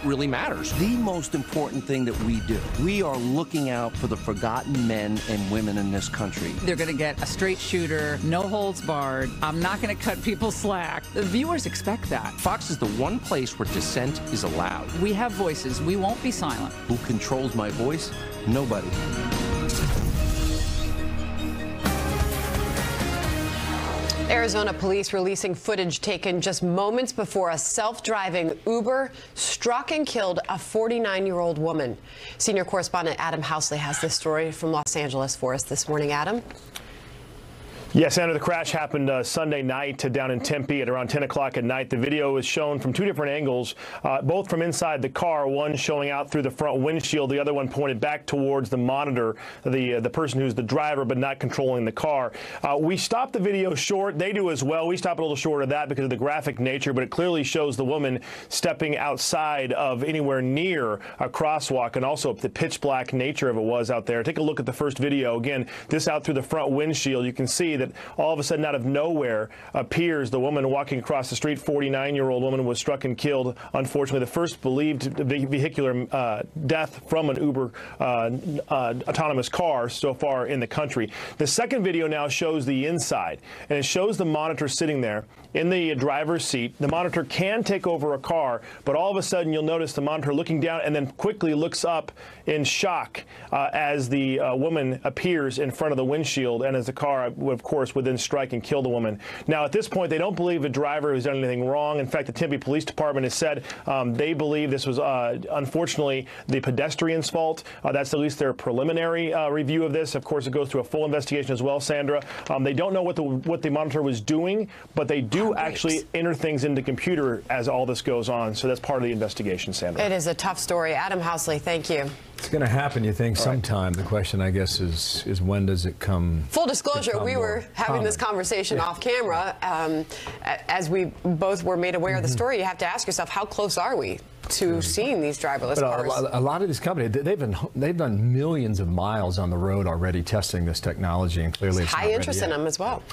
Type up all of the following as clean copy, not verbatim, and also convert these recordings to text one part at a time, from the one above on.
really matters. The most important thing that we do, we are looking out for the forgotten men and women in this country. They're going to get a straight shooter, no holds barred. I'm not going to cut people slack. The viewers expect that. Fox is the one place where dissent is allowed. We have voices. We won't be silent. Who controls my voice? Nobody. Arizona police releasing footage taken just moments before a self-driving Uber struck and killed a 49-year-old woman. Senior correspondent Adam Housley has this story from Los Angeles for us this morning. Adam? Yes, Sandra, the crash happened Sunday night down in Tempe at around 10 o'clock at night. The video is shown from two different angles, both from inside the car, one showing out through the front windshield, the other one pointed back towards the monitor, the person who's the driver but not controlling the car. We stopped the video short. They do as well. We stop it a little short of that because of the graphic nature, but it clearly shows the woman stepping outside of anywhere near a crosswalk, and also the pitch black nature of it was out there. Take a look at the first video. Again, this out through the front windshield. You can see that all of a sudden, out of nowhere, appears the woman walking across the street. 49-year-old woman was struck and killed. Unfortunately, the first believed vehicular death from an Uber autonomous car so far in the country. The second video now shows the inside, and it shows the monitor sitting there in the driver's seat. The monitor can take over a car, but all of a sudden you'll notice the monitor looking down and then quickly looks up in shock as the woman appears in front of the windshield, and as the car, of course, would then strike and kill the woman. Now, at this point, they don't believe the driver has done anything wrong. In fact, the Tempe Police Department has said they believe this was, unfortunately, the pedestrian's fault. That's at least their preliminary review of this. Of course, it goes through a full investigation as well, Sandra. They don't know what the monitor was doing, but they do actually enter things into computer as all this goes on. So that's part of the investigation, Sandra. It is a tough story. Adam Housley, thank you. It's going to happen, you think, sometime. The question, I guess, is when does it come? Full disclosure, we were having this conversation off camera. As we both were made aware of the story, you have to ask yourself, how close are we to seeing these driverless cars? A lot of these companies, they've done millions of miles on the road already testing this technology, and clearly it's high interest in them as well.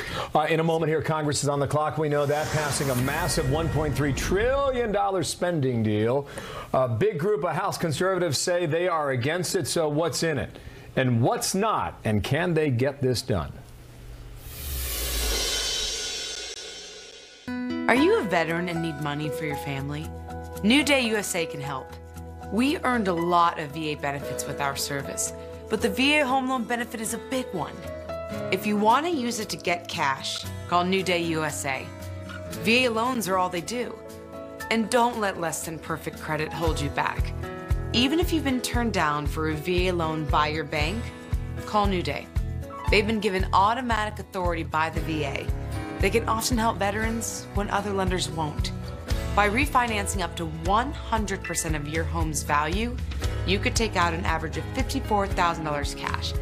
In a moment here, Congress is on the clock. We know that, passing a massive $1.3 trillion spending deal. A big group of House conservatives say they are against it. So what's in it and what's not, and can they get this done? Are you a veteran and need money for your family? New Day USA can help. We earned a lot of VA benefits with our service, but the VA home loan benefit is a big one. If you want to use it to get cash, call New Day USA. VA loans are all they do. And don't let less than perfect credit hold you back. Even if you've been turned down for a VA loan by your bank, call New Day. They've been given automatic authority by the VA. They can often help veterans when other lenders won't. By refinancing up to 100% of your home's value, you could take out an average of $54,000 cash.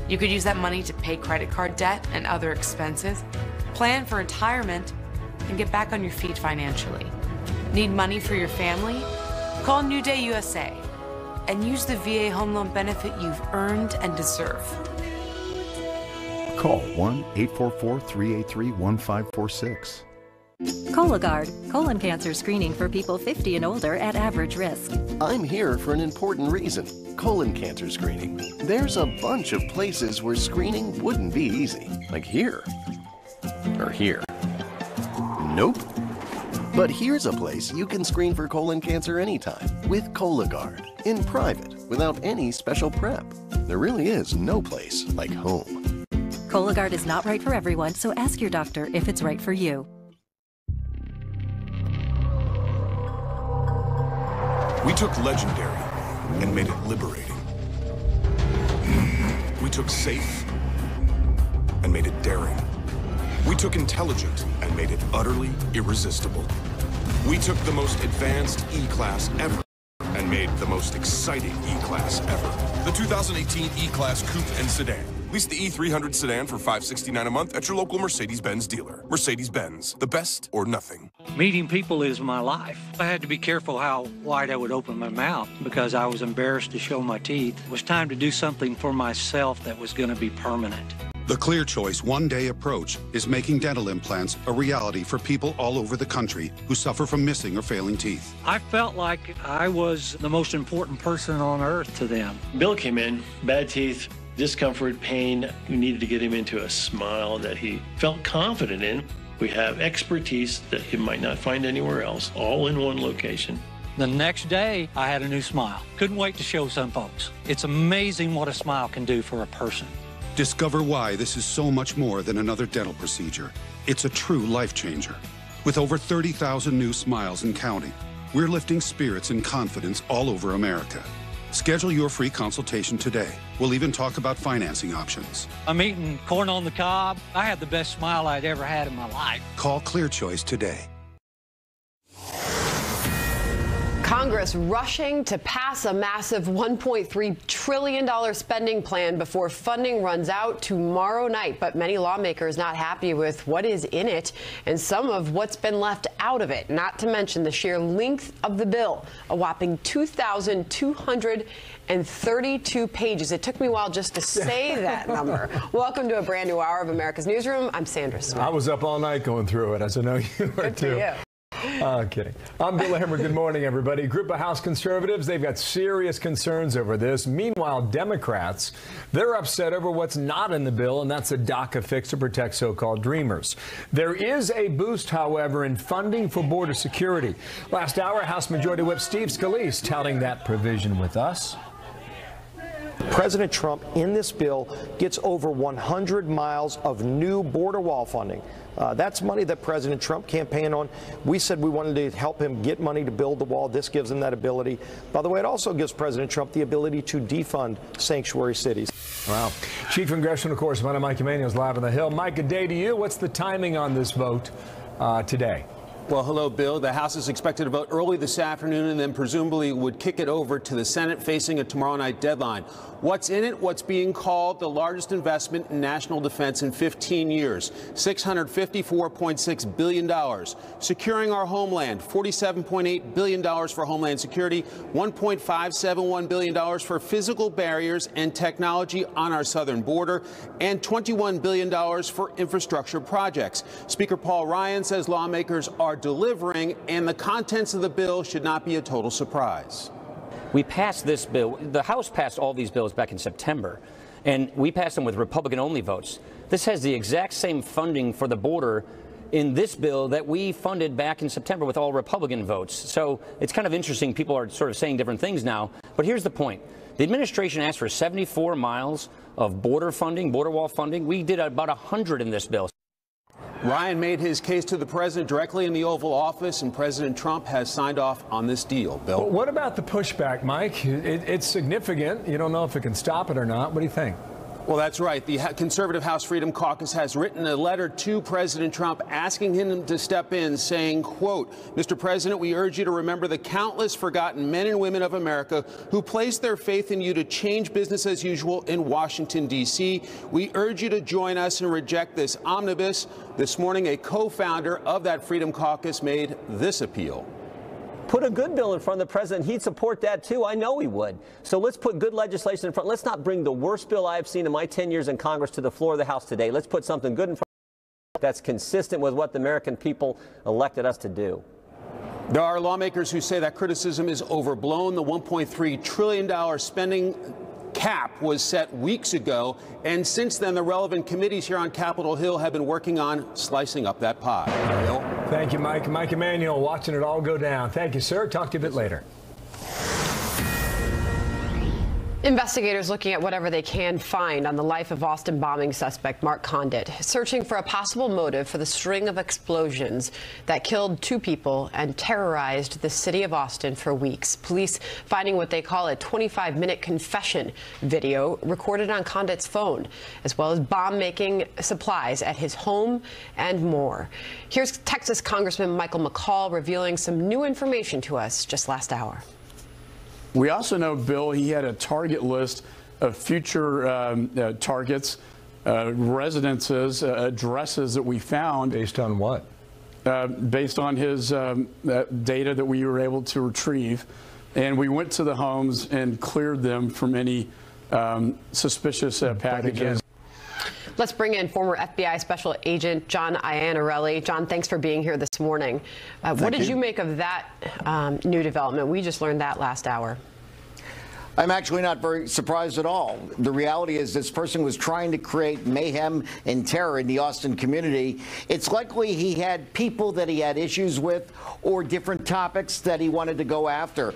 You could use that money to pay credit card debt and other expenses, plan for retirement, and get back on your feet financially. Need money for your family? Call New Day USA and use the VA home loan benefit you've earned and deserve. Call 1-844-383-1546. Cologuard, colon cancer screening for people 50 and older at average risk. I'm here for an important reason. Colon cancer screening. There's a bunch of places where screening wouldn't be easy. Like here. Or here. Nope. But here's a place you can screen for colon cancer anytime with Cologuard, in private, without any special prep. There really is no place like home. Cologuard is not right for everyone, so ask your doctor if it's right for you. We took legendary and made it liberating. We took safe and made it daring. We took intelligent and made it utterly irresistible. We took the most advanced E-Class ever and made the most exciting E-Class ever. The 2018 E-Class Coupe and Sedan. Lease the E300 sedan for $569 a month at your local Mercedes-Benz dealer. Mercedes-Benz, the best or nothing. Meeting people is my life. I had to be careful how wide I would open my mouth because I was embarrassed to show my teeth. It was time to do something for myself that was going to be permanent. The Clear Choice one-day approach is making dental implants a reality for people all over the country who suffer from missing or failing teeth. I felt like I was the most important person on earth to them. Bill came in, bad teeth, discomfort, pain. We needed to get him into a smile that he felt confident in. We have expertise that he might not find anywhere else, all in one location. The next day, I had a new smile. Couldn't wait to show some folks. It's amazing what a smile can do for a person. Discover why this is so much more than another dental procedure. It's a true life changer. With over 30,000 new smiles and counting, we're lifting spirits and confidence all over America. Schedule your free consultation today. We'll even talk about financing options. I'm eating corn on the cob. I had the best smile I'd ever had in my life. Call Clear Choice today. Congress rushing to pass a massive $1.3 trillion spending plan before funding runs out tomorrow night. But many lawmakers not happy with what is in it and some of what's been left out of it, not to mention the sheer length of the bill, a whopping 2,232 pages. It took me a while just to say that number. Welcome to a brand new hour of America's Newsroom. I'm Sandra Smith. I was up all night going through it, as I know you were too. Good for you. Kidding. I'm Bill Hemmer. Good morning, everybody. A group of House conservatives, they've got serious concerns over this. Meanwhile, Democrats, they're upset over what's not in the bill, and that's a DACA fix to protect so-called dreamers. There is a boost, however, in funding for border security. Last hour, House Majority Whip Steve Scalise touting that provision with us. President Trump, in this bill, gets over 100 miles of new border wall funding. That's money that President Trump campaigned on. We said we wanted to help him get money to build the wall. This gives him that ability. By the way, it also gives President Trump the ability to defund sanctuary cities. Wow. Chief Congressional Correspondent Mike Emanuel is live on the Hill. Mike, good day to you. What's the timing on this vote today? Well, hello, Bill. The House is expected to vote early this afternoon and then presumably would kick it over to the Senate, facing a tomorrow night deadline. What's in it? What's being called the largest investment in national defense in 15 years, $654.6 billion. Securing our homeland, $47.8 billion for homeland security, $1.571 billion for physical barriers and technology on our southern border, and $21 billion for infrastructure projects. Speaker Paul Ryan says lawmakers are delivering, and the contents of the bill should not be a total surprise. We passed this bill. The House passed all these bills back in September, and we passed them with Republican-only votes. This has the exact same funding for the border in this bill that we funded back in September with all Republican votes. So it's kind of interesting. People are sort of saying different things now. But here's the point. The administration asked for 74 miles of border funding, border wall funding. We did about 100 in this bill. Ryan made his case to the president directly in the Oval Office, and President Trump has signed off on this deal. Bill? Well, what about the pushback, Mike? It's significant. You don't know if it can stop it or not. What do you think? Well, that's right. The Conservative House Freedom Caucus has written a letter to President Trump asking him to step in, saying, quote, Mr. President, we urge you to remember the countless forgotten men and women of America who placed their faith in you to change business as usual in Washington, D.C. We urge you to join us and reject this omnibus. This morning, a co-founder of that Freedom Caucus made this appeal. Put a good bill in front of the president. He'd support that, too. I know he would. So let's put good legislation in front. Let's not bring the worst bill I've seen in my 10 years in Congress to the floor of the House today. Let's put something good in front that's consistent with what the American people elected us to do. There are lawmakers who say that criticism is overblown. The $1.3 trillion spending cap was set weeks ago, and since then the relevant committees here on Capitol Hill have been working on slicing up that pie. Bill? Thank you, Mike. Mike Emanuel, watching it all go down. Thank you, sir. Talk to you a bit later. Investigators looking at whatever they can find on the life of Austin bombing suspect Mark Condit, searching for a possible motive for the string of explosions that killed 2 people and terrorized the city of Austin for weeks. Police finding what they call a 25-minute confession video recorded on Condit's phone, as well as bomb-making supplies at his home and more. Here's Texas Congressman Michael McCaul revealing some new information to us just last hour. We also know, Bill, he had a target list of future targets, residences, addresses that we found. Based on what? Based on his data that we were able to retrieve. And we went to the homes and cleared them from any suspicious packages. Let's bring in former FBI Special Agent John Iannarelli. John, thanks for being here this morning. What did you make of that new development? We just learned that last hour. I'm actually not very surprised at all. The reality is this person was trying to create mayhem and terror in the Austin community. It's likely he had people that he had issues with or different topics that he wanted to go after.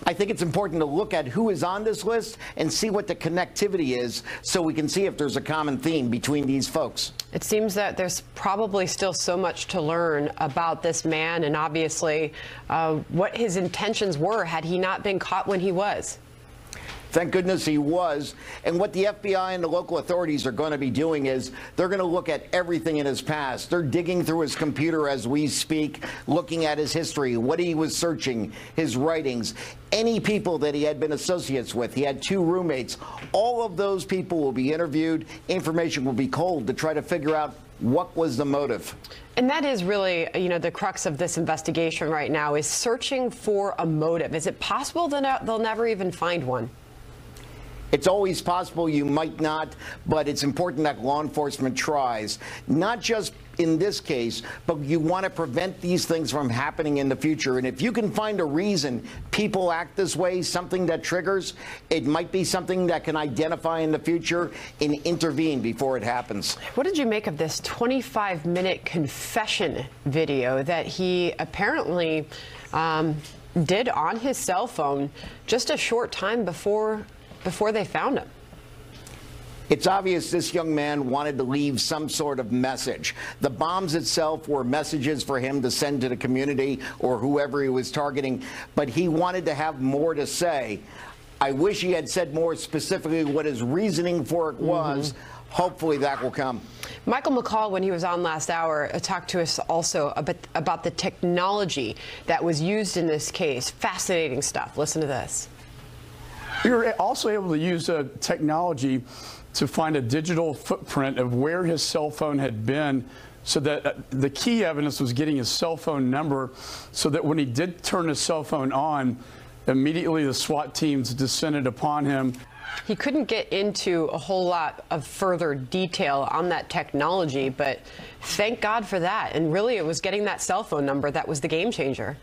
I think it's important to look at who is on this list and see what the connectivity is so we can see if there's a common theme between these folks. It seems that there's probably still so much to learn about this man and obviously what his intentions were had he not been caught when he was. Thank goodness he was. And what the FBI and the local authorities are going to be doing is they're going to look at everything in his past. They're digging through his computer as we speak, looking at his history, what he was searching, his writings, any people that he had been associates with. He had 2 roommates. All of those people will be interviewed. Information will be culled to try to figure out what was the motive. And that is really, the crux of this investigation right now is searching for a motive. Is it possible that they'll never even find one? It's always possible you might not, but it's important that law enforcement tries, not just in this case, but you want to prevent these things from happening in the future. And if you can find a reason people act this way, something that triggers, it might be something that can identify in the future and intervene before it happens. What did you make of this 25-minute confession video that he apparently did on his cell phone just a short time before they found him? It's obvious this young man wanted to leave some sort of message. The bombs itself were messages for him to send to the community or whoever he was targeting, but he wanted to have more to say. I wish he had said more specifically what his reasoning for it was. Hopefully that will come. Michael McCall, when he was on last hour, talked to us also about the technology that was used in this case. Fascinating stuff. Listen to this. We were also able to use technology to find a digital footprint of where his cell phone had been, so that the key evidence was getting his cell phone number, so that when he did turn his cell phone on, immediately the SWAT teams descended upon him. He couldn't get into a whole lot of further detail on that technology, but thank God for that. And really, it was getting that cell phone number that was the game changer.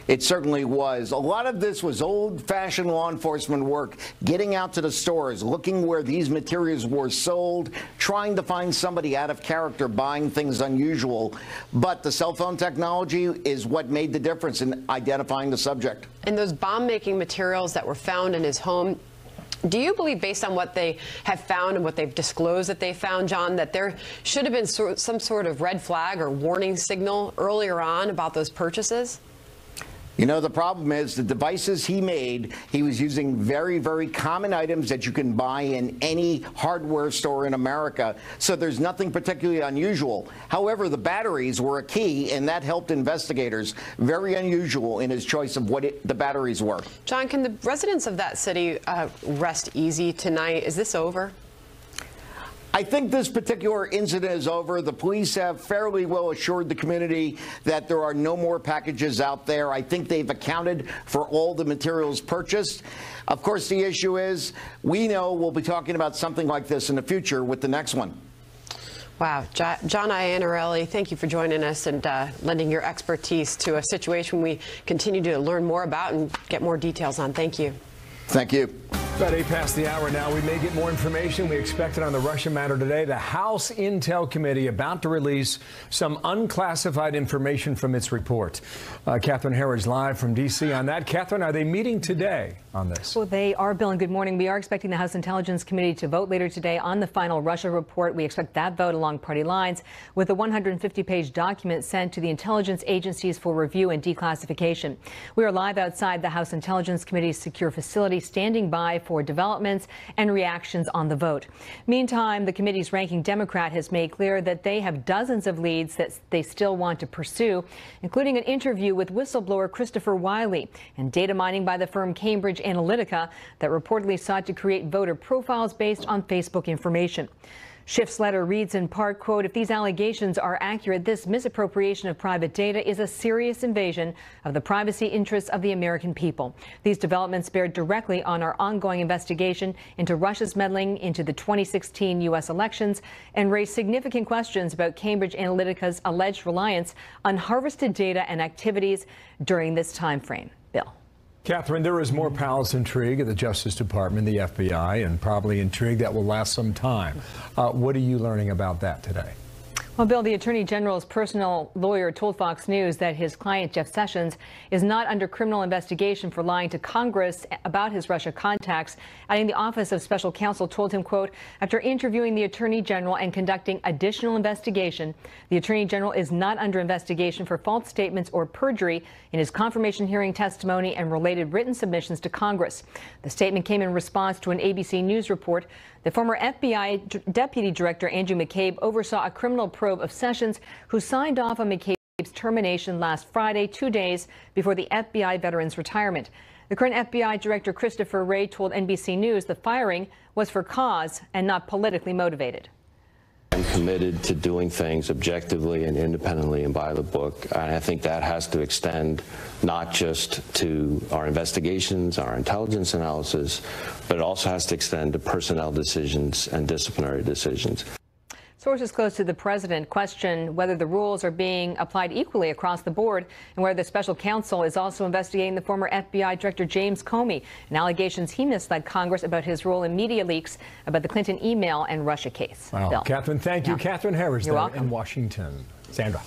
It certainly was. A lot of this was old-fashioned law enforcement work, getting out to the stores, looking where these materials were sold, trying to find somebody out of character buying things unusual. But the cell phone technology is what made the difference in identifying the subject. And those bomb-making materials that were found in his home, do you believe, based on what they have found and what they've disclosed that they found, John, that there should have been some sort of red flag or warning signal earlier on about those purchases? You know, the problem is the devices he made, he was using very, very common items that you can buy in any hardware store in America. So there's nothing particularly unusual. However, the batteries were a key, and that helped investigators. Very unusual in his choice of what the batteries were. John, can the residents of that city rest easy tonight? Is this over? I think this particular incident is over. The police have fairly well assured the community that there are no more packages out there. I think they've accounted for all the materials purchased. Of course, the issue is we know we'll be talking about something like this in the future with the next one. Wow. John Iannarelli, thank you for joining us and lending your expertise to a situation we continue to learn more about and get more details on. Thank you. Thank you. About 8 past the hour now. We may get more information. We expect it on the Russia matter today. The House Intel Committee about to release some unclassified information from its report. Catherine Herridge live from D.C. on that. Catherine, are they meeting today on this? Well, they are, Bill, and good morning. We are expecting the House Intelligence Committee to vote later today on the final Russia report. We expect that vote along party lines with a 150-page document sent to the intelligence agencies for review and declassification. We are live outside the House Intelligence Committee's secure facility, standing by for developments and reactions on the vote. Meantime, the committee's ranking Democrat has made clear that they have dozens of leads that they still want to pursue, including an interview with whistleblower Christopher Wiley and data mining by the firm Cambridge Analytica that reportedly sought to create voter profiles based on Facebook information. Schiff's letter reads in part, quote, if these allegations are accurate, this misappropriation of private data is a serious invasion of the privacy interests of the American people. These developments bear directly on our ongoing investigation into Russia's meddling into the 2016 U.S. elections and raise significant questions about Cambridge Analytica's alleged reliance on harvested data and activities during this time frame. Bill. Catherine, there is more palace intrigue at the Justice Department, the FBI, and probably intrigue that will last some time. What are you learning about that today? Well, Bill, the Attorney General's personal lawyer told Fox News that his client, Jeff Sessions, is not under criminal investigation for lying to Congress about his Russia contacts, adding the Office of Special Counsel told him, quote, after interviewing the Attorney General and conducting additional investigation, the Attorney General is not under investigation for false statements or perjury in his confirmation hearing testimony and related written submissions to Congress. The statement came in response to an ABC News report. The former FBI Deputy Director Andrew McCabe oversaw a criminal probe of Sessions, who signed off on McCabe's termination last Friday, 2 days before the FBI veteran's retirement. The current FBI Director Christopher Wray told NBC News the firing was for cause and not politically motivated. I'm committed to doing things objectively and independently and by the book. And I think that has to extend not just to our investigations, our intelligence analysis, but it also has to extend to personnel decisions and disciplinary decisions. Sources close to the president question whether the rules are being applied equally across the board and whether the special counsel is also investigating the former FBI Director James Comey and allegations he misled Congress about his role in media leaks about the Clinton email and Russia case. Wow. Bill. Catherine, thank you. Catherine Harris there welcome. in Washington. Sandra.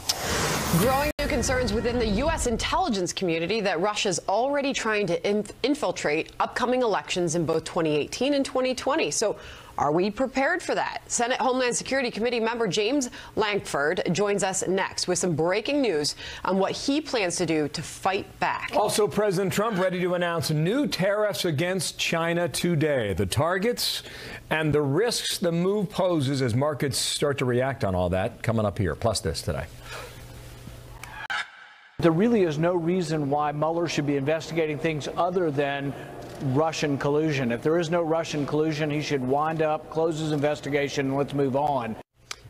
Growing new concerns within the U.S. intelligence community that Russia's already trying to infiltrate upcoming elections in both 2018 and 2020. So are we prepared for that? Senate Homeland Security Committee member James Lankford joins us next with some breaking news on what he plans to do to fight back. Also, President Trump ready to announce new tariffs against China today. The targets and the risks the move poses as markets start to react on all that coming up here. Plus this today. There really is no reason why Mueller should be investigating things other than Russian collusion. If there is no Russian collusion, he should wind up, close his investigation, and let's move on.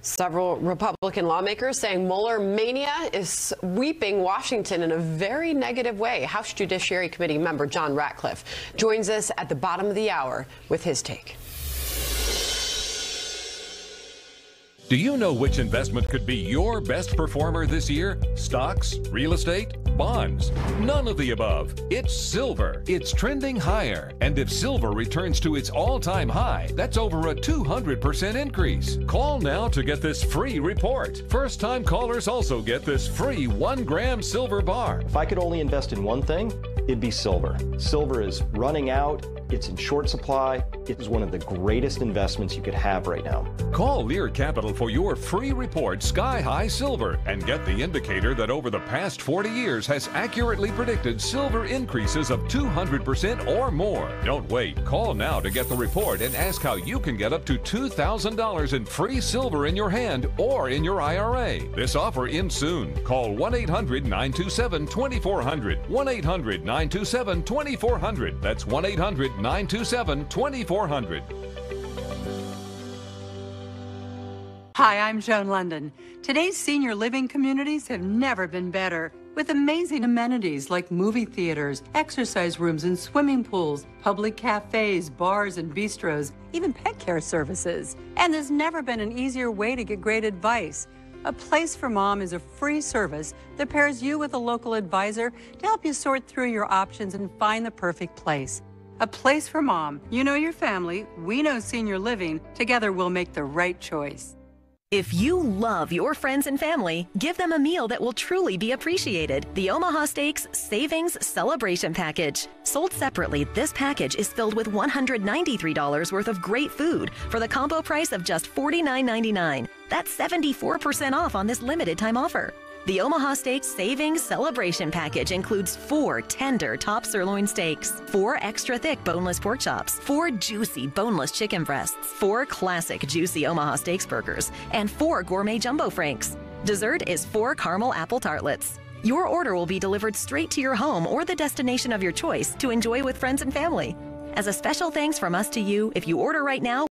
Several Republican lawmakers saying Mueller mania is sweeping Washington in a very negative way. House Judiciary Committee member John Ratcliffe joins us at the bottom of the hour with his take. Do you know which investment could be your best performer this year? Stocks, real estate, bonds? None of the above. It's silver. It's trending higher. And if silver returns to its all-time high, that's over a 200% increase. Call now to get this free report. First-time callers also get this free 1-gram silver bar. If I could only invest in one thing, it'd be silver. Silver is running out. It's in short supply. It is one of the greatest investments you could have right now. Call Lear Capital for your free report, Sky High Silver, and get the indicator that over the past 40 years has accurately predicted silver increases of 200% or more. Don't wait. Call now to get the report and ask how you can get up to $2,000 in free silver in your hand or in your IRA. This offer ends soon. Call 1-800-927-2400. 1-800-927-2400. That's 1-800-927-2400. Hi, I'm Joan London. Today's senior living communities have never been better. With amazing amenities like movie theaters, exercise rooms and swimming pools, public cafes, bars and bistros, even pet care services. And there's never been an easier way to get great advice. A Place for Mom is a free service that pairs you with a local advisor to help you sort through your options and find the perfect place. A Place for Mom. You know your family, we know senior living. Together we'll make the right choice. If you love your friends and family, give them a meal that will truly be appreciated. The Omaha Steaks Savings Celebration Package. Sold separately, this package is filled with $193 worth of great food for the combo price of just $49.99. That's 74% off on this limited time offer. The Omaha Steaks Savings Celebration Package includes 4 tender top sirloin steaks, 4 extra thick boneless pork chops, 4 juicy boneless chicken breasts, 4 classic juicy Omaha Steaks burgers, and 4 gourmet jumbo franks. Dessert is 4 caramel apple tartlets. Your order will be delivered straight to your home or the destination of your choice to enjoy with friends and family. As a special thanks from us to you, if you order right now,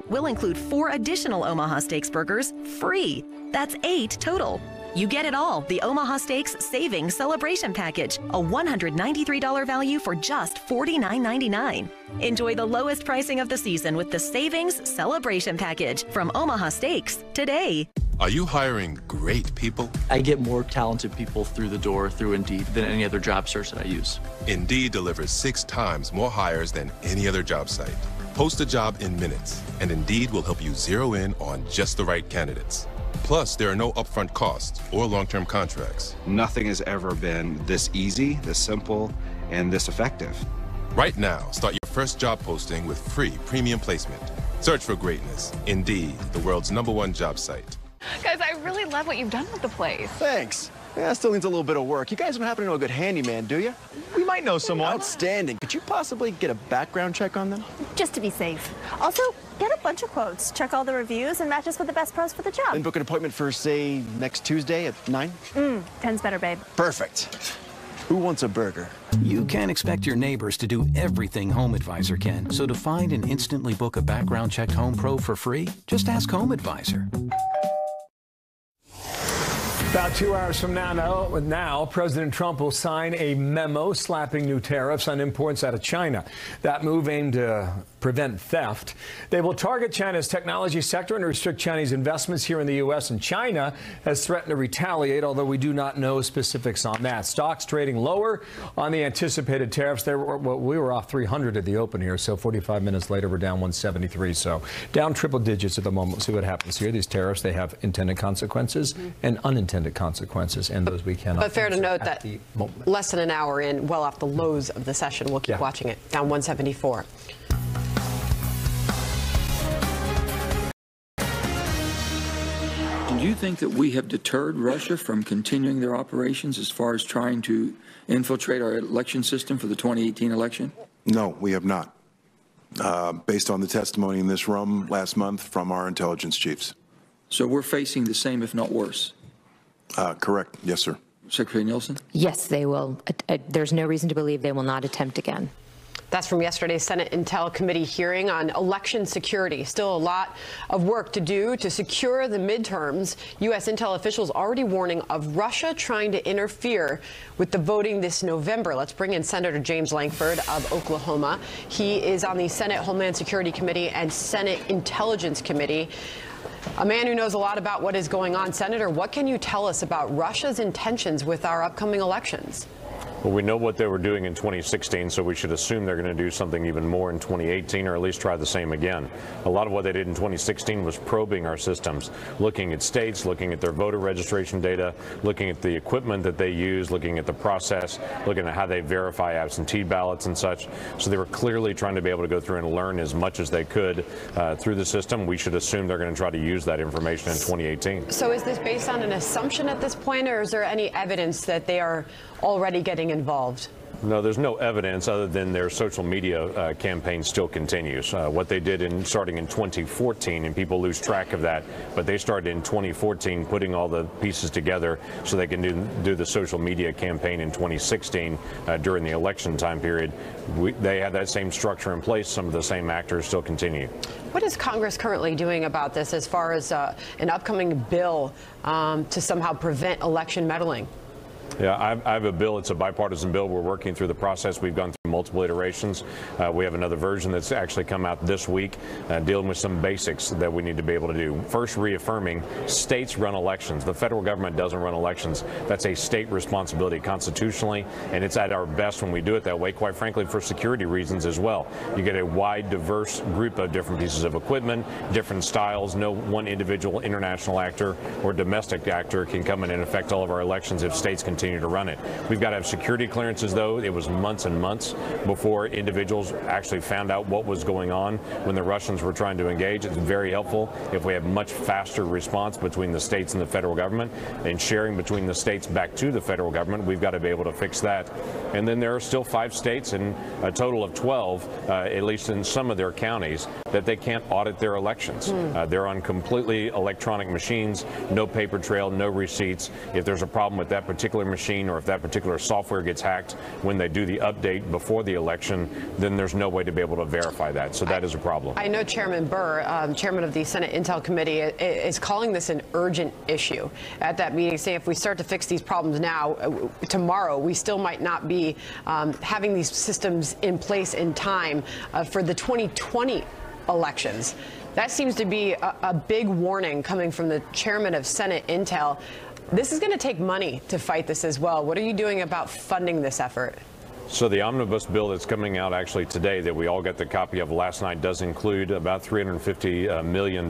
we'll include 4 additional Omaha Steaks burgers free. That's 8 total. You get it all, the Omaha Steaks Savings Celebration Package, a $193 value for just $49.99. Enjoy the lowest pricing of the season with the Savings Celebration Package from Omaha Steaks today. Are you hiring great people? I get more talented people through the door through Indeed than any other job search that I use. Indeed delivers 6 times more hires than any other job site. Post a job in minutes, and Indeed will help you zero in on just the right candidates. Plus, there are no upfront costs or long-term contracts. Nothing has ever been this easy, this simple, and this effective. Right now, start your first job posting with free premium placement. Search for greatness. Indeed, the world's #1 job site. Guys, I really love what you've done with the place. Thanks. Yeah, still needs a little bit of work. You guys don't happen to know a good handyman, do you? We might know someone. Outstanding. Could you possibly get a background check on them? Just to be safe. Also, get a bunch of quotes, check all the reviews, and match us with the best pros for the job. And book an appointment for, say, next Tuesday at 9? 10's better, babe. Perfect. Who wants a burger? You can't expect your neighbors to do everything HomeAdvisor can. So to find and instantly book a background checked home pro for free, just ask HomeAdvisor. About 2 hours from now, President Trump will sign a memo slapping new tariffs on imports out of China. That move aimed to prevent theft. They will target China's technology sector and restrict Chinese investments here in the U.S. And China has threatened to retaliate, although we do not know specifics on that. Stocks trading lower on the anticipated tariffs. We were off 300 at the open here, so 45 minutes later, we're down 173. So down triple digits at the moment. We'll see what happens here. These tariffs, they have intended consequences and unintended consequences, and those we cannot. But fair to note that less than an hour in, well off the lows of the session. We'll keep watching it. Down 174. Do you think that we have deterred Russia from continuing their operations as far as trying to infiltrate our election system for the 2018 election? No, we have not. Based on the testimony in this room last month from our intelligence chiefs. So we're facing the same, if not worse? Correct. Yes, sir. Secretary Nielsen? Yes, they will. There's no reason to believe they will not attempt again. That's from yesterday's Senate Intel Committee hearing on election security. Still a lot of work to do to secure the midterms. U.S. Intel officials already warning of Russia trying to interfere with the voting this November. Let's bring in Senator James Lankford of Oklahoma. He is on the Senate Homeland Security Committee and Senate Intelligence Committee. A man who knows a lot about what is going on. Senator, what can you tell us about Russia's intentions with our upcoming elections? Well, we know what they were doing in 2016, so we should assume they're going to do something even more in 2018, or at least try the same again. A lot of what they did in 2016 was probing our systems, looking at states, looking at their voter registration data, looking at the equipment that they use, looking at the process, looking at how they verify absentee ballots and such. So they were clearly trying to be able to go through and learn as much as they could through the system. We should assume they're going to try to use that information in 2018. So is this based on an assumption at this point, or is there any evidence that they are already getting involved? No, there's no evidence other than their social media campaign still continues. What they did starting in 2014, and people lose track of that, but they started in 2014 putting all the pieces together so they can do the social media campaign in 2016 during the election time period. They had that same structure in place. Some of the same actors still continue. What is Congress currently doing about this as far as an upcoming bill to somehow prevent election meddling? Yeah, I have a bill. It's a bipartisan bill. We're working through the process. We've gone through multiple iterations. We have another version that's actually come out this week dealing with some basics that we need to be able to do. First, reaffirming states run elections. The federal government doesn't run elections. That's a state responsibility constitutionally, and it's at our best when we do it that way, quite frankly, for security reasons as well. You get a wide, diverse group of different pieces of equipment, different styles. No one individual international actor or domestic actor can come in and affect all of our elections if states continue to run it. We've got to have security clearances, though. It was months and months before individuals actually found out what was going on when the Russians were trying to engage. It's very helpful if we have much faster response between the states and the federal government, and sharing between the states back to the federal government. We've got to be able to fix that. And then there are still 5 states and a total of 12, at least in some of their counties, that they can't audit their elections. They're on completely electronic machines, no paper trail, no receipts. If there's a problem with that particular machine, or if that particular software gets hacked when they do the update before before the election, then there's no way to be able to verify that. So that is a problem. I know Chairman Burr, chairman of the Senate Intel Committee, is calling this an urgent issue at that meeting, saying if we start to fix these problems now, tomorrow, we still might not be having these systems in place in time for the 2020 elections. That seems to be a big warning coming from the chairman of Senate Intel. This is going to take money to fight this as well. What are you doing about funding this effort? So the omnibus bill that's coming out actually today that we all got the copy of last night does include about $350 million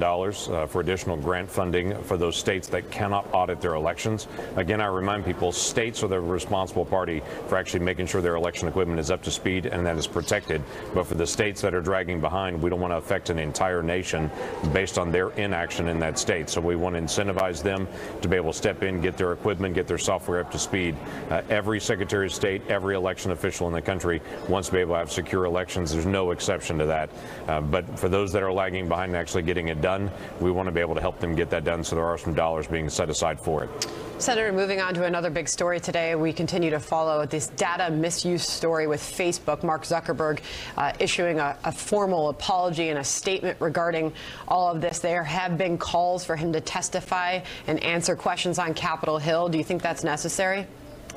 for additional grant funding for those states that cannot audit their elections. Again, I remind people, states are the responsible party for actually making sure their election equipment is up to speed and that is protected. But for the states that are dragging behind, we don't want to affect an entire nation based on their inaction in that state. So we want to incentivize them to be able to step in, get their equipment, get their software up to speed. Every Secretary of State, every election official in the country wants to be able to have secure elections. There's no exception to that. But for those that are lagging behind actually getting it done, we want to be able to help them get that done, so there are some dollars being set aside for it. Senator, moving on to another big story today, we continue to follow this data misuse story with Facebook. Mark Zuckerberg issuing a formal apology and a statement regarding all of this. There have been calls for him to testify and answer questions on Capitol Hill. Do you think that's necessary?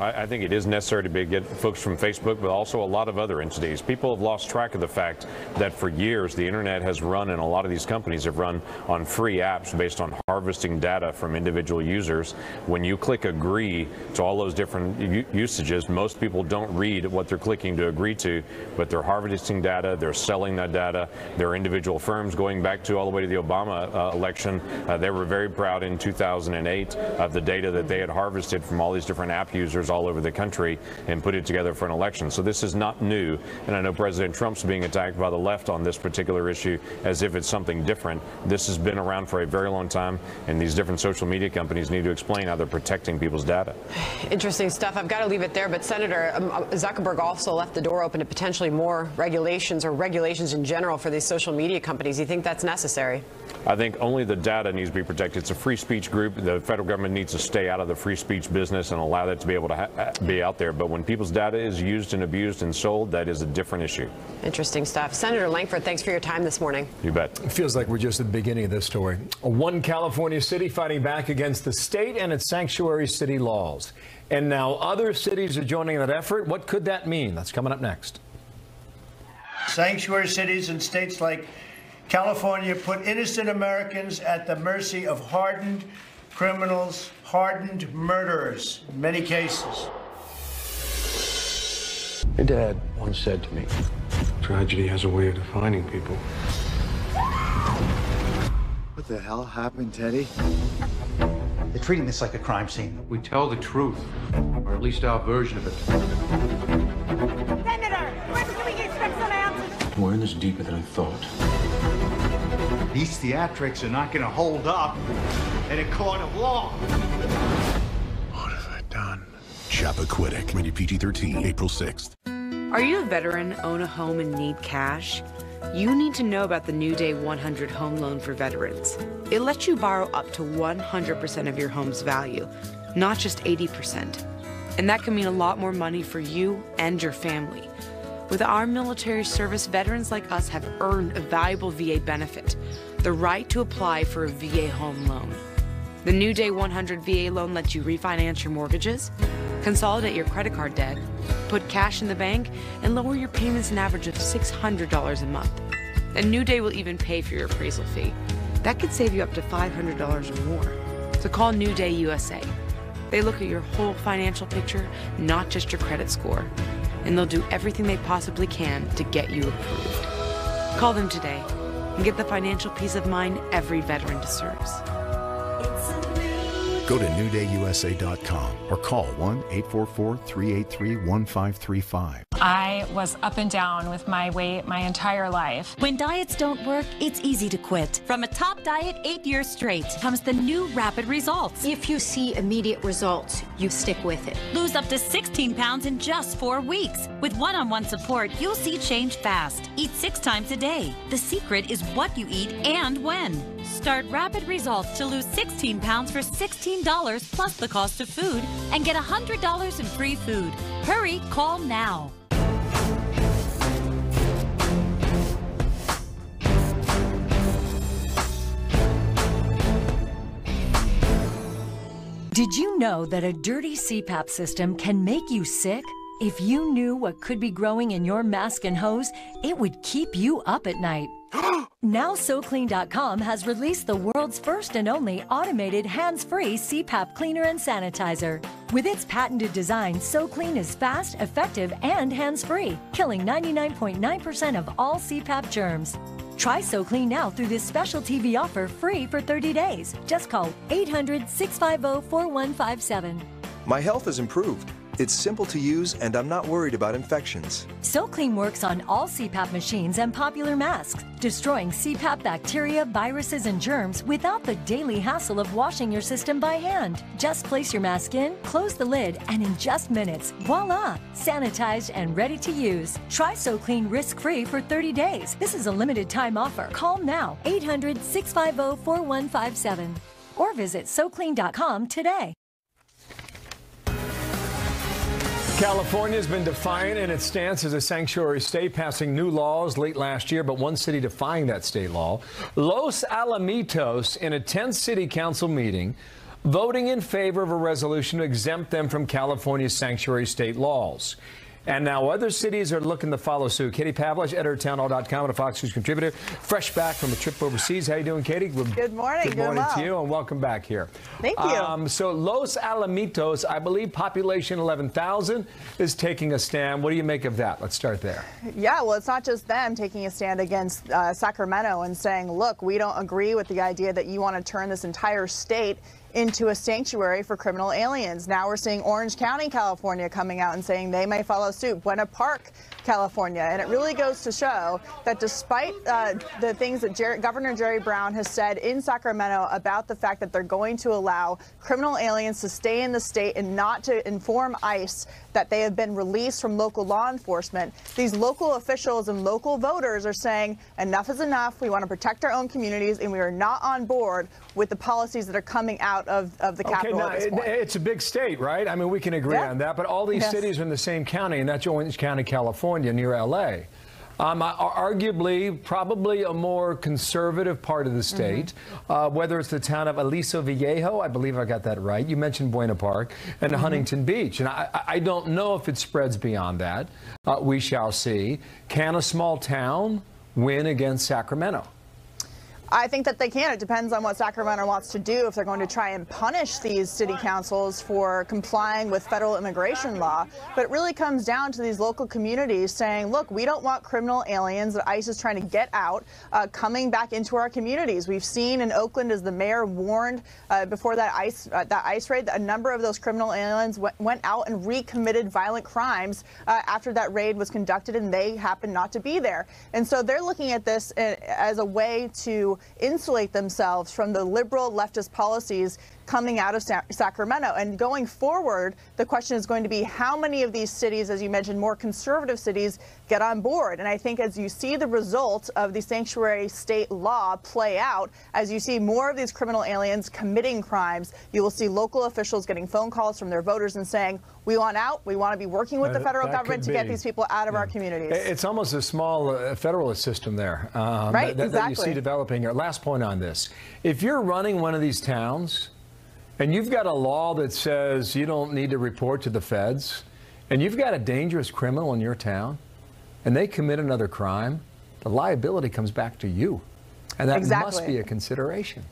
I think it is necessary to get folks from Facebook, but also a lot of other entities. People have lost track of the fact that for years the internet has run, and a lot of these companies have run on free apps based on harvesting data from individual users. When you click agree to all those different usages, most people don't read what they're clicking to agree to, but they're harvesting data, they're selling that data. There are individual firms going back to all the way to the Obama election. They were very proud in 2008 of the data that they had harvested from all these different app users all over the country and put it together for an election. So this is not new, and I know President Trump's being attacked by the left on this particular issue as if it's something different. This has been around for a very long time, and these different social media companies need to explain how they're protecting people's data. Interesting stuff. I've got to leave it there, but Senator Zuckerberg also left the door open to potentially more regulations or regulations in general for these social media companies. Do you think that's necessary? I think only the data needs to be protected. It's a free speech group. The federal government needs to stay out of the free speech business and allow that to be able to be out there. But when people's data is used and abused and sold, that is a different issue. Interesting stuff. Senator Lankford, thanks for your time this morning. You bet. It feels like we're just at the beginning of this story. One California city fighting back against the state and its sanctuary city laws. And now other cities are joining that effort. What could that mean? That's coming up next. Sanctuary cities and states like California put innocent Americans at the mercy of hardened criminals, hardened murderers in many cases. My dad once said to me, tragedy has a way of defining people. What the hell happened, Teddy? They're treating this like a crime scene. We tell the truth, or at least our version of it. Senator, when can we expect some answers? We're in this deeper than I thought. These theatrics are not going to hold up in a court of law. What have I done? Chappaquiddick, rated PG-13, April 6th. Are you a veteran, own a home, and need cash? You need to know about the New Day 100 Home Loan for Veterans. It lets you borrow up to 100% of your home's value, not just 80%. And that can mean a lot more money for you and your family. With our military service, veterans like us have earned a valuable VA benefit, the right to apply for a VA home loan. The New Day 100 VA loan lets you refinance your mortgages, consolidate your credit card debt, put cash in the bank, and lower your payments an average of $600 a month. And New Day will even pay for your appraisal fee. That could save you up to $500 or more. So call New Day USA. They look at your whole financial picture, not just your credit score. And they'll do everything they possibly can to get you approved. Call them today and get the financial peace of mind every veteran deserves. Go to newdayusa.com or call 1-844-383-1535. I was up and down with my weight my entire life. When diets don't work, it's easy to quit. From a top diet 8 years straight comes the new Rapid Results. If you see immediate results, you stick with it. Lose up to 16 pounds in just 4 weeks. With one-on-one support, you'll see change fast. Eat 6 times a day. The secret is what you eat and when. Start Rapid Results to lose 16 pounds for $16 plus the cost of food and get $100 in free food. Hurry, call now. Did you know that a dirty CPAP system can make you sick? If you knew what could be growing in your mask and hose, it would keep you up at night. Now SoClean.com has released the world's first and only automated hands-free CPAP cleaner and sanitizer. With its patented design, SoClean is fast, effective, and hands-free, killing 99.9% of all CPAP germs. Try SoClean now through this special TV offer free for 30 days. Just call 800-650-4157. My health has improved. It's simple to use, and I'm not worried about infections. SoClean works on all CPAP machines and popular masks, destroying CPAP bacteria, viruses, and germs without the daily hassle of washing your system by hand. Just place your mask in, close the lid, and in just minutes, voila! Sanitized and ready to use. Try SoClean risk-free for 30 days. This is a limited time offer. Call now, 800-650-4157. Or visit SoClean.com today. California has been defiant in its stance as a sanctuary state, passing new laws late last year, but one city defying that state law, Los Alamitos, in a tense city council meeting, voting in favor of a resolution to exempt them from California's sanctuary state laws. And now other cities are looking to follow suit. Katie Pavlich, editor of townhall.com and a Fox News contributor, fresh back from a trip overseas. How you doing, Katie? Good morning. Good morning to you, and welcome back here. Thank you. So Los Alamitos, I believe population 11,000, is taking a stand. What do you make of that? Let's start there. Yeah, well, it's not just them taking a stand against Sacramento and saying, look, we don't agree with the idea that you want to turn this entire state into a sanctuary for criminal aliens. Now we're seeing Orange County, California coming out and saying they may follow suit. Buena Park, California. And it really goes to show that despite the things that Governor Jerry Brown has said in Sacramento about the fact that they're going to allow criminal aliens to stay in the state and not to inform ICE that they have been released from local law enforcement, these local officials and local voters are saying enough is enough. We want to protect our own communities, and we are not on board with the policies that are coming out of the Capitol at this point. It's a big state, right? I mean, we can agree on that, but all these cities are in the same county, and that's Orange County, California, near L.A. Arguably, probably a more conservative part of the state, whether it's the town of Aliso Viejo, I believe I got that right. You mentioned Buena Park, and Huntington Beach. And I don't know if it spreads beyond that. We shall see. Can a small town win against Sacramento? I think that they can. It depends on what Sacramento wants to do, if they're going to try and punish these city councils for complying with federal immigration law. But it really comes down to these local communities saying, look, we don't want criminal aliens that ICE is trying to get out coming back into our communities. We've seen in Oakland, as the mayor warned before that ICE raid, that a number of those criminal aliens went out and recommitted violent crimes after that raid was conducted, and they happened not to be there. And so they're looking at this as a way to insulate themselves from the liberal leftist policies coming out of Sacramento. And going forward, the question is going to be how many of these cities, as you mentioned, more conservative cities, get on board. And I think as you see the result of the sanctuary state law play out, as you see more of these criminal aliens committing crimes, you will see local officials getting phone calls from their voters and saying, we want out, we want to be working with the federal government to get these people out of our communities. It's almost a small federalist system there right, that you see developing here. Last point on this. If you're running one of these towns, and you've got a law that says you don't need to report to the feds, and you've got a dangerous criminal in your town, and they commit another crime, the liability comes back to you. And that must be a consideration.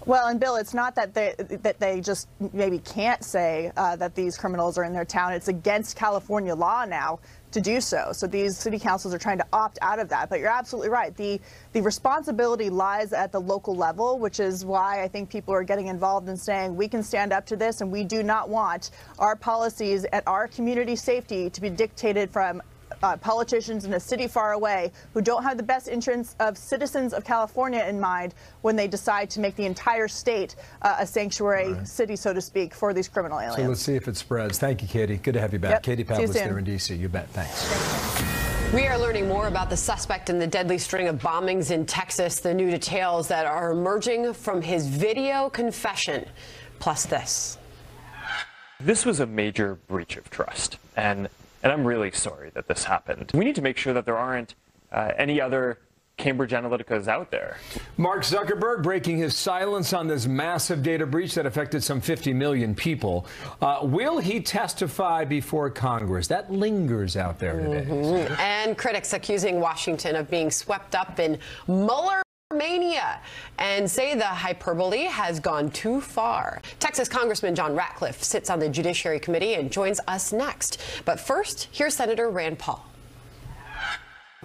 Well, and Bill, it's not that they just maybe can't say that these criminals are in their town. It's against California law now to do so. So these city councils are trying to opt out of that. But you're absolutely right. The responsibility lies at the local level, which is why I think people are getting involved in saying we can stand up to this, and we do not want our policies and our community safety to be dictated from politicians in a city far away who don't have the best interests of citizens of California in mind when they decide to make the entire state a sanctuary city, so to speak, for these criminal aliens. So let's see if it spreads. Thank you, Katie. Good to have you back. Yep. Katie Pavlich there in D.C. You bet. Thanks. We are learning more about the suspect in the deadly string of bombings in Texas, the new details that are emerging from his video confession. Plus this. This was a major breach of trust, and I'm really sorry that this happened. We need to make sure that there aren't any other Cambridge Analytica is out there. Mark Zuckerberg breaking his silence on this massive data breach that affected some 50 million people. Will he testify before Congress? That lingers out there today. And critics accusing Washington of being swept up in Mueller mania and say the hyperbole has gone too far. Texas Congressman John Ratcliffe sits on the Judiciary Committee and joins us next. But first, here's Senator Rand Paul.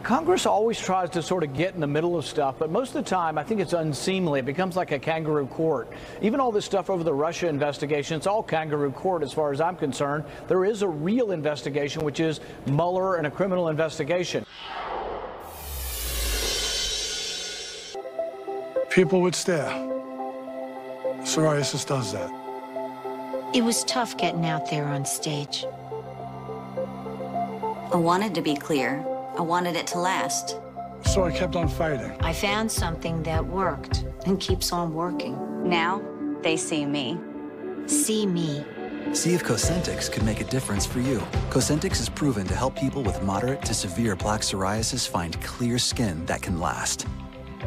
Congress always tries to sort of get in the middle of stuff, but most of the time I think it's unseemly. It becomes like a kangaroo court. Even all this stuff over the Russia investigation, it's all kangaroo court as far as I'm concerned. There is a real investigation, which is Mueller and a criminal investigation. People would stare. Psoriasis does that. It was tough getting out there on stage. I wanted to be clear. I wanted it to last. So I kept on fighting. I found something that worked and keeps on working. Now, they see me. See me. See if Cosentyx could make a difference for you. Cosentyx is proven to help people with moderate to severe plaque psoriasis find clear skin that can last.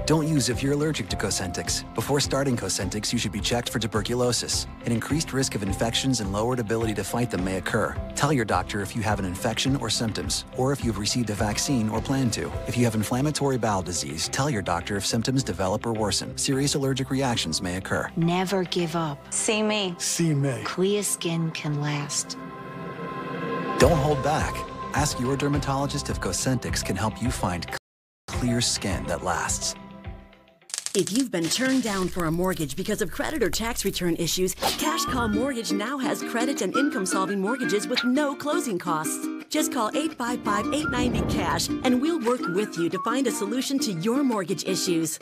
Don't use if you're allergic to Cosentyx. Before starting Cosentyx, you should be checked for tuberculosis. An increased risk of infections and lowered ability to fight them may occur. Tell your doctor if you have an infection or symptoms, or if you've received a vaccine or plan to. If you have inflammatory bowel disease, tell your doctor if symptoms develop or worsen. Serious allergic reactions may occur. Never give up. See me. See me. Clear skin can last. Don't hold back. Ask your dermatologist if Cosentyx can help you find clear skin that lasts. If you've been turned down for a mortgage because of credit or tax return issues, Cash Call Mortgage now has credit and income-solving mortgages with no closing costs. Just call 855-890-CASH and we'll work with you to find a solution to your mortgage issues.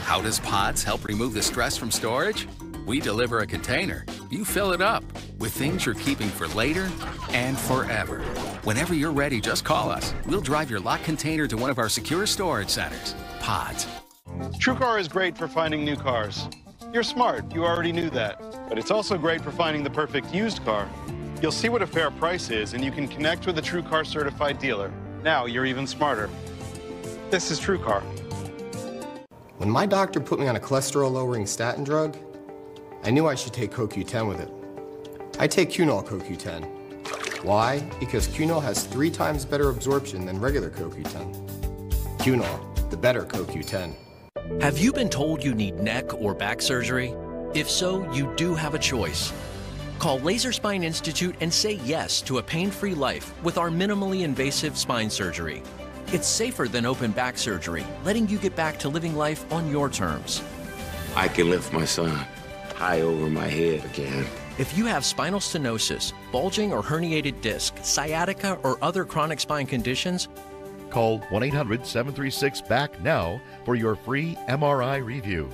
How does Pods help remove the stress from storage? We deliver a container. You fill it up with things you're keeping for later and forever. Whenever you're ready, just call us. We'll drive your locked container to one of our secure storage centers. Pods. TrueCar is great for finding new cars. You're smart, you already knew that. But it's also great for finding the perfect used car. You'll see what a fair price is, and you can connect with a TrueCar certified dealer. Now you're even smarter. This is TrueCar. When my doctor put me on a cholesterol-lowering statin drug, I knew I should take CoQ10 with it. I take Cunol CoQ10. Why? Because Cunol has 3 times better absorption than regular CoQ10. Cunol, the better CoQ10. Have you been told you need neck or back surgery? If so, you do have a choice. Call Laser Spine Institute and say yes to a pain-free life with our minimally invasive spine surgery. It's safer than open back surgery, letting you get back to living life on your terms. I can lift my son high over my head again. If you have spinal stenosis, bulging or herniated disc, sciatica, or other chronic spine conditions, call 1-800-736-BACK now for your free MRI review.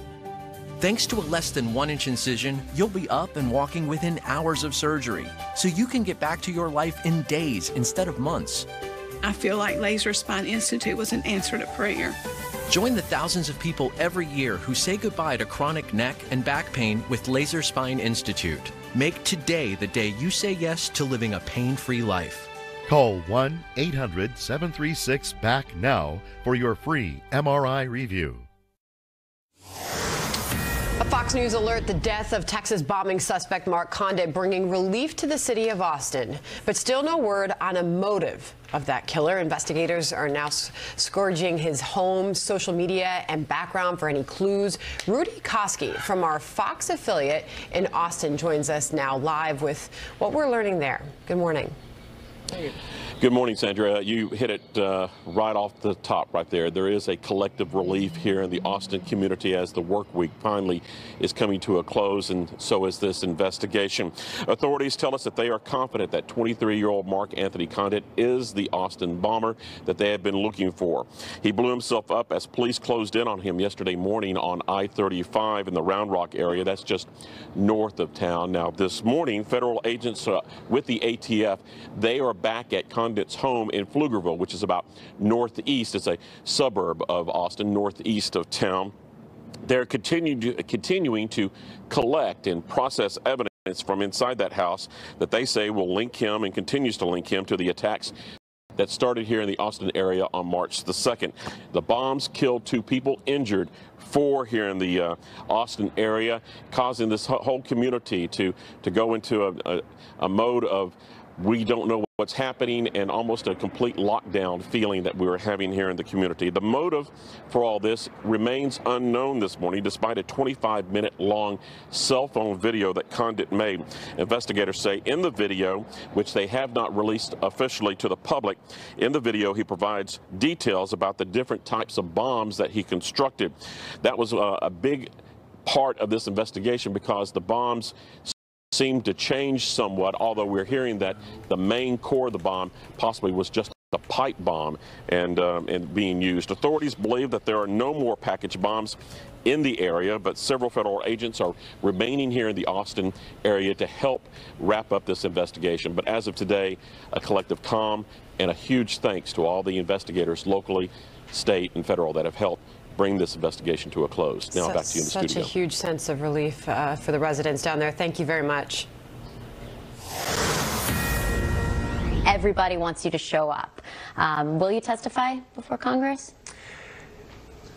Thanks to a less than 1-inch incision, you'll be up and walking within hours of surgery, so you can get back to your life in days instead of months. I feel like Laser Spine Institute was an answer to prayer. Join the thousands of people every year who say goodbye to chronic neck and back pain with Laser Spine Institute. Make today the day you say yes to living a pain-free life. Call 1-800-736-BACK now for your free MRI review. A Fox News alert: the death of Texas bombing suspect Mark Condit bringing relief to the city of Austin. But still no word on a motive of that killer. Investigators are now scourging his home, social media, and background for any clues. Rudy Koski from our Fox affiliate in Austin joins us now live with what we're learning there. Good morning. Good morning, Sandra. You hit it right off the top right there. There is a collective relief here in the Austin community as the work week finally is coming to a close, and so is this investigation. Authorities tell us that they are confident that 23-year-old Mark Anthony Condit is the Austin bomber that they have been looking for. He blew himself up as police closed in on him yesterday morning on I-35 in the Round Rock area. That's just north of town. Now, this morning, federal agents with the ATF, they are back at Condit's home in Pflugerville, which is about northeast. It's a suburb of Austin, northeast of town. They're continuing to collect and process evidence from inside that house that they say will link him and continues to link him to the attacks that started here in the Austin area on March the 2nd. The bombs killed 2 people, injured 4 here in the Austin area, causing this whole community to go into a mode of we don't know what's happening and almost a complete lockdown feeling that we were having here in the community. The motive for all this remains unknown this morning, despite a 25-minute long cell phone video that Condit made. Investigators say in the video, which they have not released officially to the public, in the video he provides details about the different types of bombs that he constructed. That was a big part of this investigation because the bombs seemed to change somewhat, although we're hearing that the main core of the bomb possibly was just a pipe bomb and being used. Authorities believe that there are no more package bombs in the area, but several federal agents are remaining here in the Austin area to help wrap up this investigation. But as of today, a collective calm and a huge thanks to all the investigators locally, state, and federal that have helped bring this investigation to a close. Now back to you in the studio. Such a huge sense of relief for the residents down there. Thank you very much. Everybody wants you to show up. Will you testify before Congress?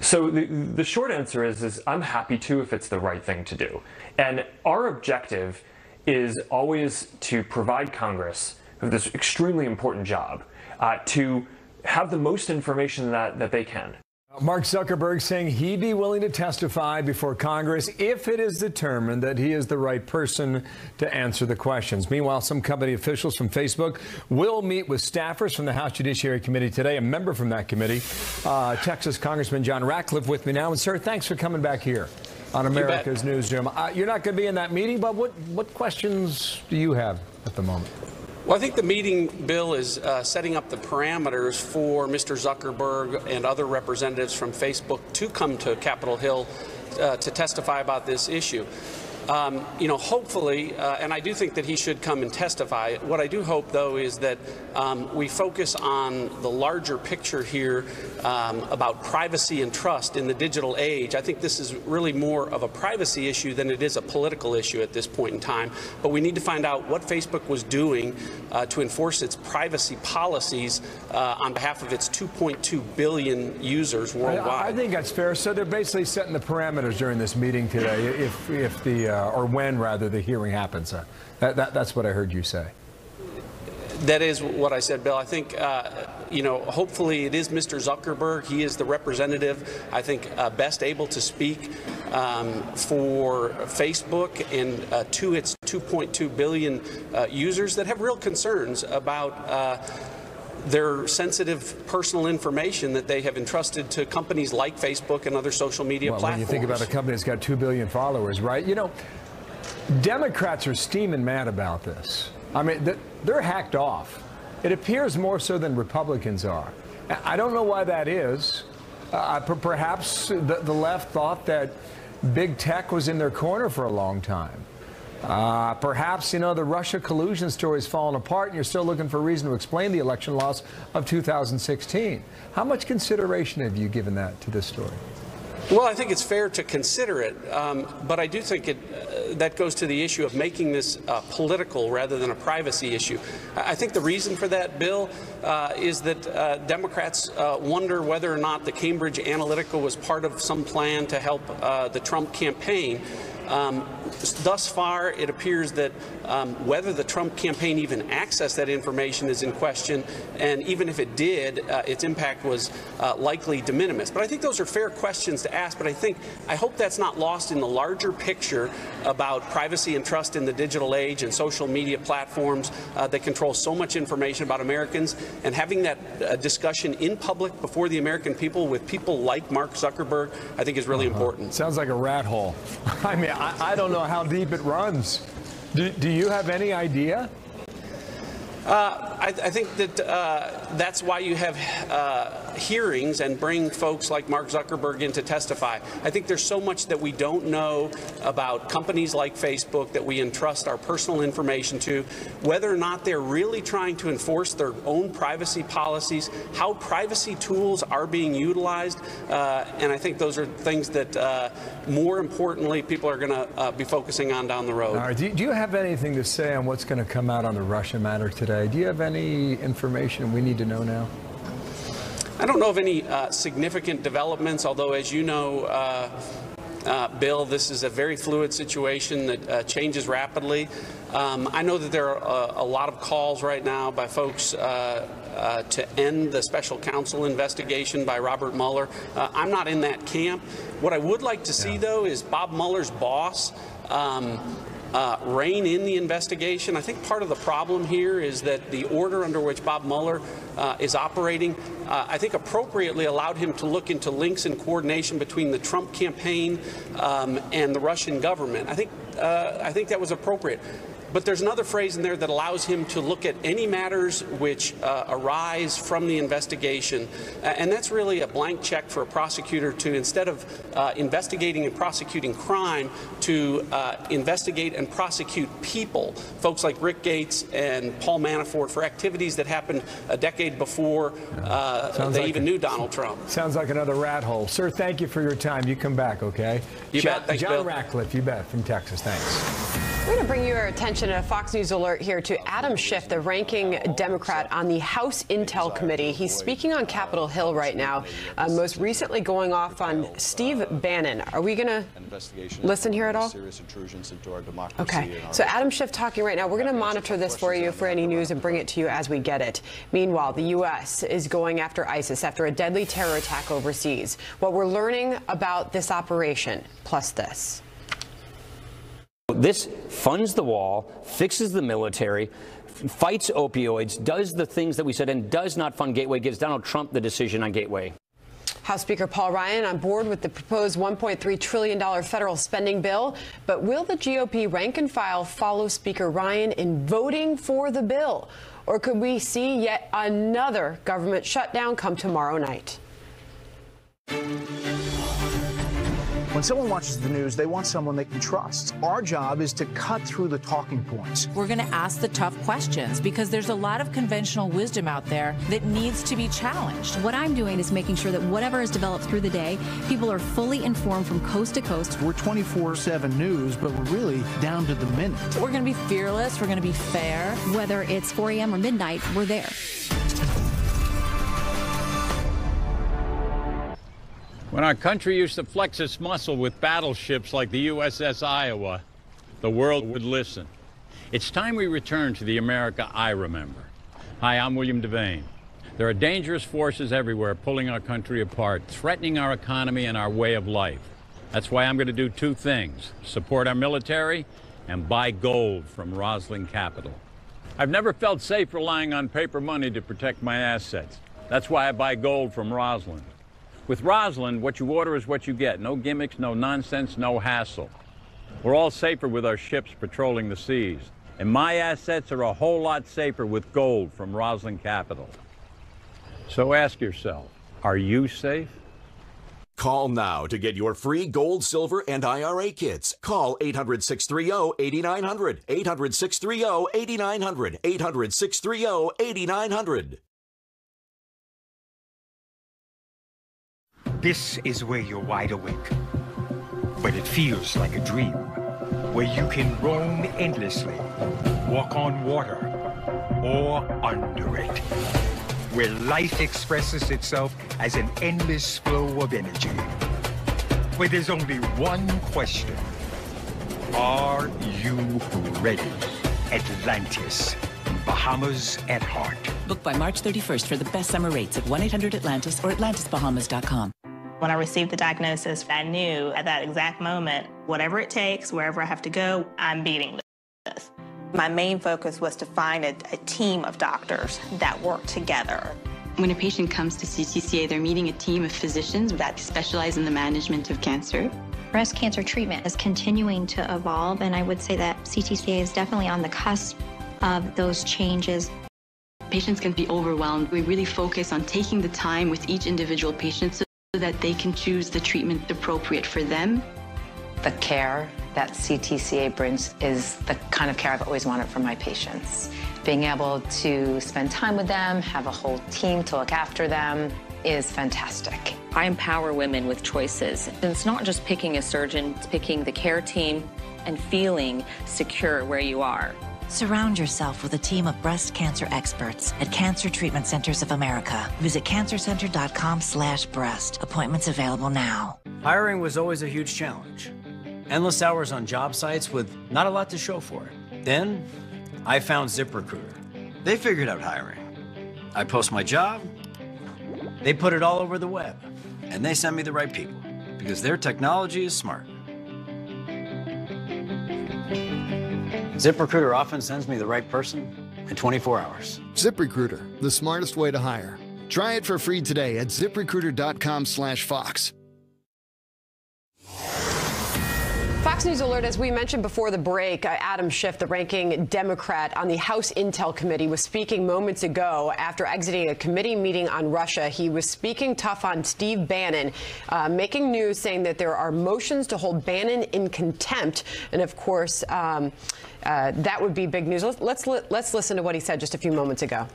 So the short answer is I'm happy to if it's the right thing to do. And our objective is always to provide Congress with this extremely important job to have the most information that they can. Mark Zuckerberg saying he'd be willing to testify before Congress if it is determined that he is the right person to answer the questions. Meanwhile, some company officials from Facebook will meet with staffers from the House Judiciary Committee today. A member from that committee, Texas Congressman John Ratcliffe, with me now. And sir, thanks for coming back here on America's Newsroom. You're not going to be in that meeting, but what questions do you have at the moment? Well, I think the meeting, Bill, is setting up the parameters for Mr. Zuckerberg and other representatives from Facebook to come to Capitol Hill to testify about this issue. You know, hopefully, and I do think that he should come and testify. What I do hope, though, is that we focus on the larger picture here about privacy and trust in the digital age. I think this is really more of a privacy issue than it is a political issue at this point in time. But we need to find out what Facebook was doing to enforce its privacy policies on behalf of its 2.2 billion users worldwide. I think that's fair. So they're basically setting the parameters during this meeting today, if the or when rather the hearing happens. That's what I heard you say. That is what I said, Bill. I think, you know, hopefully it is Mr. Zuckerberg. He is the representative, I think, best able to speak for Facebook and to its 2.2 billion users that have real concerns about their sensitive personal information that they have entrusted to companies like Facebook and other social media platforms. When you think about a company that's got 2 billion followers, right? You know, Democrats are steaming mad about this. I mean, they're hacked off. It appears more so than Republicans are. I don't know why that is. Perhaps the left thought that big tech was in their corner for a long time. Perhaps, you know, the Russia collusion story is falling apart and you're still looking for a reason to explain the election loss of 2016. How much consideration have you given that to this story? Well, I think it's fair to consider it, but I do think that goes to the issue of making this political rather than a privacy issue. I think the reason for that, Bill, is that Democrats wonder whether or not the Cambridge Analytica was part of some plan to help the Trump campaign. Thus far, it appears that whether the Trump campaign even accessed that information is in question, and even if it did, its impact was likely de minimis. But I think those are fair questions to ask, but I hope that's not lost in the larger picture about privacy and trust in the digital age and social media platforms that control so much information about Americans, and having that discussion in public before the American people with people like Mark Zuckerberg, I think is really important. Sounds like a rat hole. I mean, I don't know how deep it runs. Do you have any idea? I think that that's why you have hearings and bring folks like Mark Zuckerberg in to testify. I think there's so much that we don't know about companies like Facebook that we entrust our personal information to, whether or not they're really trying to enforce their own privacy policies, how privacy tools are being utilized, and I think those are things that, more importantly, people are going to be focusing on down the road. All right. Do you have anything to say on what's going to come out on the Russia matter today? Do you have any information we need to know now? I don't know of any significant developments, although, as you know, Bill, this is a very fluid situation that changes rapidly. I know that there are a lot of calls right now by folks to end the special counsel investigation by Robert Mueller. I'm not in that camp. What I would like to see, though, is Bob Mueller's boss rein in the investigation. I think part of the problem here is that the order under which Bob Mueller is operating, I think appropriately allowed him to look into links and coordination between the Trump campaign and the Russian government. I think that was appropriate. But there's another phrase in there that allows him to look at any matters which arise from the investigation. And that's really a blank check for a prosecutor to, instead of investigating and prosecuting crime, to investigate and prosecute people, folks like Rick Gates and Paul Manafort, for activities that happened a decade before they even knew Donald Trump. Sounds like another rat hole. Sir, thank you for your time. You come back, okay? You bet. Thanks, John Bill. Ratcliffe, you bet, from Texas. Thanks. We're going to bring your attention to a Fox News alert here to Adam Schiff, the ranking Democrat on the House Intel Committee. He's speaking on Capitol Hill right now, most recently going off on Steve Bannon. Are we going to listen here at all? Okay. So Adam Schiff talking right now. We're going to monitor this for you for any news and bring it to you as we get it. Meanwhile, the U.S. is going after ISIS after a deadly terror attack overseas. What we're learning about this operation, plus this. This funds the wall, fixes the military, fights opioids, does the things that we said, and does not fund Gateway, gives Donald Trump the decision on Gateway. House Speaker Paul Ryan on board with the proposed $1.3 trillion federal spending bill. But will the GOP rank and file follow Speaker Ryan in voting for the bill? Or could we see yet another government shutdown come tomorrow night? When someone watches the news, they want someone they can trust. Our job is to cut through the talking points. We're going to ask the tough questions because there's a lot of conventional wisdom out there that needs to be challenged. What I'm doing is making sure that whatever is developed through the day, people are fully informed from coast to coast. We're 24/7 news, but we're really down to the minute. We're going to be fearless. We're going to be fair. Whether it's 4 a.m. or midnight, we're there. When our country used to flex its muscle with battleships like the USS Iowa, the world would listen. It's time we return to the America I remember. Hi, I'm William Devane. There are dangerous forces everywhere pulling our country apart, threatening our economy and our way of life. That's why I'm going to do two things: support our military and buy gold from Rosslyn Capital. I've never felt safe relying on paper money to protect my assets. That's why I buy gold from Rosslyn. With Rosslyn, what you order is what you get. No gimmicks, no nonsense, no hassle. We're all safer with our ships patrolling the seas. And my assets are a whole lot safer with gold from Rosslyn Capital. So ask yourself, are you safe? Call now to get your free gold, silver, and IRA kits. Call 800-630-8900. 800-630-8900. 800-630-8900. This is where you're wide awake, but it feels like a dream, where you can roam endlessly, walk on water, or under it, where life expresses itself as an endless flow of energy, where there's only one question: are you ready? Atlantis, Bahamas at heart. Book by March 31st for the best summer rates at 1-800-ATLANTIS or AtlantisBahamas.com. When I received the diagnosis, I knew at that exact moment, whatever it takes, wherever I have to go, I'm beating this. My main focus was to find a team of doctors that work together. When a patient comes to CTCA, they're meeting a team of physicians that specialize in the management of cancer. Breast cancer treatment is continuing to evolve, and I would say that CTCA is definitely on the cusp of those changes. Patients can be overwhelmed. We really focus on taking the time with each individual patient so that they can choose the treatment appropriate for them. The care that CTCA brings is the kind of care I've always wanted for my patients. Being able to spend time with them, have a whole team to look after them is fantastic. I empower women with choices. And it's not just picking a surgeon, it's picking the care team and feeling secure where you are. Surround yourself with a team of breast cancer experts at Cancer Treatment Centers of America. Visit cancercenter.com/breast. Appointments available now. Hiring was always a huge challenge. Endless hours on job sites with not a lot to show for it. Then I found ZipRecruiter. They figured out hiring. I post my job, they put it all over the web, and they send me the right people because their technology is smart. ZipRecruiter often sends me the right person in 24 hours. ZipRecruiter, the smartest way to hire. Try it for free today at ZipRecruiter.com/Fox. Fox News Alert, as we mentioned before the break, Adam Schiff, the ranking Democrat on the House Intel Committee, was speaking moments ago after exiting a committee meeting on Russia. He was speaking tough on Steve Bannon, making news saying that there are motions to hold Bannon in contempt. And of course, that would be big news. Let's listen to what he said just a few moments ago.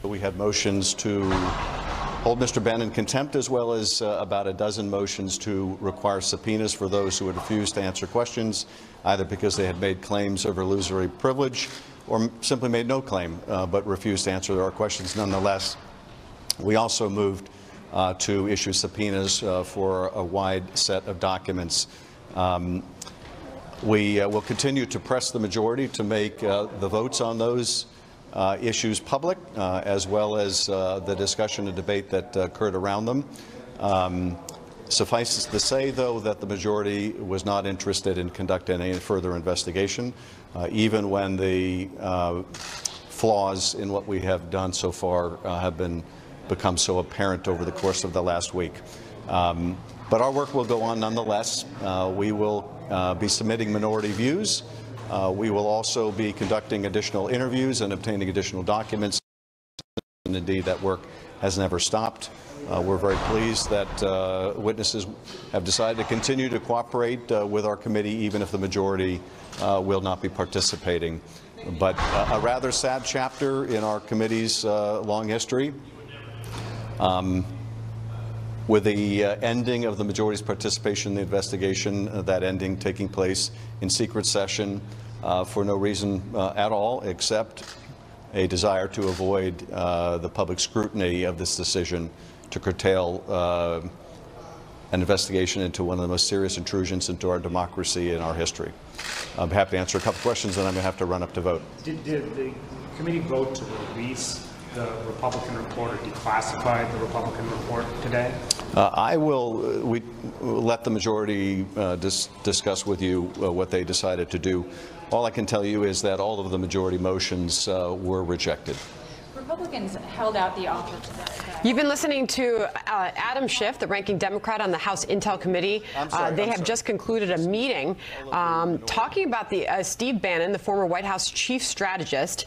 We had motions to hold Mr. Bannon in contempt, as well as about a dozen motions to require subpoenas for those who had refused to answer questions, either because they had made claims of illusory privilege or simply made no claim but refused to answer our questions nonetheless. We also moved to issue subpoenas for a wide set of documents. We will continue to press the majority to make the votes on those issues public, as well as the discussion and debate that occurred around them. Suffice it to say, though, that the majority was not interested in conducting any further investigation, even when the flaws in what we have done so far have become so apparent over the course of the last week. But our work will go on nonetheless. We will be submitting minority views. We will also be conducting additional interviews and obtaining additional documents. And indeed, that work has never stopped. We're very pleased that witnesses have decided to continue to cooperate with our committee, even if the majority will not be participating. But a rather sad chapter in our committee's long history. With the ending of the majority's participation in the investigation, that ending taking place in secret session for no reason at all, except a desire to avoid the public scrutiny of this decision to curtail an investigation into one of the most serious intrusions into our democracy in our history. I'm happy to answer a couple questions, and I'm going to have to run up to vote. Did the committee vote to release the Republican report or declassify the Republican report today? I will let the majority discuss with you what they decided to do. All I can tell you is that all of the majority motions were rejected. Republicans held out the offer today. You've been listening to Adam Schiff, the ranking Democrat on the House Intel Committee. They have just concluded a meeting talking about the Steve Bannon, the former White House chief strategist,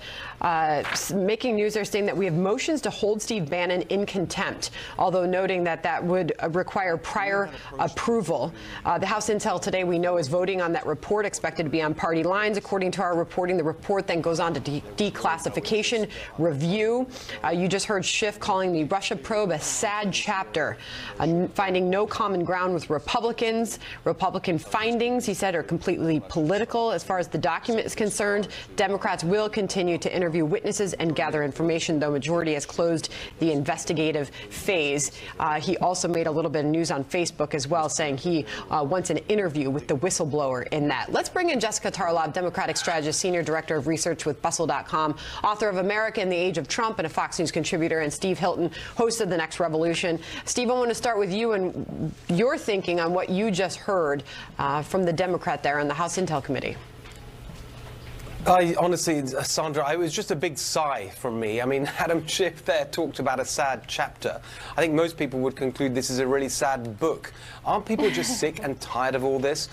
making news. They're saying that we have motions to hold Steve Bannon in contempt, although noting that that would require prior approval. The House Intel today, we know, is voting on that report, expected to be on party lines. According to our reporting, the report then goes on to declassification review. You just heard Schiff calling the Russia probe a sad chapter, finding no common ground with Republicans. Republican findings, he said, are completely political. As far as the document is concerned, Democrats will continue to interview witnesses and gather information, though majority has closed the investigative phase. He also made a little bit of news on Facebook as well, saying he wants an interview with the whistleblower in that. Let's bring in Jessica Tarlov, Democratic strategist, senior director of research with Bustle.com, author of America in the Age of Trump, and a Fox News contributor, and Steve Hilton, host of The Next Revolution. Steve, I want to start with you and your thinking on what you just heard from the Democrat there on the House Intel Committee. Honestly, Sandra, it was just a big sigh from me. I mean, Adam Schiff there talked about a sad chapter. I think most people would conclude this is a really sad book. Aren't people just sick and tired of all this?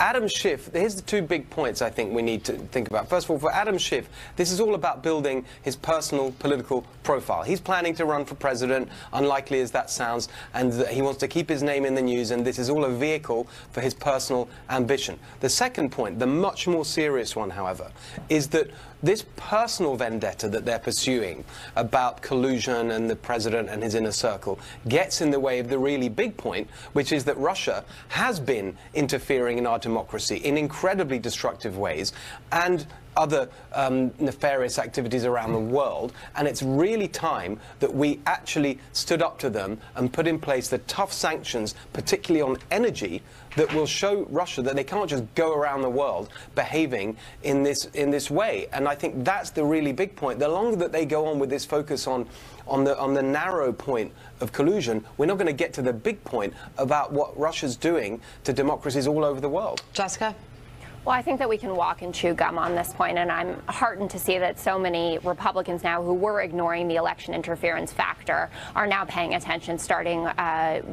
Adam Schiff, here's the two big points I think we need to think about. First of all, for Adam Schiff, this is all about building his personal political profile. He's planning to run for president, unlikely as that sounds, and he wants to keep his name in the news, and this is all a vehicle for his personal ambition. The second point, the much more serious one, however, is that this personal vendetta that they're pursuing about collusion and the president and his inner circle gets in the way of the really big point, which is that Russia has been interfering in our democracy in incredibly destructive ways and other nefarious activities around the world, and it's really time that we actually stood up to them and put in place the tough sanctions, particularly on energy, that will show Russia that they can't just go around the world behaving in this way. And I think that's the really big point. The longer that they go on with this focus on the narrow point of collusion, we're not going to get to the big point about what Russia's doing to democracies all over the world. Jessica? Well, I think that we can walk and chew gum on this point, and I'm heartened to see that so many Republicans now who were ignoring the election interference factor are now paying attention, starting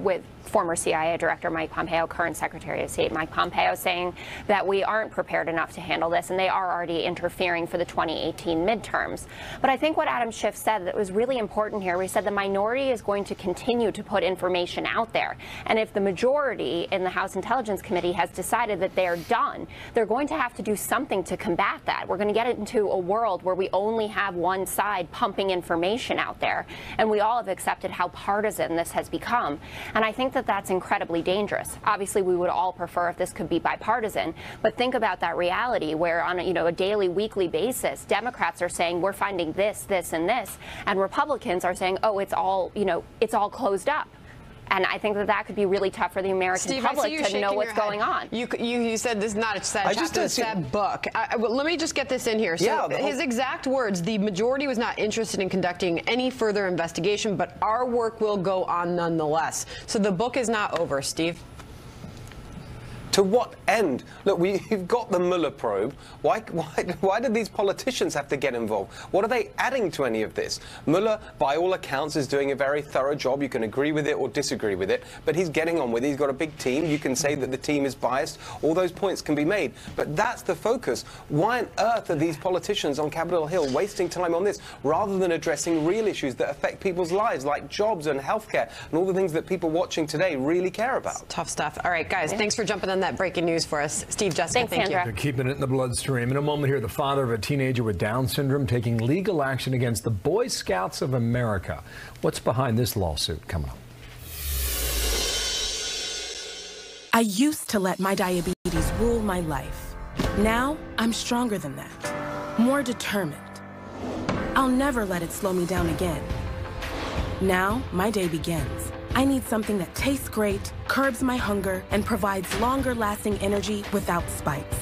with former CIA Director Mike Pompeo, current Secretary of State Mike Pompeo, saying that we aren't prepared enough to handle this, and they are already interfering for the 2018 midterms. But I think what Adam Schiff said that was really important here, we said the minority is going to continue to put information out there, and if the majority in the House Intelligence Committee has decided that they're done, they're going to have to do something to combat that. We're going to get into a world where we only have one side pumping information out there, and we all have accepted how partisan this has become. And I think that that's incredibly dangerous. Obviously, we would all prefer if this could be bipartisan, but think about that reality where on a daily, weekly basis, Democrats are saying we're finding this, this, and this, and Republicans are saying, oh, it's all closed up. And I think that that could be really tough for the American public to know what's going on. You said this is not a sad chapter, it's a sad book. Let me just get this in here. So his exact words, the majority was not interested in conducting any further investigation, but our work will go on nonetheless. So the book is not over, Steve. To what end? Look, we've got the Mueller probe. Why did these politicians have to get involved? What are they adding to any of this? Mueller, by all accounts, is doing a very thorough job. You can agree with it or disagree with it, but he's getting on with it. He's got a big team. You can say that the team is biased. All those points can be made, but that's the focus. Why on earth are these politicians on Capitol Hill wasting time on this rather than addressing real issues that affect people's lives, like jobs and healthcare and all the things that people watching today really care about? It's tough stuff. All right, guys, thanks for jumping on that breaking news for us. Steve, Jessica, thank you. They're keeping it in the bloodstream. In a moment here, the father of a teenager with Down syndrome taking legal action against the Boy Scouts of America. What's behind this lawsuit? Coming up. I used to let my diabetes rule my life. Now, I'm stronger than that, more determined. I'll never let it slow me down again. Now, my day begins. I need something that tastes great, curbs my hunger, and provides longer-lasting energy without spikes.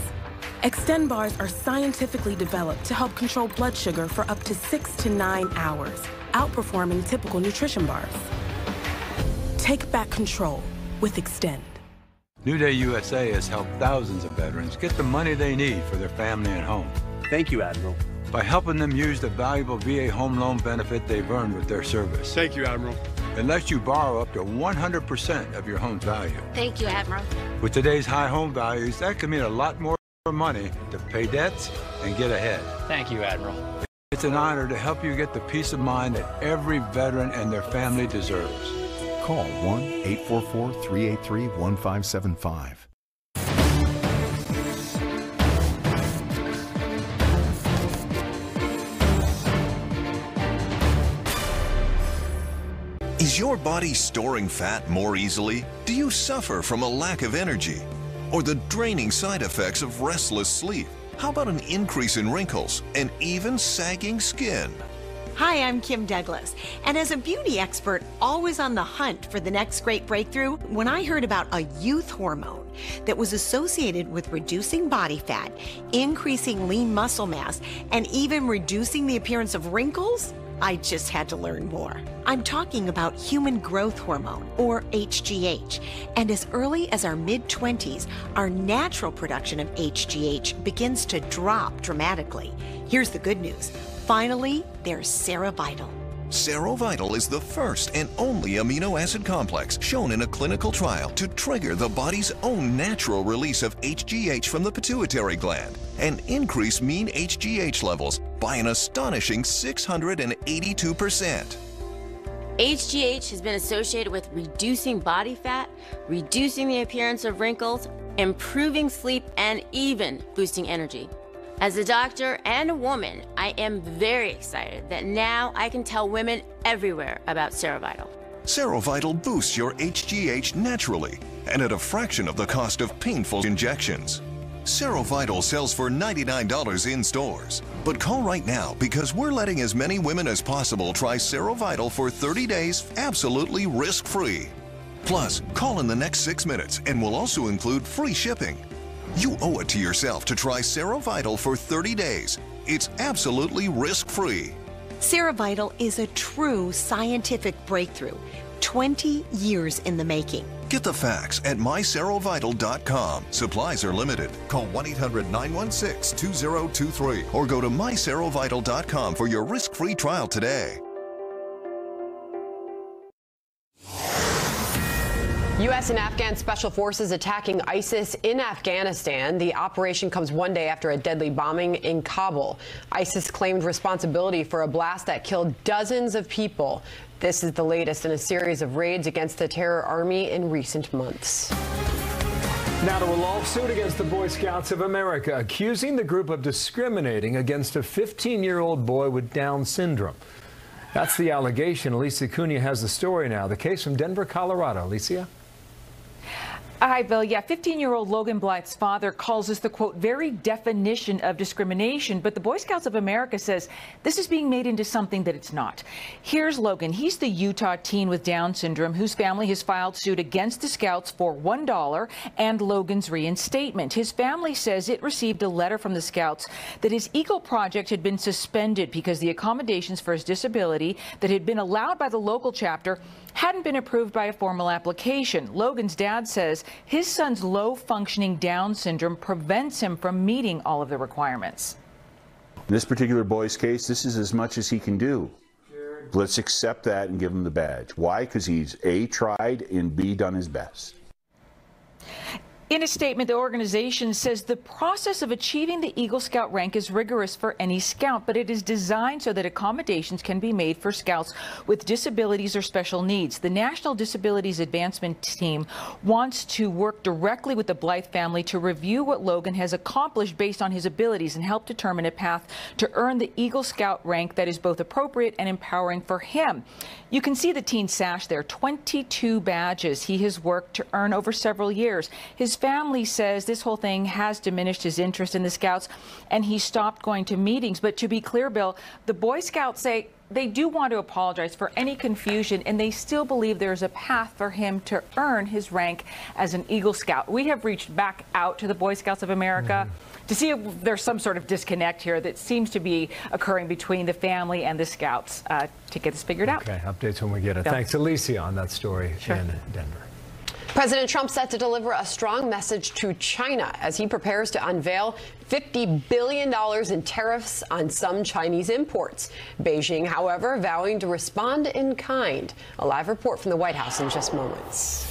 Extend bars are scientifically developed to help control blood sugar for up to 6 to 9 hours, outperforming typical nutrition bars. Take back control with Extend. New Day USA has helped thousands of veterans get the money they need for their family and home. Thank you, Admiral. By helping them use the valuable VA home loan benefit they've earned with their service. Thank you, Admiral. It lets you borrow up to 100% of your home's value. Thank you, Admiral. With today's high home values, that can mean a lot more money to pay debts and get ahead. Thank you, Admiral. It's an honor to help you get the peace of mind that every veteran and their family deserves. Call 1-844-383-1575. Is your body storing fat more easily? Do you suffer from a lack of energy? Or the draining side effects of restless sleep? How about an increase in wrinkles and even sagging skin? Hi, I'm Kim Douglas, and as a beauty expert always on the hunt for the next great breakthrough, when I heard about a youth hormone that was associated with reducing body fat, increasing lean muscle mass, and even reducing the appearance of wrinkles, I just had to learn more. I'm talking about human growth hormone, or HGH. And as early as our mid-20s, our natural production of HGH begins to drop dramatically. Here's the good news. Finally, there's Serovital. Serovital is the first and only amino acid complex shown in a clinical trial to trigger the body's own natural release of HGH from the pituitary gland and increase mean HGH levels by an astonishing 682%. HGH has been associated with reducing body fat, reducing the appearance of wrinkles, improving sleep, and even boosting energy. As a doctor and a woman, I am very excited that now I can tell women everywhere about Serovital. Serovital boosts your HGH naturally and at a fraction of the cost of painful injections. Serovital sells for $99 in stores. But call right now because we're letting as many women as possible try Serovital for 30 days absolutely risk-free. Plus, call in the next 6 minutes and we'll also include free shipping. You owe it to yourself to try Serovital for 30 days. It's absolutely risk-free. Serovital is a true scientific breakthrough, 20 years in the making. Get the facts at myserovital.com. Supplies are limited. Call 1-800-916-2023 or go to myserovital.com for your risk-free trial today. U.S. and Afghan special forces attacking ISIS in Afghanistan. The operation comes one day after a deadly bombing in Kabul. ISIS claimed responsibility for a blast that killed dozens of people. This is the latest in a series of raids against the terror army in recent months. Now to a lawsuit against the Boy Scouts of America, accusing the group of discriminating against a 15-year-old boy with Down syndrome. That's the allegation. Alicia Cunha has the story now. The case from Denver, Colorado. Alicia? Hi, Bill. Yeah, 15-year-old Logan Blythe's father calls this the, quote, very definition of discrimination. But the Boy Scouts of America says this is being made into something that it's not. Here's Logan. He's the Utah teen with Down syndrome whose family has filed suit against the Scouts for $1 and Logan's reinstatement. His family says it received a letter from the Scouts that his Eagle project had been suspended because the accommodations for his disability that had been allowed by the local chapter hadn't been approved by a formal application. Logan's dad says his son's low-functioning Down syndrome prevents him from meeting all of the requirements. In this particular boy's case, this is as much as he can do. Let's accept that and give him the badge. Why? Because he's A, tried, and B, done his best. In a statement, the organization says the process of achieving the Eagle Scout rank is rigorous for any scout, but it is designed so that accommodations can be made for scouts with disabilities or special needs. The National Disabilities Advancement Team wants to work directly with the Blythe family to review what Logan has accomplished based on his abilities and help determine a path to earn the Eagle Scout rank that is both appropriate and empowering for him. You can see the teen sash there, 22 badges he has worked to earn over several years. His family says this whole thing has diminished his interest in the Scouts and he stopped going to meetings. But to be clear, Bill, the Boy Scouts say they do want to apologize for any confusion and they still believe there's a path for him to earn his rank as an Eagle Scout. We have reached back out to the Boy Scouts of America to see if there's some sort of disconnect here that seems to be occurring between the family and the Scouts to get this figured out. Okay, updates when we get it. Thanks, Alicia, on that story in Denver. President Trump set to deliver a strong message to China as he prepares to unveil $50 billion in tariffs on some Chinese imports. Beijing, however, vowing to respond in kind. A live report from the White House in just moments.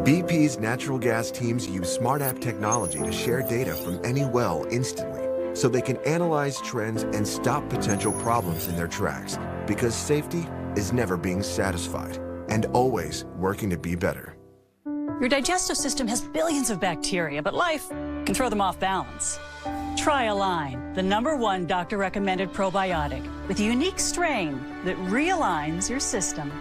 BP's natural gas teams use Smart App technology to share data from any well instantly, so they can analyze trends and stop potential problems in their tracks. Because safety is never being satisfied and always working to be better. Your digestive system has billions of bacteria, but life can throw them off balance. Try Align, the #1 doctor-recommended probiotic with a unique strain that realigns your system.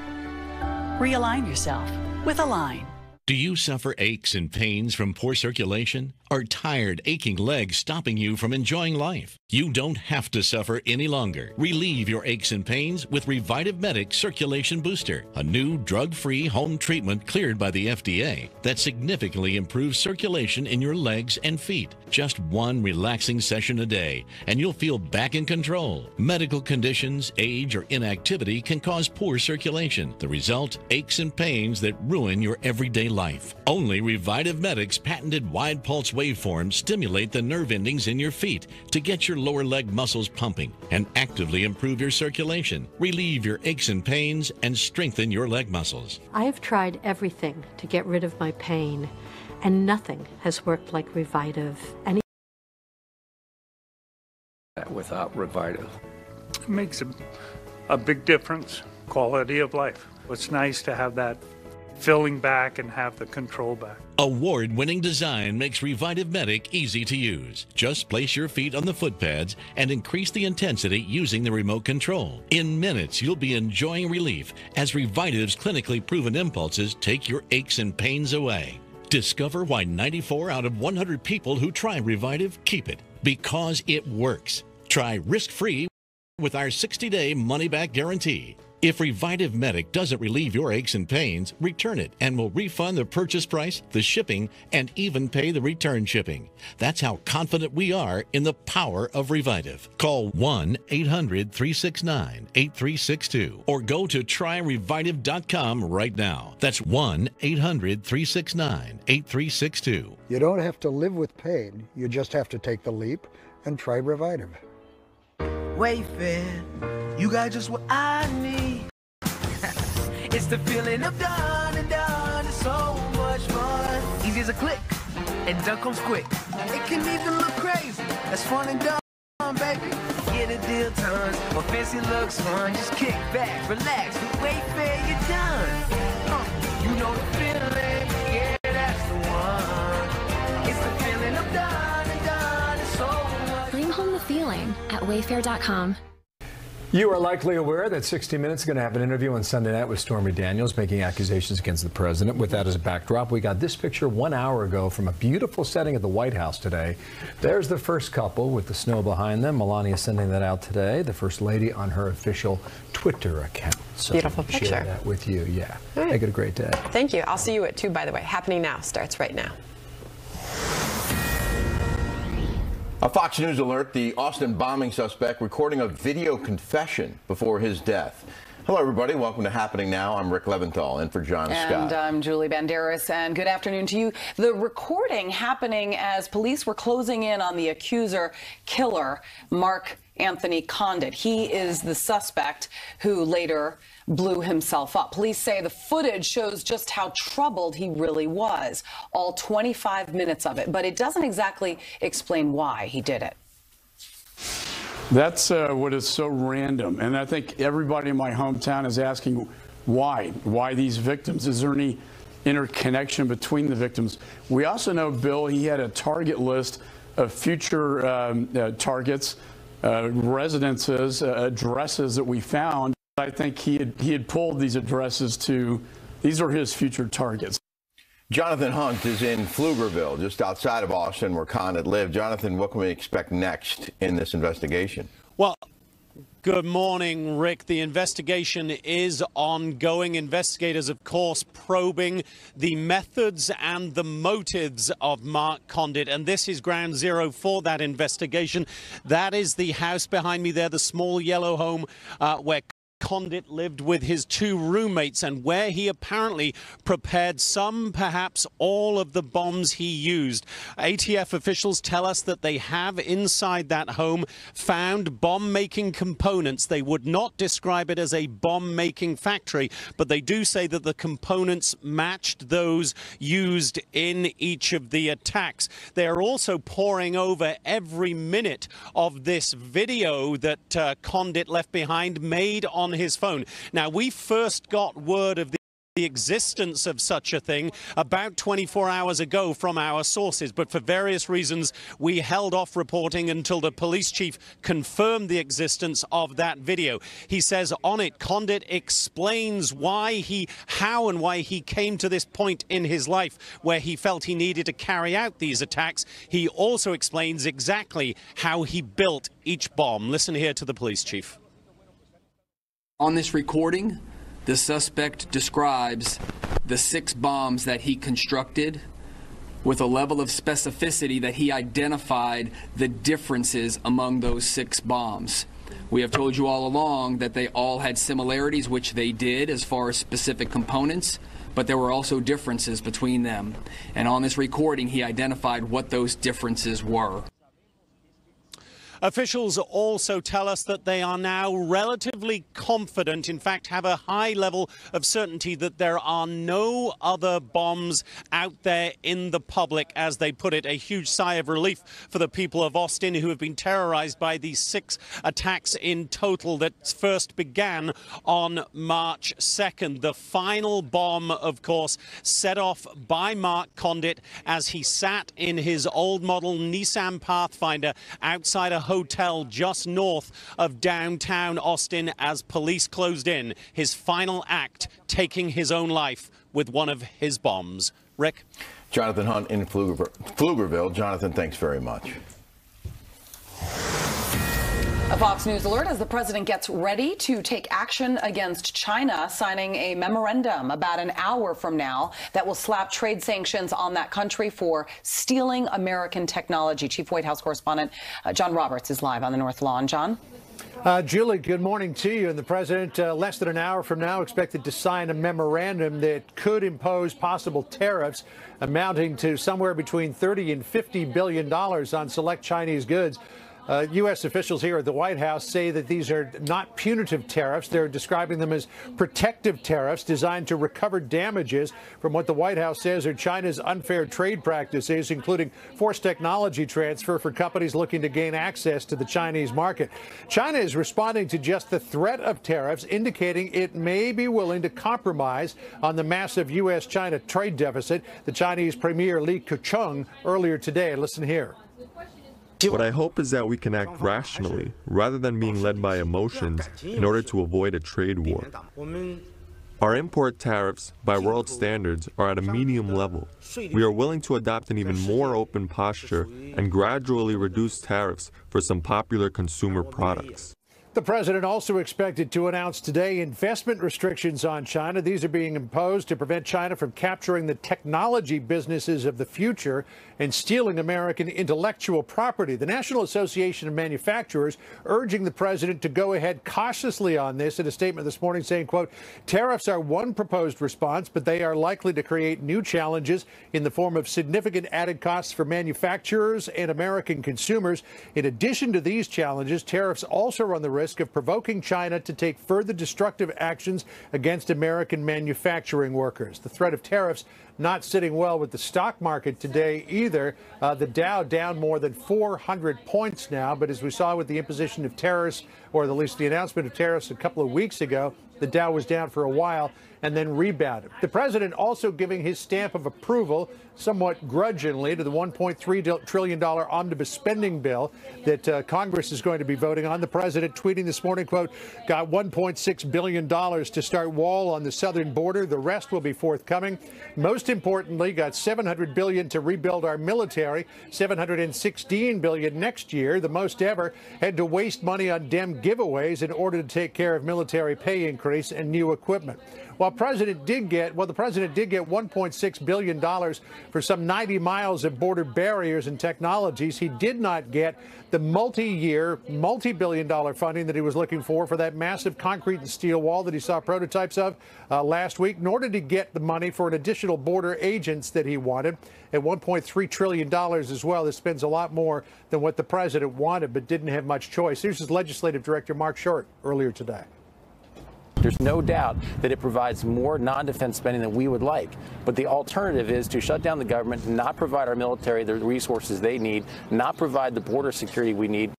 Realign yourself with Align. Do you suffer aches and pains from poor circulation? Are tired, aching legs stopping you from enjoying life? You don't have to suffer any longer. Relieve your aches and pains with Revitive Medic Circulation Booster, a new drug-free home treatment cleared by the FDA that significantly improves circulation in your legs and feet. Just one relaxing session a day, and you'll feel back in control. Medical conditions, age, or inactivity can cause poor circulation. The result, aches and pains that ruin your everyday life. Only Revitive Medic's patented wide pulse waveforms stimulate the nerve endings in your feet to get your lower leg muscles pumping and actively improve your circulation, relieve your aches and pains, and strengthen your leg muscles. I have tried everything to get rid of my pain, and nothing has worked like Revitive. Without Revitive. It makes a big difference, quality of life. It's nice to have that filling back and have the control back. Award-winning design makes Revitive Medic easy to use. Just place your feet on the foot pads and increase the intensity using the remote control. In minutes, you'll be enjoying relief as Revitive's clinically proven impulses take your aches and pains away. Discover why 94 out of 100 people who try Revitive keep it. Because it works. Try risk-free with our 60-day money-back guarantee. If Revitive Medic doesn't relieve your aches and pains, return it and we'll refund the purchase price, the shipping, and even pay the return shipping. That's how confident we are in the power of Revitive. Call 1-800-369-8362 or go to tryrevitive.com right now. That's 1-800-369-8362. You don't have to live with pain. You just have to take the leap and try Revitive. Wayfair, you got just what I need. It's the feeling of done and done. It's so much fun. Easy as a click, and done comes quick. It can even look crazy. That's fun and done, baby. Get a deal tons, or fancy looks fun. Just kick back, relax. With Wayfair, you're done. You know the feeling, yeah, that's the one. It's the feeling of done and done. It's so much. Bring home the feeling at Wayfair.com. You are likely aware that 60 Minutes is going to have an interview on Sunday night with Stormy Daniels making accusations against the president. With that as a backdrop, we got this picture 1 hour ago from a beautiful setting at the White House today. There's the first couple with the snow behind them. Melania sending that out today, the First Lady on her official Twitter account. So beautiful picture. Share that with you, yeah. Right. Make it a great day. Thank you. I'll see you at 2, by the way. Happening Now starts right now. A Fox News alert, the Austin bombing suspect recording a video confession before his death. Hello, everybody. Welcome to Happening Now. I'm Rick Leventhal, in for John Scott. And I'm Julie Banderas, and good afternoon to you. The recording happening as police were closing in on the accuser killer, Mark Anthony Condit. He is the suspect who later blew himself up. Police say the footage shows just how troubled he really was, all 25 minutes of it, but it doesn't exactly explain why he did it. That's what is so random, and I think everybody in my hometown is asking why these victims? Is there any interconnection between the victims? We also know, Bill, he had a target list of future targets, residences, addresses that we found. I think he had pulled these addresses to, these are his future targets. Jonathan Hunt is in Pflugerville, just outside of Austin, where Condit lived. Jonathan, what can we expect next in this investigation? Well, good morning, Rick. The investigation is ongoing. Investigators, of course, probing the methods and the motives of Mark Condit. And this is ground zero for that investigation. That is the house behind me there, the small yellow home where Condit lived with his 2 roommates, and where he apparently prepared some, perhaps all of the bombs he used. ATF officials tell us that they have inside that home found bomb-making components. They would not describe it as a bomb-making factory, but they do say that the components matched those used in each of the attacks. They are also poring over every minute of this video that Condit left behind, made on his phone. Now, we first got word of the existence of such a thing about 24 hours ago from our sources, but for various reasons we held off reporting until the police chief confirmed the existence of that video. He says on it, Condit explains how and why he came to this point in his life where he felt he needed to carry out these attacks. He also explains exactly how he built each bomb. Listen here to the police chief. On this recording, the suspect describes the 6 bombs that he constructed with a level of specificity that he identified the differences among those 6 bombs. We have told you all along that they all had similarities, which they did as far as specific components, but there were also differences between them. And on this recording, he identified what those differences were. Officials also tell us that they are now relatively confident, in fact have a high level of certainty that there are no other bombs out there in the public, as they put it. A huge sigh of relief for the people of Austin who have been terrorized by these 6 attacks in total that first began on March 2nd. The final bomb, of course, set off by Mark Condit as he sat in his old model Nissan Pathfinder outside a hotel just north of downtown Austin as police closed in. His final act, taking his own life with one of his bombs. Rick? Jonathan Hunt in Pflugerville. Jonathan, thanks very much. A Fox News alert as the president gets ready to take action against China, signing a memorandum about an hour from now that will slap trade sanctions on that country for stealing American technology. Chief White House correspondent John Roberts is live on the North Lawn. John? Julie, good morning to you. And the president, less than an hour from now, expected to sign a memorandum that could impose possible tariffs amounting to somewhere between $30 and $50 billion on select Chinese goods. U.S. officials here at the White House say that these are not punitive tariffs. They're describing them as protective tariffs designed to recover damages from what the White House says are China's unfair trade practices, including forced technology transfer for companies looking to gain access to the Chinese market. China is responding to just the threat of tariffs, indicating it may be willing to compromise on the massive U.S.-China trade deficit. The Chinese Premier Li Keqiang earlier today. Listen here. What I hope is that we can act rationally, rather than being led by emotions, in order to avoid a trade war. Our import tariffs, by world standards, are at a medium level. We are willing to adopt an even more open posture and gradually reduce tariffs for some popular consumer products. The president also expected to announce today investment restrictions on China. These are being imposed to prevent China from capturing the technology businesses of the future and stealing American intellectual property. The National Association of Manufacturers urging the president to go ahead cautiously on this in a statement this morning saying, quote, tariffs are one proposed response, but they are likely to create new challenges in the form of significant added costs for manufacturers and American consumers. In addition to these challenges, tariffs also run the risk of provoking China to take further destructive actions against American manufacturing workers. The threat of tariffs not sitting well with the stock market today either. The Dow down more than 400 points now, but as we saw with the imposition of tariffs, or at least the announcement of tariffs a couple of weeks ago, the Dow was down for a while and then rebounded. The president also giving his stamp of approval, somewhat grudgingly, to the $1.3 trillion omnibus spending bill that Congress is going to be voting on. The president tweeting this morning, quote, got $1.6 billion to start wall on the southern border. The rest will be forthcoming. Most importantly, got $700 billion to rebuild our military, $716 billion next year, the most ever. Had to waste money on Dem giveaways in order to take care of military pay increase and new equipment. While the president did get $1.6 billion for some 90 miles of border barriers and technologies, he did not get the multi-year, multi-billion-dollar funding that he was looking for that massive concrete and steel wall that he saw prototypes of last week, nor did he get the money for an additional border agents that he wanted at $1.3 trillion as well. This spends a lot more than what the president wanted, but didn't have much choice. Here's his legislative director, Mark Short, earlier today. There's no doubt that it provides more non-defense spending than we would like. But the alternative is to shut down the government, not provide our military the resources they need, not provide the border security we need.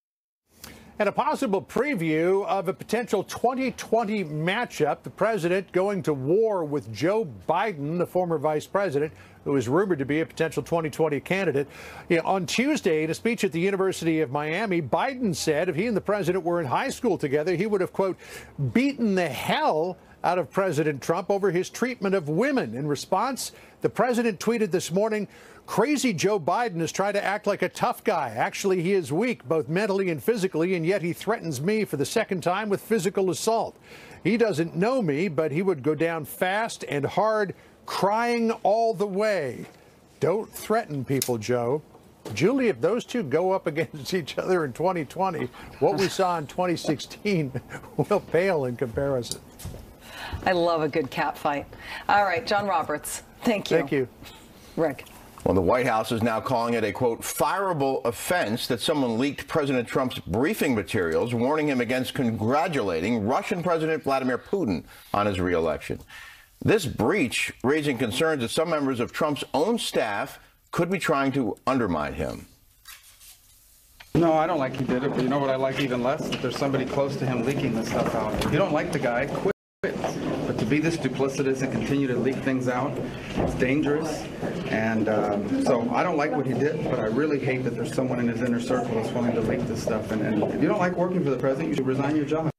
And a possible preview of a potential 2020 matchup, the president going to war with Joe Biden, the former vice president, who is rumored to be a potential 2020 candidate. On Tuesday, in a speech at the University of Miami, Biden said if he and the president were in high school together, he would have, quote, beaten the hell out of President Trump over his treatment of women. In response, the president tweeted this morning, "Crazy Joe Biden has tried to act like a tough guy. Actually, he is weak, both mentally and physically, and yet he threatens me for the second time with physical assault. He doesn't know me, but he would go down fast and hard, crying all the way. Don't threaten people, Joe." Julie, if those two go up against each other in 2020, what we saw in 2016 will pale in comparison. I love a good cat fight. All right, John Roberts, thank you. Thank you. Rick. Well, the White House is now calling it a, quote, fireable offense that someone leaked President Trump's briefing materials, warning him against congratulating Russian President Vladimir Putin on his re-election. This breach raising concerns that some members of Trump's own staff could be trying to undermine him. No, I don't like he did it, but you know what I like even less? That there's somebody close to him leaking this stuff out. If you don't like the guy, quit. But to be this duplicitous and continue to leak things out, it's dangerous. And so I don't like what he did, but I really hate that there's someone in his inner circle that's willing to leak this stuff. And if you don't like working for the president, you should resign your job.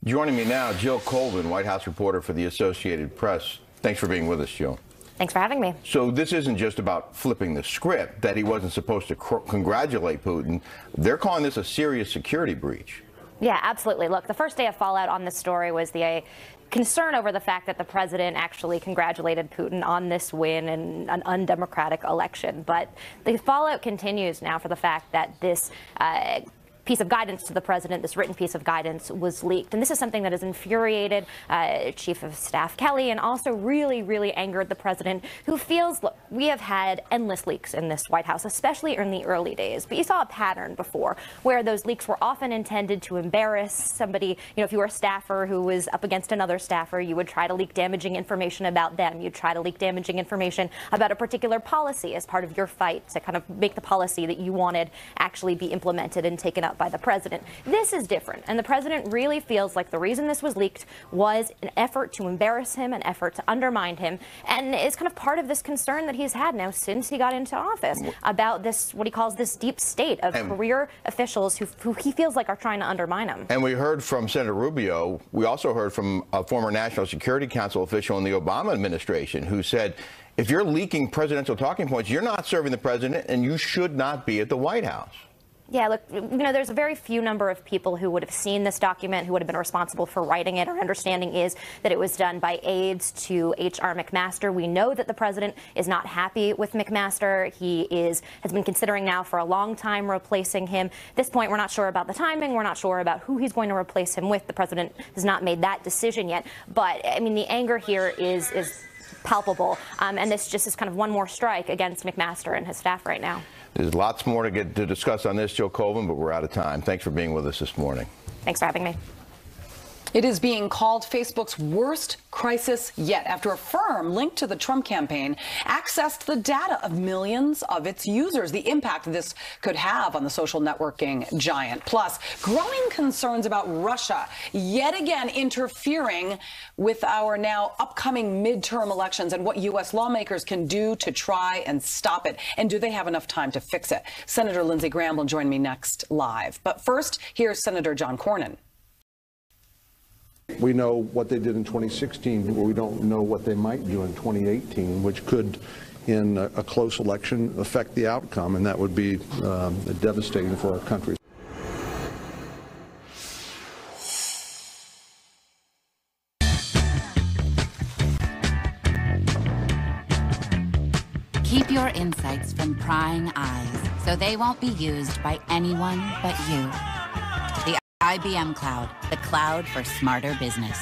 Joining me now, Jill Colvin, White House reporter for the Associated Press. Thanks for being with us, Jill. Thanks for having me. So this isn't just about flipping the script, that he wasn't supposed to congratulate Putin. They're calling this a serious security breach. Yeah, absolutely. Look, the first day of fallout on this story was the concern over the fact that the president actually congratulated Putin on this win in an undemocratic election. But the fallout continues now for the fact that this piece of guidance to the president, this written piece of guidance, was leaked. And this is something that has infuriated Chief of Staff Kelly and also really, really angered the president, who feels, look, we have had endless leaks in this White House, especially in the early days. But you saw a pattern before where those leaks were often intended to embarrass somebody. You know, if you were a staffer who was up against another staffer, you would try to leak damaging information about them. You'd try to leak damaging information about a particular policy as part of your fight to kind of make the policy that you wanted actually be implemented and taken up by the president. This is different, and the president really feels like the reason this was leaked was an effort to embarrass him, an effort to undermine him, and is kind of part of this concern that he's had now since he got into office about this, what he calls this deep state of career officials who he feels like are trying to undermine him. And we heard from Senator Rubio. We also heard from a former National Security Council official in the Obama administration who said, if you're leaking presidential talking points, you're not serving the president and you should not be at the White House. Yeah, look, you know, there's a very few number of people who would have seen this document, who would have been responsible for writing it. Our understanding is that it was done by aides to H.R. McMaster. We know that the president is not happy with McMaster. He has been considering now for a long time replacing him. At this point, we're not sure about the timing. We're not sure about who he's going to replace him with. The president has not made that decision yet. But, I mean, the anger here is palpable. And this just is kind of one more strike against McMaster and his staff right now. There's lots more to discuss on this, Jill Colvin, but we're out of time. Thanks for being with us this morning. Thanks for having me. It is being called Facebook's worst crisis yet after a firm linked to the Trump campaign accessed the data of millions of its users. The impact this could have on the social networking giant. Plus, growing concerns about Russia yet again interfering with our now upcoming midterm elections and what U.S. lawmakers can do to try and stop it. And do they have enough time to fix it? Senator Lindsey Graham will join me next live. But first, here's Senator John Cornyn. We know what they did in 2016, but we don't know what they might do in 2018, which could, in a close election, affect the outcome, and that would be devastating for our country. Keep your insights from prying eyes so they won't be used by anyone but you. The IBM Cloud, the cloud for smarter business.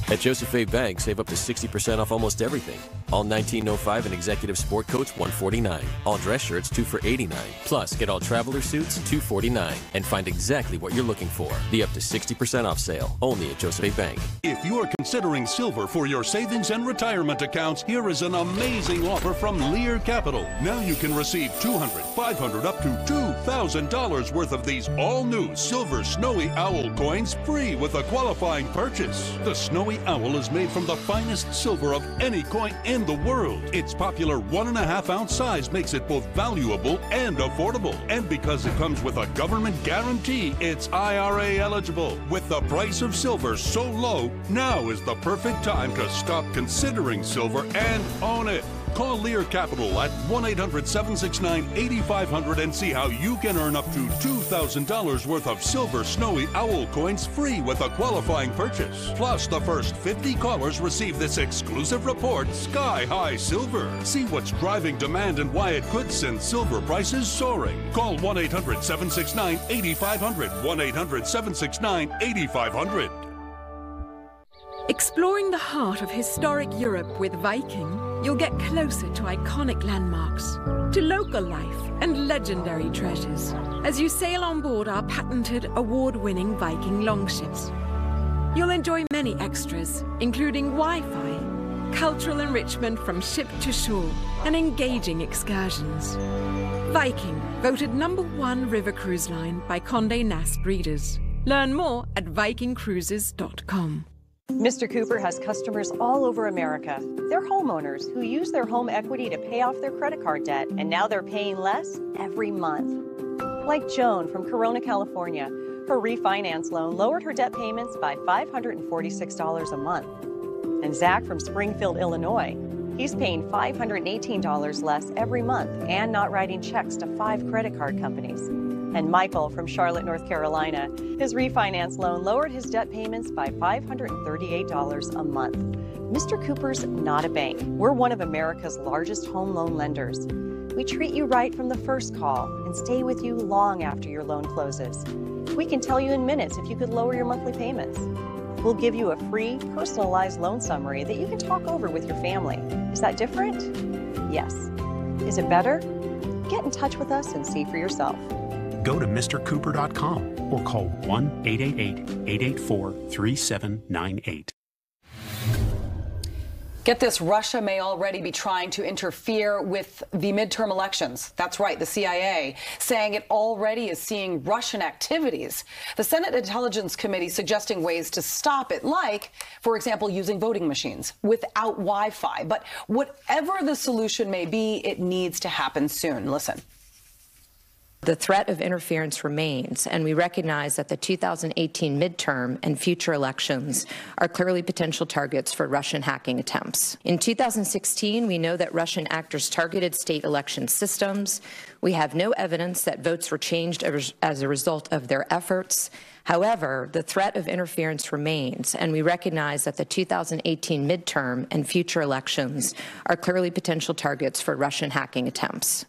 At Joseph A. Bank, save up to 60% off almost everything. All 1905 and executive sport coats, $149. All dress shirts, 2 for $89. Plus, get all traveler suits, $249. And find exactly what you're looking for. The up to 60% off sale, only at Joseph A. Bank. If you are considering silver for your savings and retirement accounts, here is an amazing offer from Lear Capital. Now you can receive $200, $500, up to $2,000 worth of these all-new silver Snowy Owl coins free with a qualifying purchase. The Snowy Owl is made from the finest silver of any coin in the world. Its popular 1.5-ounce size makes it both valuable and affordable. And because it comes with a government guarantee, it's IRA eligible. With the price of silver so low, now is the perfect time to stop considering silver and own it. Call Lear Capital at 1-800-769-8500 and see how you can earn up to $2,000 worth of silver Snowy Owl coins free with a qualifying purchase. Plus, the first 50 callers receive this exclusive report, Sky High Silver. See what's driving demand and why it could send silver prices soaring. Call 1-800-769-8500. 1-800-769-8500. Exploring the heart of historic Europe with Viking, you'll get closer to iconic landmarks, to local life and legendary treasures as you sail on board our patented award-winning Viking longships. You'll enjoy many extras, including Wi-Fi, cultural enrichment from ship to shore, and engaging excursions. Viking, voted #1 river cruise line by Condé Nast readers. Learn more at vikingcruises.com. Mr. Cooper has customers all over America. They're homeowners who use their home equity to pay off their credit card debt, and now they're paying less every month. Like Joan from Corona, California. Her refinance loan lowered her debt payments by $546 a month. And Zach from Springfield, Illinois. He's paying $518 less every month and not writing checks to 5 credit card companies. And Michael from Charlotte, North Carolina. His refinance loan lowered his debt payments by $538 a month. Mr. Cooper's not a bank. We're one of America's largest home loan lenders. We treat you right from the first call and stay with you long after your loan closes. We can tell you in minutes if you could lower your monthly payments. We'll give you a free, personalized loan summary that you can talk over with your family. Is that different? Yes. Is it better? Get in touch with us and see for yourself. Go to MrCooper.com or call 1-888-884-3798. Get this, Russia may already be trying to interfere with the midterm elections. That's right, the CIA saying it already is seeing Russian activities. The Senate Intelligence Committee suggesting ways to stop it, like, for example, using voting machines without Wi-Fi. But whatever the solution may be, it needs to happen soon. Listen. The threat of interference remains, and we recognize that the 2018 midterm and future elections are clearly potential targets for Russian hacking attempts. In 2016, we know that Russian actors targeted state election systems. We have no evidence that votes were changed as a result of their efforts. However, the threat of interference remains, and we recognize that the 2018 midterm and future elections are clearly potential targets for Russian hacking attempts.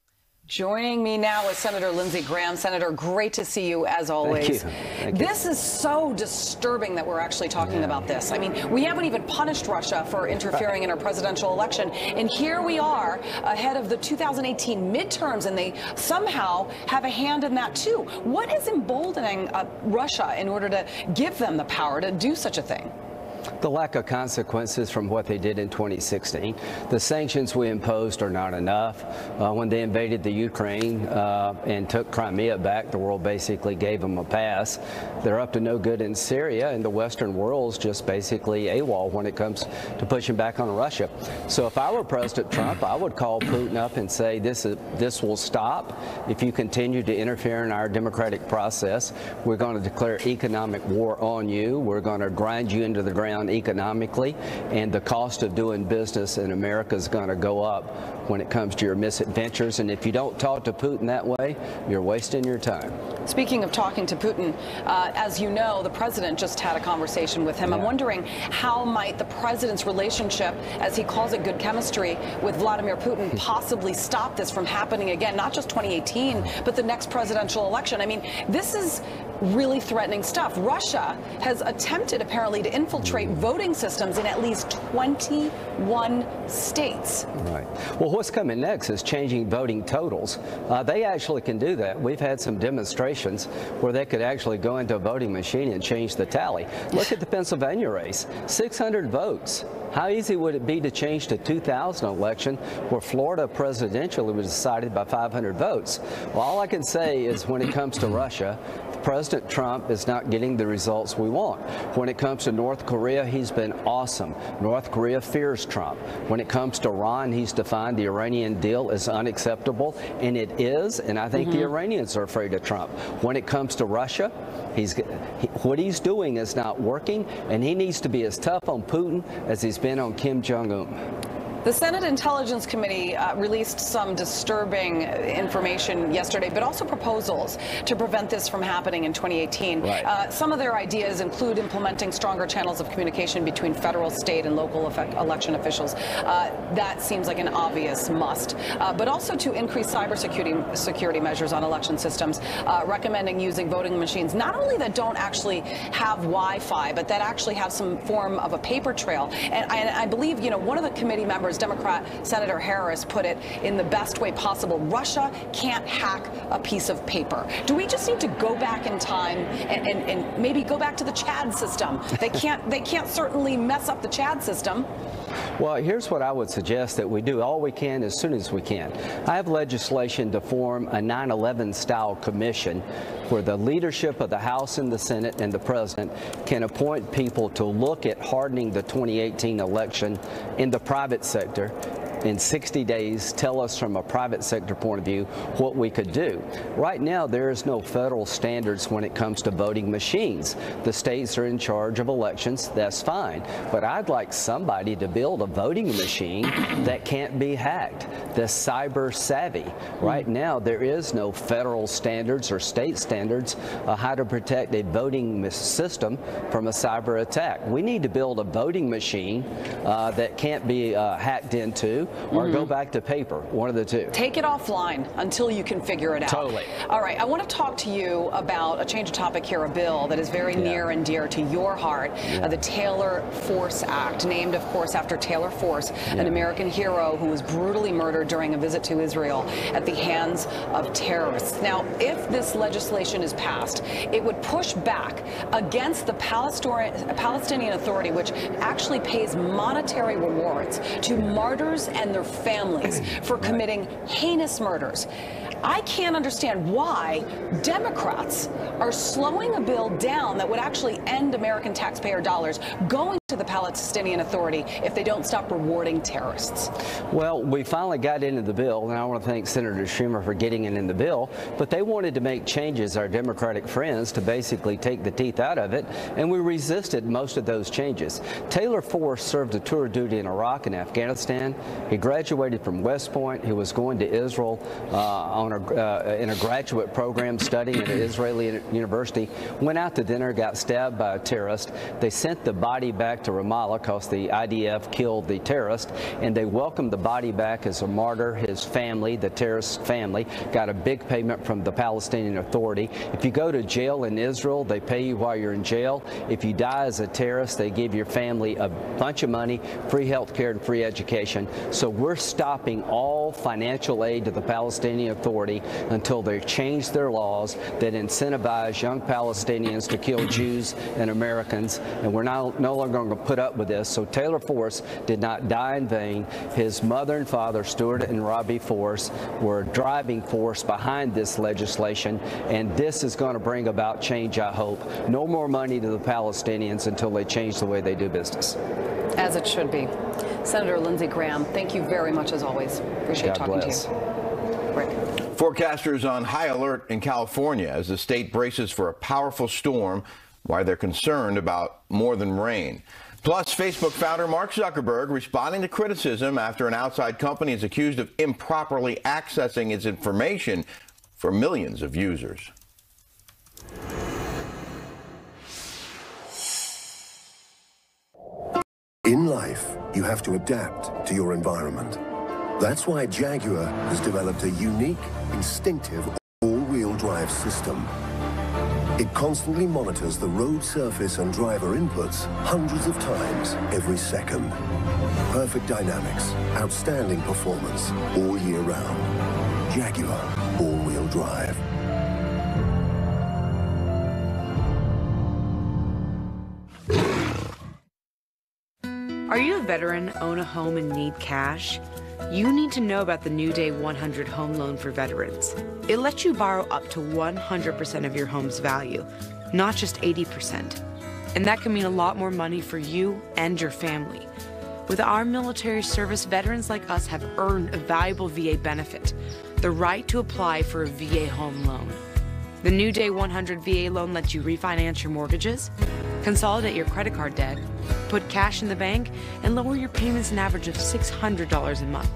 Joining me now is Senator Lindsey Graham. Senator, great to see you as always. Thank you. This is so disturbing that we're actually talking about this. I mean, we haven't even punished Russia for interfering in our presidential election. And here we are ahead of the 2018 midterms, and they somehow have a hand in that too. What is emboldening Russia in order to give them the power to do such a thing? The lack of consequences from what they did in 2016. The sanctions we imposed are not enough. When they invaded the Ukraine and took Crimea back, the world basically gave them a pass. They're up to no good in Syria, and the Western world's just basically AWOL when it comes to pushing back on Russia. So if I were President Trump, I would call Putin up and say, this will stop if you continue to interfere in our democratic process. We're going to declare economic war on you. We're going to grind you into the ground economically, and the cost of doing business in America is going to go up when it comes to your misadventures. And if you don't talk to Putin that way, you're wasting your time. Speaking of talking to Putin, as you know, the president just had a conversation with him. I'm wondering how might the president's relationship, as he calls it, good chemistry, with Vladimir Putin possibly stop this from happening again, not just 2018, but the next presidential election. I mean, this is really threatening stuff. Russia has attempted apparently to infiltrate voting systems in at least 21 states. Right. Well, what's coming next is changing voting totals. They actually can do that. We've had some demonstrations where they could actually go into a voting machine and change the tally. Look at the Pennsylvania race, 600 votes. How easy would it be to change the 2000 election where Florida presidential was decided by 500 votes? Well, all I can say is when it comes to Russia, President Trump is not getting the results we want. When it comes to North Korea, he's been awesome. North Korea fears Trump. When it comes to Iran, he's defined the Iranian deal as unacceptable, and it is, and I think the Iranians are afraid of Trump. When it comes to Russia, what he's doing is not working, and he needs to be as tough on Putin as he's been on Kim Jong-un. The Senate Intelligence Committee released some disturbing information yesterday, but also proposals to prevent this from happening in 2018. Right. Some of their ideas include implementing stronger channels of communication between federal, state, and local election officials. That seems like an obvious must. But also to increase cybersecurity measures on election systems, recommending using voting machines, not only that don't actually have Wi-Fi, but that actually have some form of a paper trail. And I believe, one of the committee members, Democrat Senator Harris, put it in the best way possible. Russia can't hack a piece of paper. Do we just need to go back in time and maybe go back to the Chad system? They can't certainly mess up the Chad system. Well, here's what I would suggest that we do all we can as soon as we can. I have legislation to form a 9/11 style commission where the leadership of the House and the Senate and the President can appoint people to look at hardening the 2018 election in the private sector. In 60 days, tell us from a private sector point of view what we could do. Right now, there is no federal standards when it comes to voting machines. The states are in charge of elections. That's fine. But I'd like somebody to build a voting machine that can't be hacked, that's cyber savvy. Right now, there is no federal standards or state standards how to protect a voting system from a cyber attack. We need to build a voting machine that can't be hacked into, or go back to paper, one of the two. Take it offline until you can figure it out. Totally. All right, I want to talk to you about a change of topic here, a bill that is very near and dear to your heart, the Taylor Force Act, named, of course, after Taylor Force, an American hero who was brutally murdered during a visit to Israel at the hands of terrorists. Now, if this legislation is passed, it would push back against the Palestinian Authority, which actually pays monetary rewards to martyrs and their families for committing heinous murders. I can't understand why Democrats are slowing a bill down that would actually end American taxpayer dollars going to the Palestinian Authority if they don't stop rewarding terrorists. Well, we finally got into the bill, and I want to thank Senator Schumer for getting it in the bill, but they wanted to make changes, our Democratic friends, to basically take the teeth out of it, and we resisted most of those changes. Taylor Force served a tour of duty in Iraq and Afghanistan. He graduated from West Point. He was going to Israel in a graduate program studying at an Israeli university, went out to dinner, got stabbed by a terrorist. They sent the body back to Ramallah because the IDF killed the terrorist, and they welcomed the body back as a martyr. His family, the terrorist family, got a big payment from the Palestinian Authority. If you go to jail in Israel, they pay you while you're in jail. If you die as a terrorist, they give your family a bunch of money, free health care and free education. So we're stopping all financial aid to the Palestinian Authority until they change their laws that incentivize young Palestinians to kill Jews and Americans, and we're no longer going to put up with this. So Taylor Force did not die in vain. His mother and father, Stuart and Robbie Force, were driving force behind this legislation, and this is going to bring about change, I hope. No more money to the Palestinians until they change the way they do business. As it should be. Senator Lindsey Graham, thank you very much as always. Appreciate talking to you. Rick. Forecasters on high alert in California as the state braces for a powerful storm, why they're concerned about more than rain. Plus, Facebook founder Mark Zuckerberg responding to criticism after an outside company is accused of improperly accessing its information for millions of users. In life, you have to adapt to your environment. That's why Jaguar has developed a unique, instinctive all-wheel drive system. It constantly monitors the road surface and driver inputs hundreds of times every second. Perfect dynamics, outstanding performance all year round. Jaguar all-wheel drive. Are you a veteran, own a home, and need cash? You need to know about the New Day 100 Home Loan for Veterans. It lets you borrow up to 100% of your home's value, not just 80%. And that can mean a lot more money for you and your family. With our military service, veterans like us have earned a valuable VA benefit, the right to apply for a VA home loan. The New Day 100 VA loan lets you refinance your mortgages, consolidate your credit card debt, put cash in the bank, and lower your payments an average of $600 a month.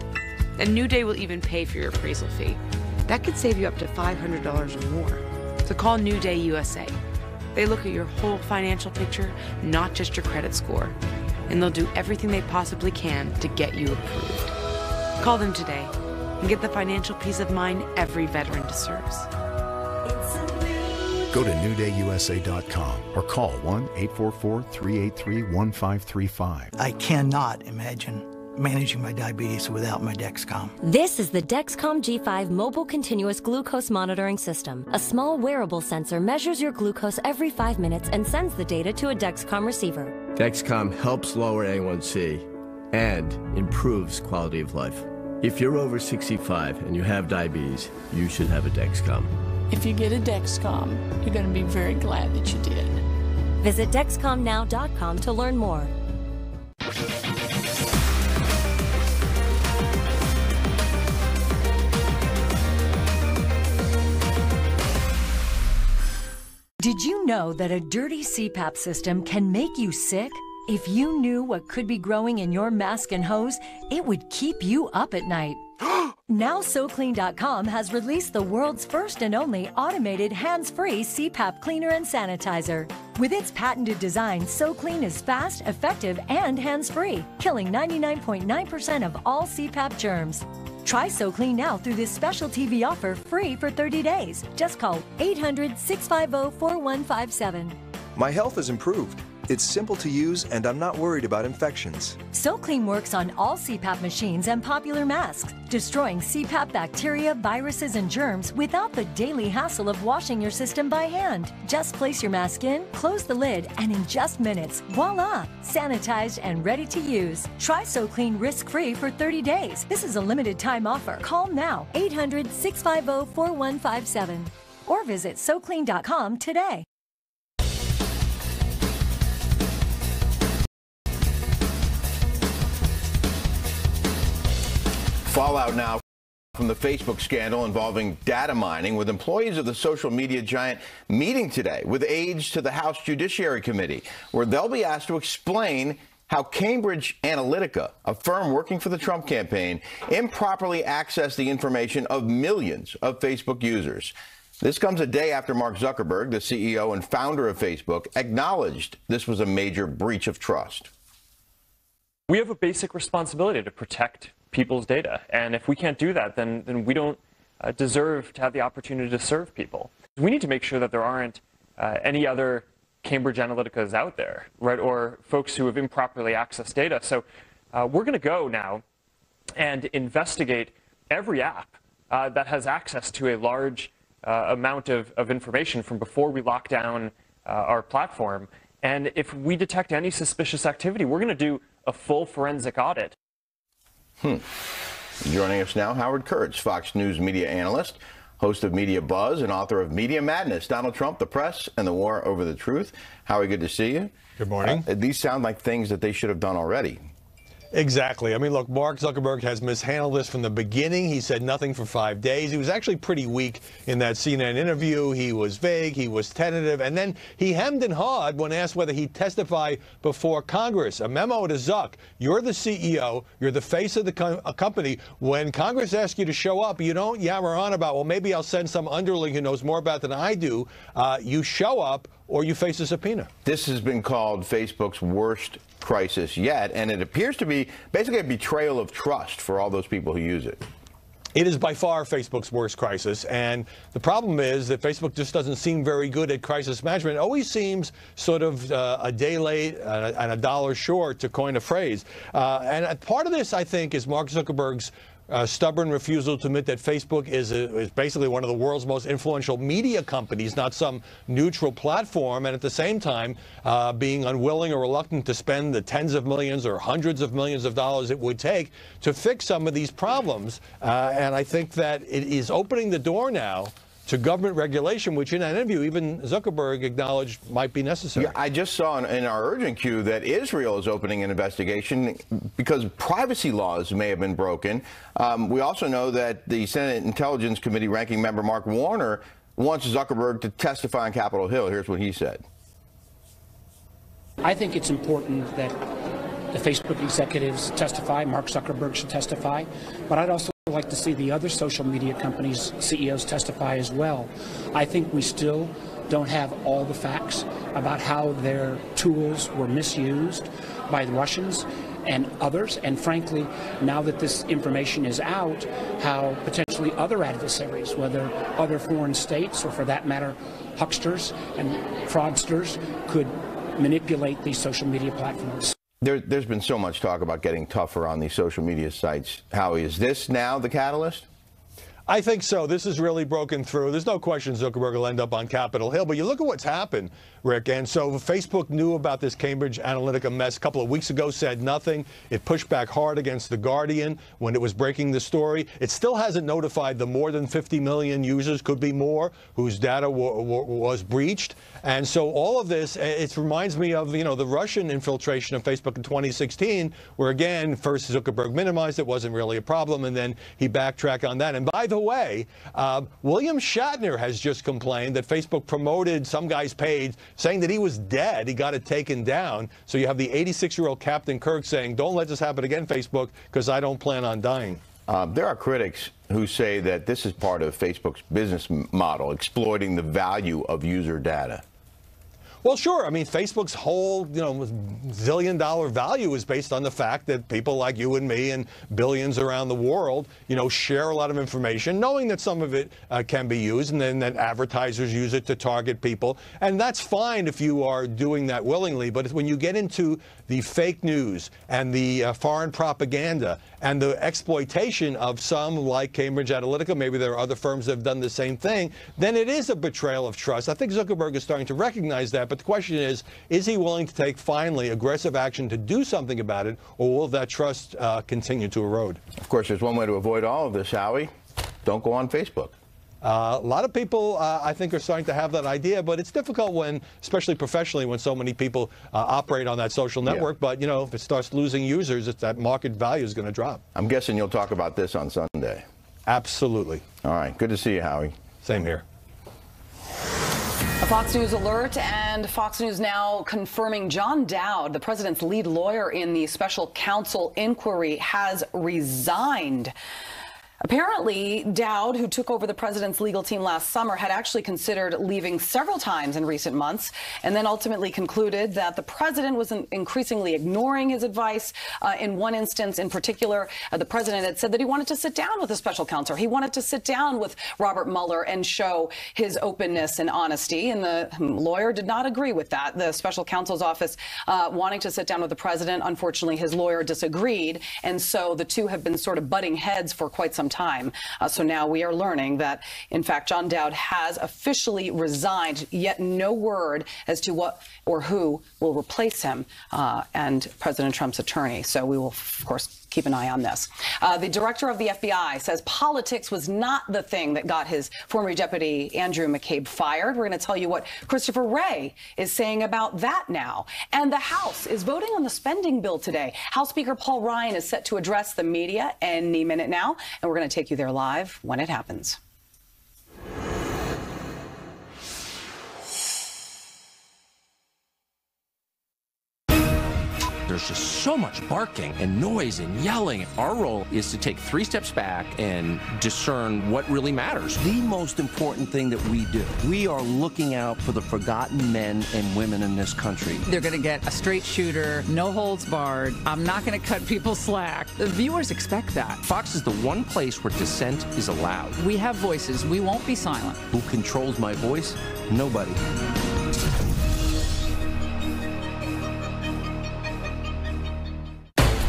And New Day will even pay for your appraisal fee. That could save you up to $500 or more. So call New Day USA. They look at your whole financial picture, not just your credit score. And they'll do everything they possibly can to get you approved. Call them today and get the financial peace of mind every veteran deserves. Go to newdayusa.com or call 1-844-383-1535. I cannot imagine managing my diabetes without my Dexcom. This is the Dexcom G5 Mobile Continuous Glucose Monitoring System. A small wearable sensor measures your glucose every 5 minutes and sends the data to a Dexcom receiver. Dexcom helps lower A1C and improves quality of life. If you're over 65 and you have diabetes, you should have a Dexcom. If you get a Dexcom, you're going to be very glad that you did. Visit Dexcomnow.com to learn more. Did you know that a dirty CPAP system can make you sick? If you knew what could be growing in your mask and hose, it would keep you up at night. Now SoClean.com has released the world's first and only automated hands-free CPAP cleaner and sanitizer. With its patented design, SoClean is fast, effective, and hands-free, killing 99.9% of all CPAP germs. Try SoClean now through this special TV offer free for 30 days. Just call 800-650-4157. My health has improved. It's simple to use, and I'm not worried about infections. SoClean works on all CPAP machines and popular masks, destroying CPAP bacteria, viruses, and germs without the daily hassle of washing your system by hand. Just place your mask in, close the lid, and in just minutes, voila! Sanitized and ready to use. Try SoClean risk-free for 30 days. This is a limited time offer. Call now, 800-650-4157, or visit SoClean.com today. Fallout now from the Facebook scandal involving data mining, with employees of the social media giant meeting today with aides to the House Judiciary Committee, where they'll be asked to explain how Cambridge Analytica, a firm working for the Trump campaign, improperly accessed the information of millions of Facebook users. This comes a day after Mark Zuckerberg, the CEO and founder of Facebook, acknowledged this was a major breach of trust. We have a basic responsibility to protect people's data. And if we can't do that, then we don't deserve to have the opportunity to serve people. We need to make sure that there aren't any other Cambridge Analyticas out there, right, or folks who have improperly accessed data. So we're going to go now and investigate every app that has access to a large amount of information from before we lock down our platform. And if we detect any suspicious activity, we're going to do a full forensic audit. Joining us now, Howard Kurtz, Fox News media analyst, host of Media Buzz, and author of Media Madness, Donald Trump, the Press, and the War Over the Truth. Howie, good to see you. Good morning. These sound like things that they should have done already. Exactly. I mean, look, Mark Zuckerberg has mishandled this from the beginning. He said nothing for 5 days. He was actually pretty weak in that CNN interview. He was vague. He was tentative. And then he hemmed and hawed when asked whether he'd testify before Congress. A memo to Zuck. You're the CEO. You're the face of the company. When Congress asks you to show up, you don't yammer on about, well, maybe I'll send some underling who knows more about than I do. You show up or you face a subpoena. This has been called Facebook's worst crisis yet, and it appears to be basically a betrayal of trust for all those people who use it. It is by far Facebook's worst crisis, and the problem is that Facebook just doesn't seem very good at crisis management. It always seems sort of a day late and a dollar short, to coin a phrase. And part of this, I think, is Mark Zuckerberg's stubborn refusal to admit that Facebook is basically one of the world's most influential media companies, not some neutral platform, and at the same time being unwilling or reluctant to spend the tens of millions or hundreds of millions of dollars it would take to fix some of these problems. And I think that it is opening the door now to government regulation, which in that interview even Zuckerberg acknowledged might be necessary. Yeah, I just saw in our urgent queue that Israel is opening an investigation because privacy laws may have been broken. We also know that the Senate Intelligence Committee ranking member Mark Warner wants Zuckerberg to testify on Capitol Hill. Here's what he said. I think it's important that the Facebook executives testify. Mark Zuckerberg should testify. But I'd also like to see the other social media companies' CEOs testify as well. I think we still don't have all the facts about how their tools were misused by the Russians and others. And frankly, now that this information is out, how potentially other adversaries, whether other foreign states or for that matter, hucksters and fraudsters, could manipulate these social media platforms. There's been so much talk about getting tougher on these social media sites. Howie, is this now the catalyst? I think so. This has really broken through. There's no question Zuckerberg will end up on Capitol Hill. But you look at what's happened, Rick. And so Facebook knew about this Cambridge Analytica mess a couple of weeks ago, said nothing. It pushed back hard against The Guardian when it was breaking the story. It still hasn't notified the more than 50 million users, could be more, whose data was breached. And so all of this, it reminds me of, the Russian infiltration of Facebook in 2016, where, again, first Zuckerberg minimized it, wasn't really a problem, and then he backtracked on that. And by the way, William Shatner has just complained that Facebook promoted some guy's page saying that he was dead. He got it taken down. So you have the 86-year-old Captain Kirk saying, don't let this happen again, Facebook, because I don't plan on dying. There are critics who say that this is part of Facebook's business model, exploiting the value of user data. Well, sure. I mean, Facebook's whole, zillion-dollar value is based on the fact that people like you and me and billions around the world, share a lot of information, knowing that some of it can be used, and then that advertisers use it to target people. And that's fine if you are doing that willingly. But when you get into the fake news and the foreign propaganda and the exploitation of some like Cambridge Analytica, maybe there are other firms that have done the same thing, then it is a betrayal of trust. I think Zuckerberg is starting to recognize that. But the question is he willing to take finally aggressive action to do something about it, or will that trust continue to erode? Of course, there's one way to avoid all of this, Howie. Don't go on Facebook. A lot of people, I think, are starting to have that idea, but it's difficult when, especially professionally, when so many people operate on that social network. Yeah. But, if it starts losing users, that market value is going to drop. I'm guessing you'll talk about this on Sunday. Absolutely. All right. Good to see you, Howie. Same here. A Fox News alert, and Fox News now confirming John Dowd, the president's lead lawyer in the special counsel inquiry, has resigned. Apparently, Dowd, who took over the president's legal team last summer, had actually considered leaving several times in recent months, and then ultimately concluded that the president was increasingly ignoring his advice. In one instance in particular, the president had said that he wanted to sit down with a special counsel. He wanted to sit down with Robert Mueller and show his openness and honesty, and the lawyer did not agree with that. The special counsel's office wanting to sit down with the president. Unfortunately, his lawyer disagreed, and so the two have been sort of butting heads for quite some time. So now we are learning that, in fact, John Dowd has officially resigned, yet no word as to what or who will replace him and President Trump's attorney. So we will, of course, keep an eye on this. The director of the FBI says politics was not the thing that got his former deputy Andrew McCabe fired. We're going to tell you what Christopher Wray is saying about that now. And the House is voting on the spending bill today. House Speaker Paul Ryan is set to address the media any minute now, and we're going to take you there live when it happens. there's just so much barking and noise and yelling. Our role is to take 3 steps back and discern what really matters. The most important thing that we do, we are looking out for the forgotten men and women in this country. They're going to get a straight shooter, no holds barred. I'm not going to cut people slack. The viewers expect that. Fox is the one place where dissent is allowed. We have voices. We won't be silent. Who controls my voice? Nobody.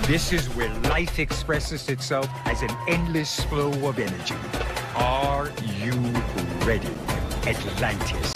This is where life expresses itself as an endless flow of energy. Are you ready? Atlantis,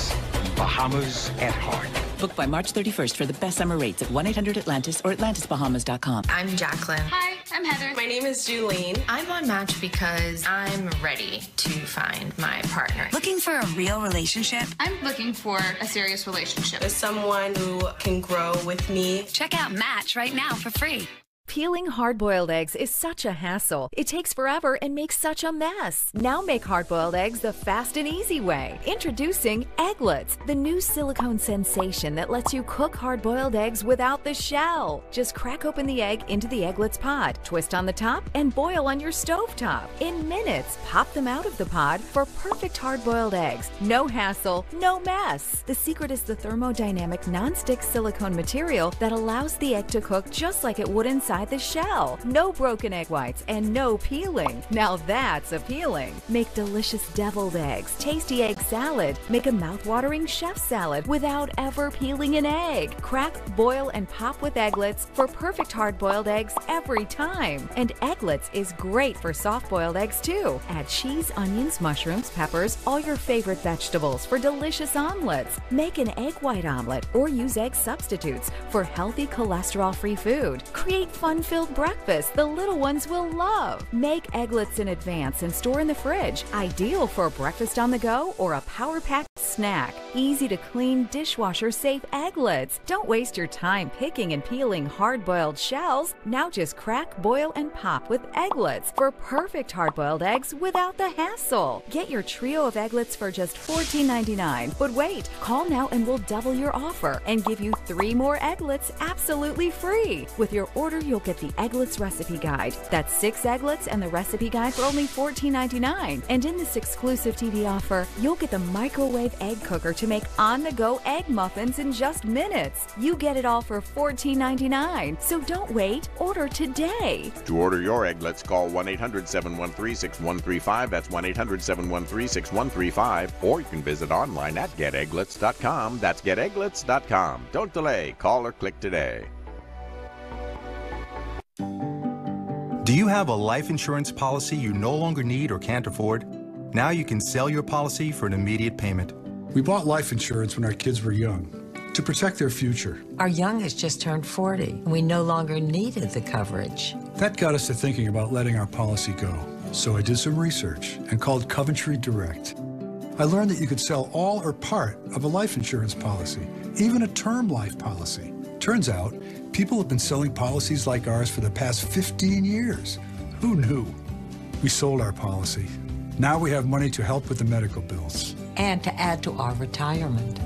Bahamas at heart. Book by March 31st for the best summer rates at 1-800-Atlantis or AtlantisBahamas.com. I'm Jacqueline. Hi, I'm Heather. My name is Julene. I'm on Match because I'm ready to find my partner. Looking for a real relationship? I'm looking for a serious relationship. With someone who can grow with me. Check out Match right now for free. Peeling hard-boiled eggs is such a hassle. It takes forever and makes such a mess. Now make hard-boiled eggs the fast and easy way. Introducing Egglets, the new silicone sensation that lets you cook hard-boiled eggs without the shell. Just crack open the egg into the Egglets pod, twist on the top, and boil on your stovetop. In minutes, pop them out of the pod for perfect hard-boiled eggs. No hassle, no mess. The secret is the thermodynamic non-stick silicone material that allows the egg to cook just like it would inside the shell. No broken egg whites and no peeling. Now that's appealing. Make delicious deviled eggs, tasty egg salad. Make a mouth-watering chef salad without ever peeling an egg. Crack, boil, and pop with Egglets for perfect hard-boiled eggs every time. And Egglets is great for soft-boiled eggs too. Add cheese, onions, mushrooms, peppers, all your favorite vegetables for delicious omelets. Make an egg white omelet or use egg substitutes for healthy cholesterol-free food. Create fun-filled breakfast the little ones will love. Make Egglets in advance and store in the fridge. Ideal for breakfast on the go or a power-packed snack. Easy to clean, dishwasher-safe Egglets. Don't waste your time picking and peeling hard-boiled shells. Now just crack, boil, and pop with Egglets for perfect hard-boiled eggs without the hassle. Get your trio of Egglets for just $14.99. But wait, call now and we'll double your offer and give you 3 more Egglets absolutely free. With your order, you'll get the Egglets recipe guide. That's 6 Egglets and the recipe guide for only $14.99. And in this exclusive TV offer, you'll get the microwave egg cooker to make on-the-go egg muffins in just minutes. You get it all for $14.99. So don't wait. Order today. To order your Egglets, call 1-800-713-6135. That's 1-800-713-6135. Or you can visit online at GetEgglets.com. That's GetEgglets.com. Don't delay. Call or click today. Do you have a life insurance policy you no longer need or can't afford? Now you can sell your policy for an immediate payment. We bought life insurance when our kids were young to protect their future. Our youngest just turned 40, and we no longer needed the coverage. That got us to thinking about letting our policy go. So I did some research and called Coventry Direct. I learned that you could sell all or part of a life insurance policy, even a term life policy. Turns out, people have been selling policies like ours for the past 15 years. Who knew? We sold our policy. Now we have money to help with the medical bills. And to add to our retirement.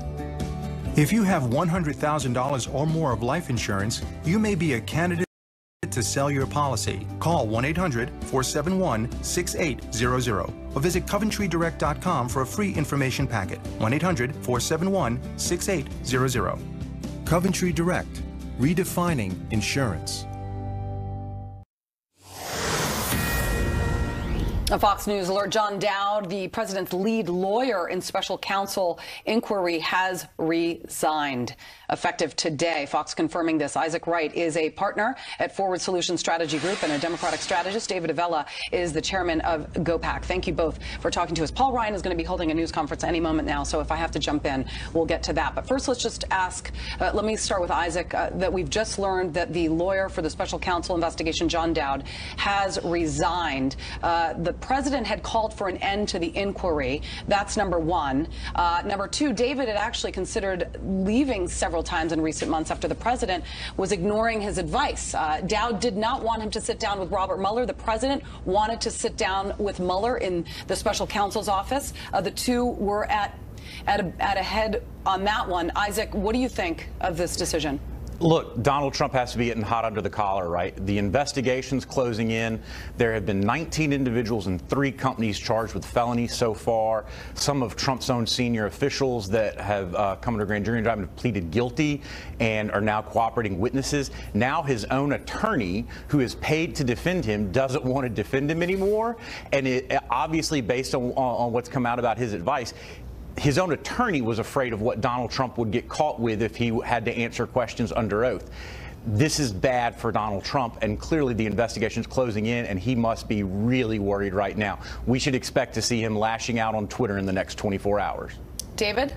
If you have $100,000 or more of life insurance, you may be a candidate to sell your policy. Call 1-800-471-6800 or visit CoventryDirect.com for a free information packet. 1-800-471-6800. Coventry Direct, redefining insurance. A Fox News alert. John Dowd, the president's lead lawyer in special counsel inquiry, has resigned. Effective today. Fox confirming this. Isaac Wright is a partner at Forward Solutions Strategy Group and a Democratic strategist. David Avella is the chairman of GOPAC. Thank you both for talking to us. Paul Ryan is going to be holding a news conference any moment now, so if I have to jump in, we'll get to that. But first, let's just ask, let me start with Isaac, that we've just learned that the lawyer for the special counsel investigation, John Dowd, has resigned. The president had called for an end to the inquiry. That's number one. Number two, David had actually considered leaving several times in recent months after the president was ignoring his advice. Dowd did not want him to sit down with Robert Mueller. The president wanted to sit down with Mueller in the special counsel's office. The two were at a head on that one. Isaac, what do you think of this decision? Look, Donald Trump has to be getting hot under the collar, right? The investigation's closing in. There have been 19 individuals and 3 companies charged with felonies so far. Some of Trump's own senior officials that have come under grand jury indictment have pleaded guilty and are now cooperating witnesses. Now his own attorney, who is paid to defend him, doesn't want to defend him anymore. And it, obviously, based on what's come out about his advice, his own attorney was afraid of what Donald Trump would get caught with if he had to answer questions under oath. This is bad for Donald Trump, and clearly the investigation is closing in, and he must be really worried right now. We should expect to see him lashing out on Twitter in the next 24 hours. David?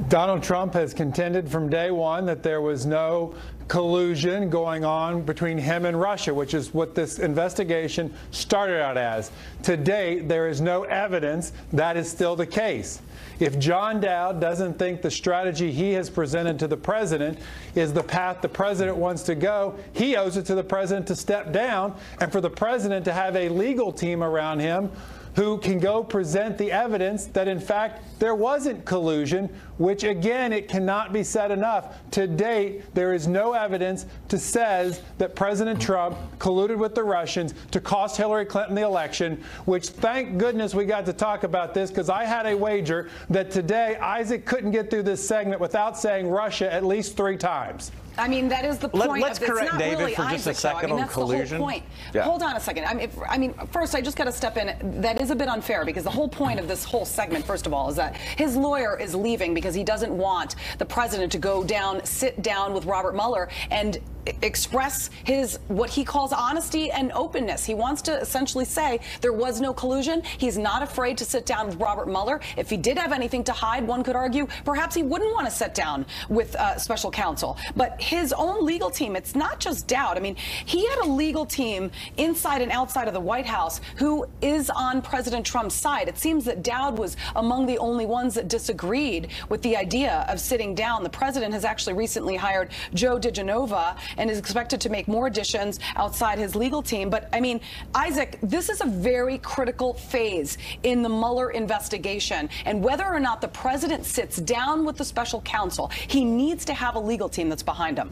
Donald Trump has contended from day one that there was no collusion going on between him and Russia, which is what this investigation started out as. To date, there is no evidence that is still the case. If John Dowd doesn't think the strategy he has presented to the president is the path the president wants to go, he owes it to the president to step down and for the president to have a legal team around him who can go present the evidence that, in fact, there wasn't collusion, which, again, it cannot be said enough. To date, there is no evidence to says that President Trump colluded with the Russians to cost Hillary Clinton the election, which, thank goodness we got to talk about this, because I had a wager that today Isaac couldn't get through this segment without saying Russia at least 3 times. I mean, that is the point. Let's correct not David really for just a second on collusion. That's the whole point. Yeah. Hold on a second. I mean, first, I just got to step in. That is a bit unfair because the whole point of this whole segment, first of all, is that his lawyer is leaving because he doesn't want the president to go down, sit down with Robert Mueller and express his what he calls honesty and openness. He wants to essentially say there was no collusion. He's not afraid to sit down with Robert Mueller. If he did have anything to hide, one could argue perhaps he wouldn't want to sit down with special counsel. But his own legal team, it's not just Dowd. I mean, he had a legal team inside and outside of the White House who is on President Trump's side. It seems that Dowd was among the only ones that disagreed with the idea of sitting down. The president has actually recently hired Joe DiGenova and is expected to make more additions outside his legal team. But I mean, Isaac, this is a very critical phase in the Mueller investigation. And whether or not the president sits down with the special counsel, he needs to have a legal team that's behind him.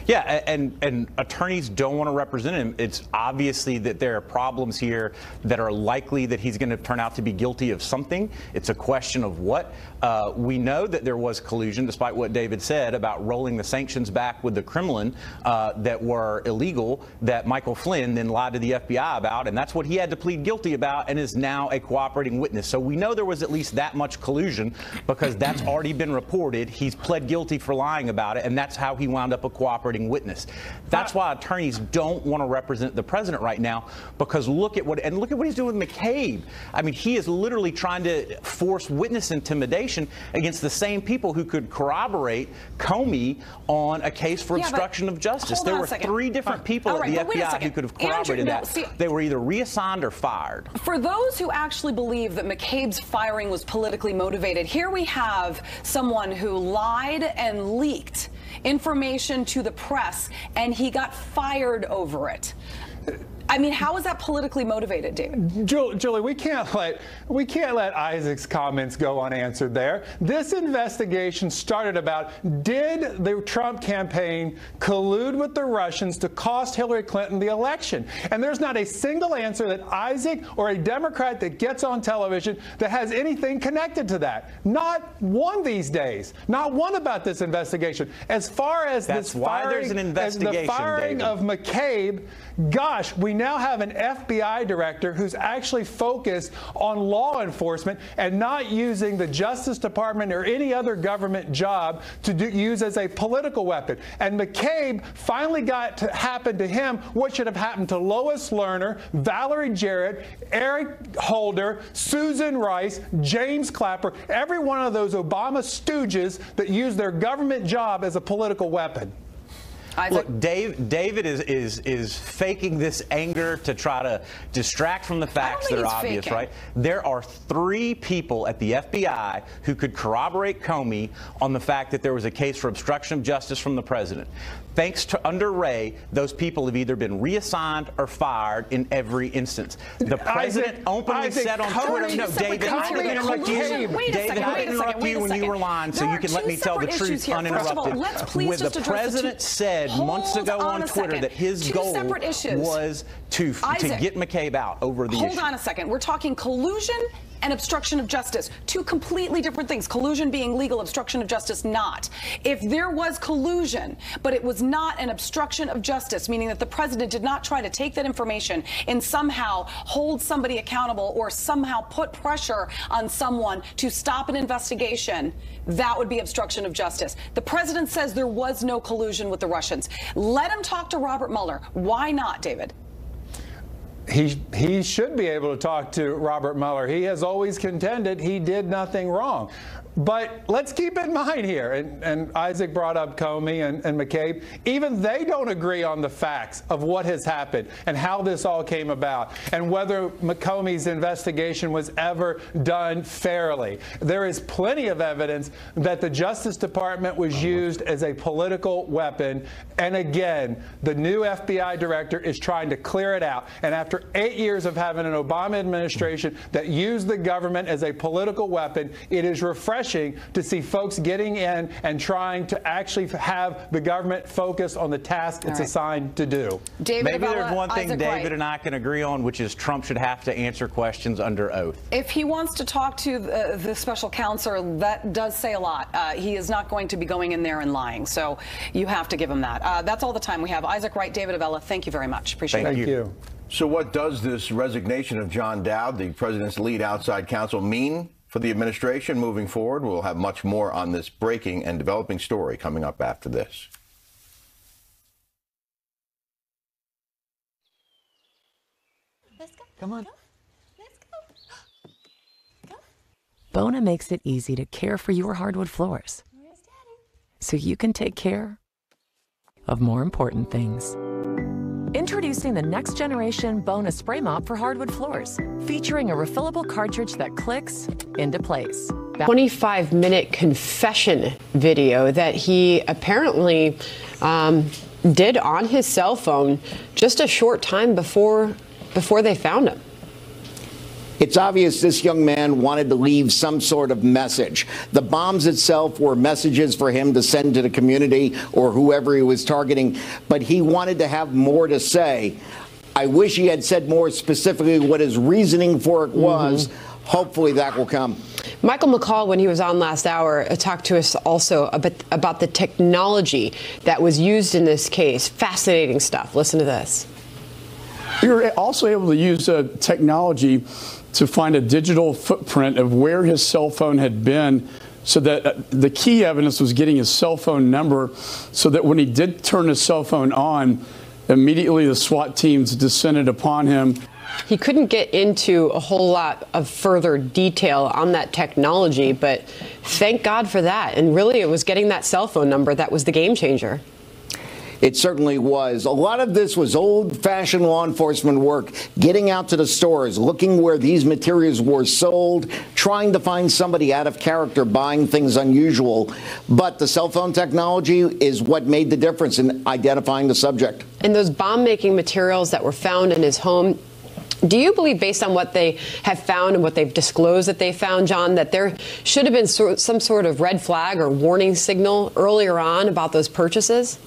Yeah, and attorneys don't want to represent him. It's obviously that there are problems here that are likely that he's going to turn out to be guilty of something. It's a question of what. We know that there was collusion, despite what David said about rolling the sanctions back with the Kremlin that were illegal, that Michael Flynn then lied to the FBI about, and that's what he had to plead guilty about and is now a cooperating witness. So we know there was at least that much collusion because that's already been reported. He's pled guilty for lying about it, and that's how he wound up a cooperating witness. That's why attorneys don't want to represent the president right now, because look at what he's doing with McCabe. I mean, he is literally trying to force witness intimidation against the same people who could corroborate Comey on a case for obstruction of justice. There were 3 different people at the FBI who could have corroborated that. They were either reassigned or fired. For those who actually believe that McCabe's firing was politically motivated, here we have someone who lied and leaked information to the press, and he got fired over it. I mean, how is that politically motivated, David? Julie, we can't let Isaac's comments go unanswered there. This investigation started about, did the Trump campaign collude with the Russians to cost Hillary Clinton the election? And there's not a single answer that Isaac or a Democrat that gets on television that has anything connected to that. Not one these days. Not one about this investigation. As far as That's why there's an investigation, the firing David. of McCabe, gosh, we now have an FBI director who's actually focused on law enforcement and not using the Justice Department or any other government job to use as a political weapon. And McCabe finally got to happen to him what should have happened to Lois Lerner, Valerie Jarrett, Eric Holder, Susan Rice, James Clapper, every one of those Obama stooges that use their government job as a political weapon. Isaac? Look, David is faking this anger to try to distract from the facts that are obvious, faking. right? There are 3 people at the FBI who could corroborate Comey on the fact that there was a case for obstruction of justice from the president. Thanks to under Wray, those people have either been reassigned or fired in every instance. The president openly said on Twitter, no, David, I'm going to interrupt you. David, I'm going to interrupt you when you were lying, so you can let me tell the truth uninterrupted. When the president said months ago on Twitter that his goal was to get McCabe out over the issue. Hold on a second. We're talking collusion and obstruction of justice. 2 completely different things. Collusion being legal, obstruction of justice not. If there was collusion, but it was not an obstruction of justice, meaning that the president did not try to take that information and somehow hold somebody accountable or somehow put pressure on someone to stop an investigation, that would be obstruction of justice. The president says there was no collusion with the Russians. Let him talk to Robert Mueller. Why not, David? He should be able to talk to Robert Mueller. He has always contended he did nothing wrong. But let's keep in mind here, and Isaac brought up Comey and McCabe, even they don't agree on the facts of what has happened and how this all came about and whether Comey's investigation was ever done fairly. There is plenty of evidence that the Justice Department was used as a political weapon. And again, the new FBI director is trying to clear it out. And after 8 years of having an Obama administration that used the government as a political weapon, it is refreshing to see folks getting in and trying to actually have the government focus on the task it's assigned to do. David, maybe there's one thing David and I can agree on, which is Trump should have to answer questions under oath. If he wants to talk to the special counsel, that does say a lot. He is not going to be going in there and lying, so you have to give him that. That's all the time we have. Isaac Wright, David Avella, thank you very much. Appreciate it. Thank you. So what does this resignation of John Dowd, the president's lead outside counsel, mean for the administration moving forward? We'll have much more on this breaking and developing story coming up after this. Let's go. Come on. Let's go. Bona makes it easy to care for your hardwood floors, so you can take care of more important things. Introducing the next generation Bona Spray Mop for hardwood floors, featuring a refillable cartridge that clicks into place. 25-minute confession video that he apparently did on his cell phone just a short time before they found him. It's obvious this young man wanted to leave some sort of message. The bombs itself were messages for him to send to the community or whoever he was targeting, but he wanted to have more to say. I wish he had said more specifically what his reasoning for it was. Hopefully that will come. Michael McCall, when he was on last hour, talked to us also about the technology that was used in this case. Fascinating stuff. Listen to this. We were also able to use technology to find a digital footprint of where his cell phone had been, so that the key evidence was getting his cell phone number, so that when he did turn his cell phone on, immediately the SWAT teams descended upon him. He couldn't get into a whole lot of further detail on that technology, but thank God for that. And really, it was getting that cell phone number that was the game changer. It certainly was. A lot of this was old-fashioned law enforcement work, getting out to the stores, looking where these materials were sold, trying to find somebody out of character buying things unusual. But the cell phone technology is what made the difference in identifying the subject. And those bomb-making materials that were found in his home, do you believe, based on what they have found and what they've disclosed that they found, John, that there should have been some sort of red flag or warning signal earlier on about those purchases?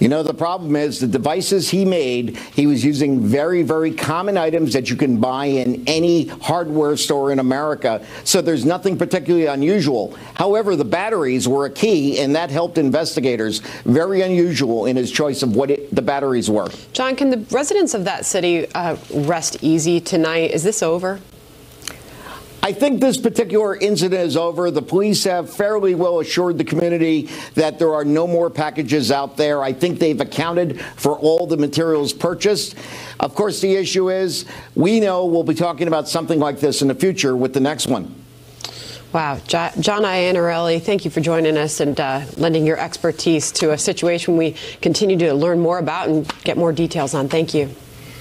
You know, the problem is the devices he made, he was using very, very common items that you can buy in any hardware store in America. So there's nothing particularly unusual. However, the batteries were a key, and that helped investigators. Very unusual in his choice of what the batteries were. John, can the residents of that city rest easy tonight? Is this over? I think this particular incident is over. The police have fairly well assured the community that there are no more packages out there. I think they've accounted for all the materials purchased. Of course, the issue is we know we'll be talking about something like this in the future with the next one. Wow. John Iannarelli, thank you for joining us and lending your expertise to a situation we continue to learn more about and get more details on. Thank you.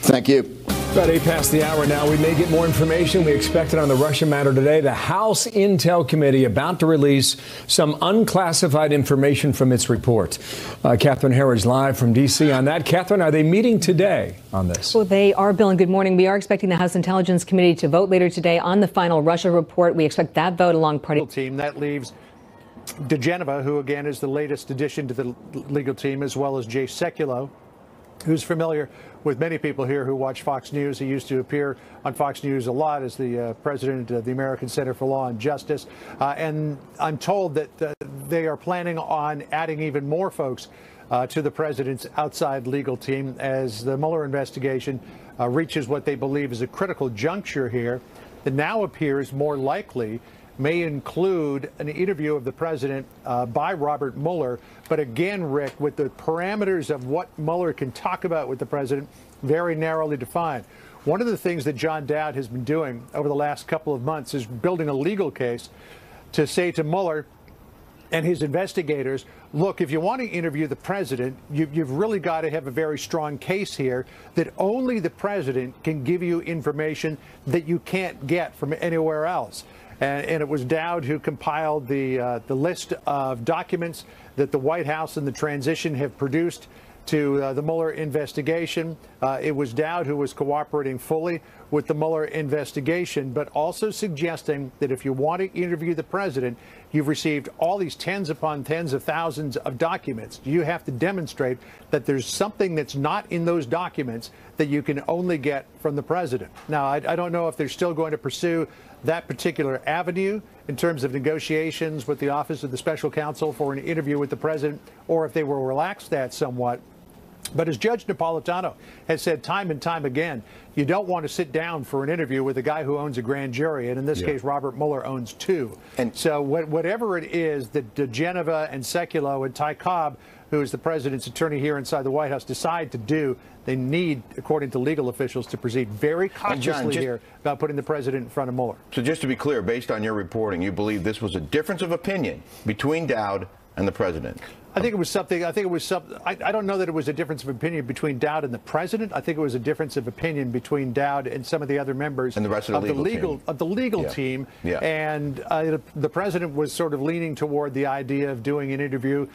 Thank you. About 8 past the hour now. We may get more information. We expect it on the Russia matter today. The House Intel Committee about to release some unclassified information from its report. Catherine Herridge live from D.C. on that. Catherine, are they meeting today on this? Well, they are, Bill, and good morning. We are expecting the House Intelligence Committee to vote later today on the final Russia report. We expect that vote along party team. That leaves diGenova, who again is the latest addition to the legal team, as well as Jay Sekulow, who's familiar with many people here who watch Fox News. He used to appear on Fox News a lot as the president of the American Center for Law and Justice. And I'm told that they are planning on adding even more folks to the president's outside legal team as the Mueller investigation reaches what they believe is a critical juncture here that now appears more likely may include an interview of the president by Robert Mueller. But again, Rick, with the parameters of what Mueller can talk about with the president very narrowly defined. One of the things that John Dowd has been doing over the last couple of months is building a legal case to say to Mueller and his investigators, look, if you want to interview the president, you've really got to have a very strong case here that only the president can give you information that you can't get from anywhere else. And it was Dowd who compiled the list of documents that the White House and the transition have produced to the Mueller investigation. It was Dowd who was cooperating fully with the Mueller investigation, but also suggesting that if you want to interview the president, you've received all these tens upon tens of thousands of documents. You have to demonstrate that there's something that's not in those documents that you can only get from the president. Now, I don't know if they're still going to pursue that particular avenue in terms of negotiations with the Office of the Special Counsel for an interview with the president, or if they will relax that somewhat. But as Judge Napolitano has said time and time again, you don't want to sit down for an interview with a guy who owns a grand jury, and in this case, Robert Mueller owns two. And so whatever it is that diGenova and Sekulow and Ty Cobb, who is the president's attorney here inside the White House, decide to do, they need, according to legal officials, to proceed very cautiously here about putting the president in front of Mueller. So just to be clear, based on your reporting, you believe this was a difference of opinion between Dowd and the president? I think it was something. I don't know that it was a difference of opinion between Dowd and the president. I think it was a difference of opinion between Dowd and some of the other members and the rest of the legal team. Yeah. And the president was sort of leaning toward the idea of doing an interview.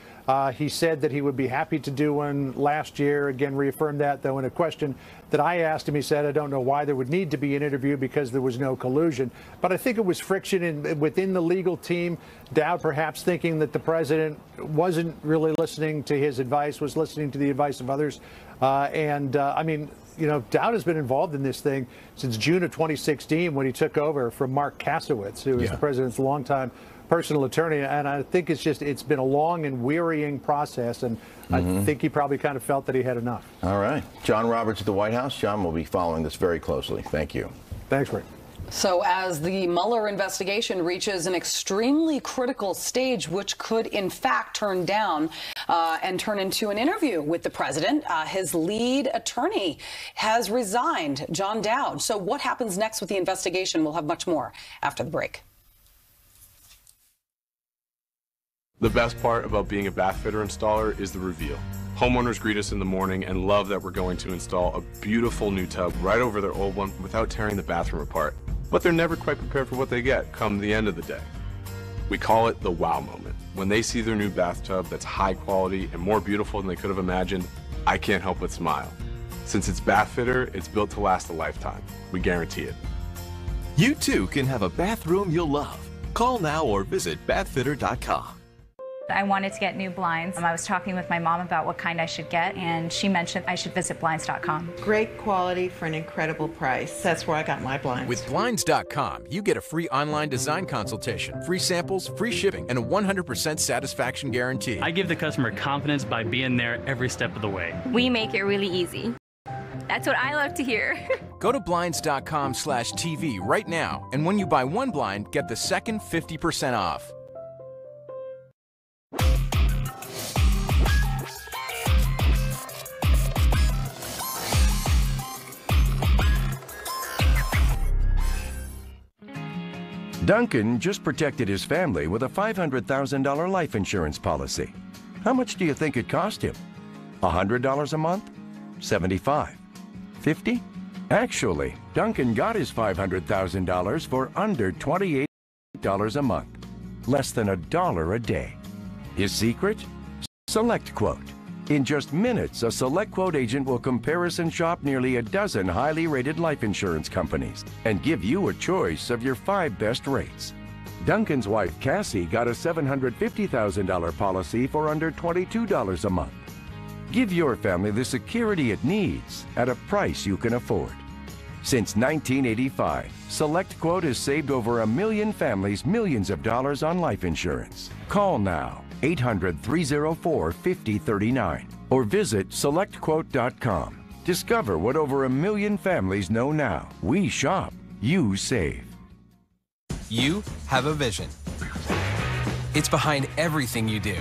He said that he would be happy to do one last year. Again, reaffirmed that, though, in a question that I asked him. He said, I don't know why there would need to be an interview because there was no collusion. But I think it was friction within the legal team. Dowd perhaps thinking that the president wasn't really listening to his advice, was listening to the advice of others. I mean, you know, Dowd has been involved in this thing since June of 2016 when he took over from Mark Kasowitz, who is the president's longtime personal attorney. And I think it's been a long and wearying process. And I think he probably kind of felt that he had enough. All right. John Roberts at the White House. John will be following this very closely. Thank you. Thanks, Rick. So as the Mueller investigation reaches an extremely critical stage, which could in fact turn down and turn into an interview with the president, his lead attorney has resigned, John Dowd. So what happens next with the investigation? We'll have much more after the break. The best part about being a bath fitter installer is the reveal. Homeowners greet us in the morning and love that we're going to install a beautiful new tub right over their old one without tearing the bathroom apart. But they're never quite prepared for what they get come the end of the day. We call it the wow moment. When they see their new bathtub that's high quality and more beautiful than they could have imagined, I can't help but smile. Since it's Bath Fitter, it's built to last a lifetime. We guarantee it. You too can have a bathroom you'll love. Call now or visit bathfitter.com. I wanted to get new blinds. I was talking with my mom about what kind I should get, and she mentioned I should visit Blinds.com. Great quality for an incredible price. That's where I got my blinds. With Blinds.com, you get a free online design consultation, free samples, free shipping, and a 100% satisfaction guarantee. I give the customer confidence by being there every step of the way. We make it really easy. That's what I love to hear. Go to Blinds.com/TV right now, and when you buy one blind, get the second 50% off. Duncan just protected his family with a $500,000 life insurance policy. How much do you think it cost him? $100 a month? $75? $50? Actually, Duncan got his $500,000 for under $28 a month, less than $1 a day. His secret? SelectQuote. In just minutes, a SelectQuote agent will comparison shop nearly a dozen highly rated life insurance companies and give you a choice of your 5 best rates. Duncan's wife, Cassie, got a $750,000 policy for under $22 a month. Give your family the security it needs at a price you can afford. Since 1985, SelectQuote has saved over 1 million families millions of dollars on life insurance. Call now, 800-304-5039, or visit SelectQuote.com. Discover what over 1 million families know now. We shop, you save. You have a vision. It's behind everything you do.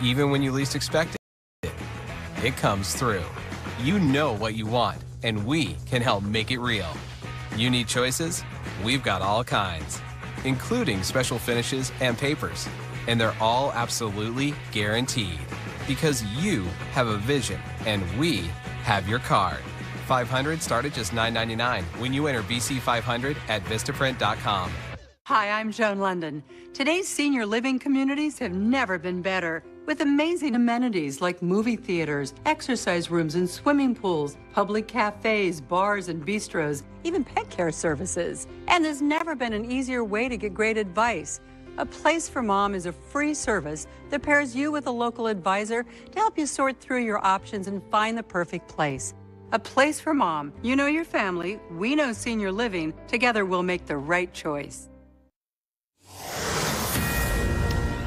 Even when you least expect it, it comes through. You know what you want, and we can help make it real. You need choices? We've got all kinds, including special finishes and papers. And they're all absolutely guaranteed because you have a vision and we have your card. 500 start at just $9.99 when you enter BC500 at Vistaprint.com. Hi, I'm Joan London. Today's senior living communities have never been better, with amazing amenities like movie theaters, exercise rooms and swimming pools, public cafes, bars and bistros, even pet care services. And there's never been an easier way to get great advice. A Place for Mom is a free service that pairs you with a local advisor to help you sort through your options and find the perfect place. A Place for Mom. You know your family, we know senior living. Together we'll make the right choice.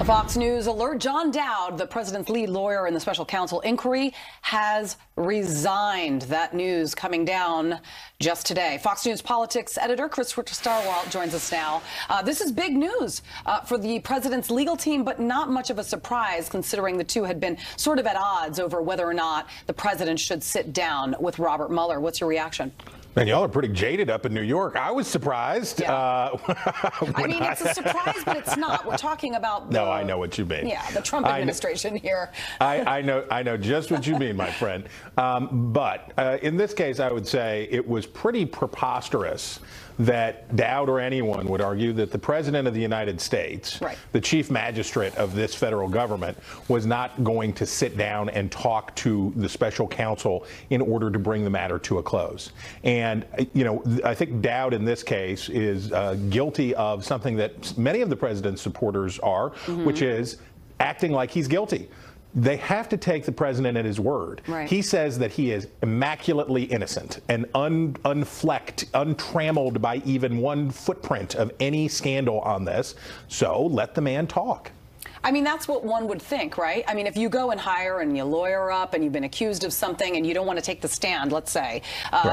A Fox News alert. John Dowd, the president's lead lawyer in the special counsel inquiry, has resigned. That news coming down just today. Fox News politics editor Chris Starwalt joins us now. This is big news for the president's legal team, but not much of a surprise considering the two had been sort of at odds over whether or not the president should sit down with Robert Mueller. What's your reaction? Man, y'all are pretty jaded up in New York. I was surprised. Yeah. I mean, it's a surprise, but it's not. We're talking about No, I know what you mean. Yeah, the Trump administration here. I know just what you mean, my friend. But in this case, I would say it was pretty preposterous that Dowd or anyone would argue that the president of the United States, the chief magistrate of this federal government, was not going to sit down and talk to the special counsel in order to bring the matter to a close. And, you know, I think Dowd in this case is guilty of something that many of the president's supporters are, which is acting like he's guilty. They have to take the president at his word. He says that he is immaculately innocent and unflecked, untrammeled by even one footprint of any scandal on this. So let the man talk. I mean, that's what one would think, right? I mean, if you go and hire and you lawyer up and you've been accused of something and you don't want to take the stand, let's say,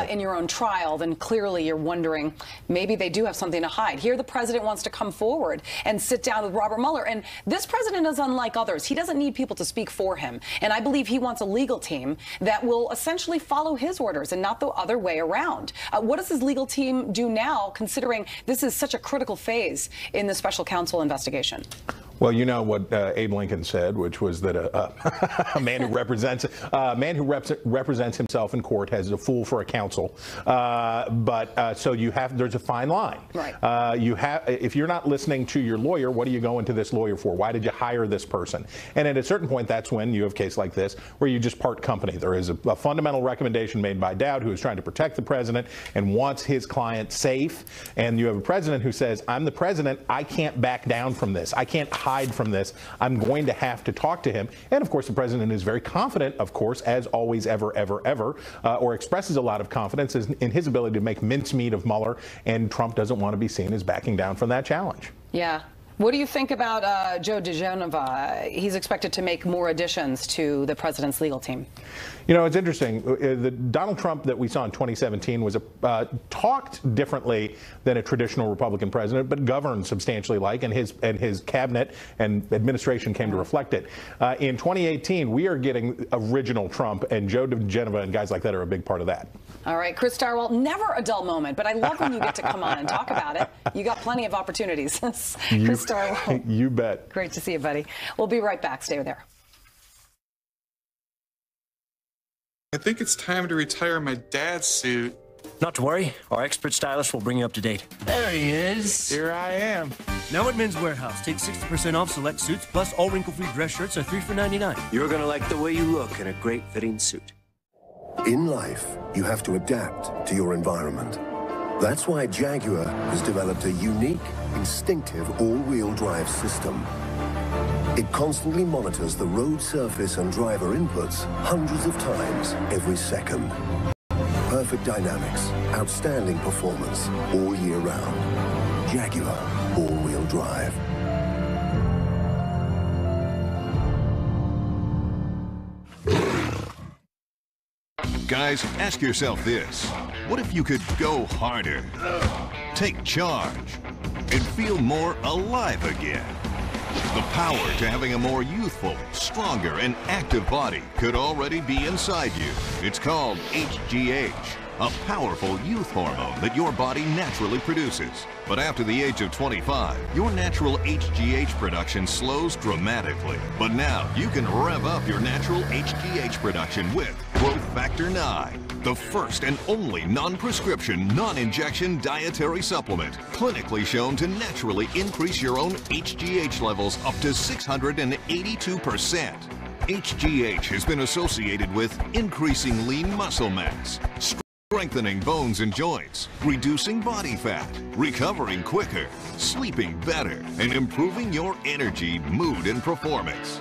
in your own trial, then clearly you're wondering maybe they do have something to hide. Here, the president wants to come forward and sit down with Robert Mueller. And this president is unlike others. He doesn't need people to speak for him. And I believe he wants a legal team that will essentially follow his orders and not the other way around. What does his legal team do now, considering this is such a critical phase in the special counsel investigation? Well, you know what Abe Lincoln said, which was that a man who represents himself in court has a fool for a counsel. So there's a fine line. If you're not listening to your lawyer, what are you going to this lawyer for? Why did you hire this person? And at a certain point, that's when you have a case like this where you just part company. There is a fundamental recommendation made by Dowd, who is trying to protect the president and wants his client safe. And you have a president who says, I'm the president. I can't back down from this. I can't hide from this. I'm going to have to talk to him. And of course, the president is very confident, of course, as always, ever, or expresses a lot of confidence in his ability to make mincemeat of Mueller. And Trump doesn't want to be seen as backing down from that challenge. Yeah. What do you think about Joe diGenova? He's expected to make more additions to the president's legal team. You know, it's interesting. The Donald Trump that we saw in 2017 was talked differently than a traditional Republican president, but governed substantially like, and his cabinet and administration came to reflect it. In 2018, we are getting original Trump, and Joe diGenova and guys like that are a big part of that. All right, Chris Stirewalt, never a dull moment, but I love when you get to come on and talk about it. You got plenty of opportunities. Chris Stirewalt. You bet. Great to see you, buddy. We'll be right back. Stay there. I think it's time to retire my dad's suit. Not to worry, our expert stylist will bring you up to date. There he is. Here I am. Now at Men's Warehouse, take 60% off select suits, plus all wrinkle-free dress shirts are $3 for $99. You're gonna like the way you look in a great fitting suit. In life, you have to adapt to your environment. That's why Jaguar has developed a unique, instinctive all-wheel drive system. It constantly monitors the road surface and driver inputs hundreds of times every second. Perfect dynamics, outstanding performance all year round. Jaguar all-wheel drive. Guys, ask yourself this. What if you could go harder, take charge, and feel more alive again? The power to having a more youthful, stronger, and active body could already be inside you. It's called HGH, a powerful youth hormone that your body naturally produces. But after the age of 25, your natural HGH production slows dramatically. But now you can rev up your natural HGH production with Growth Factor 9, the first and only non-prescription, non-injection dietary supplement, clinically shown to naturally increase your own HGH levels up to 682%. HGH has been associated with increasing lean muscle mass, strengthening bones and joints, reducing body fat, recovering quicker, sleeping better, and improving your energy, mood, and performance.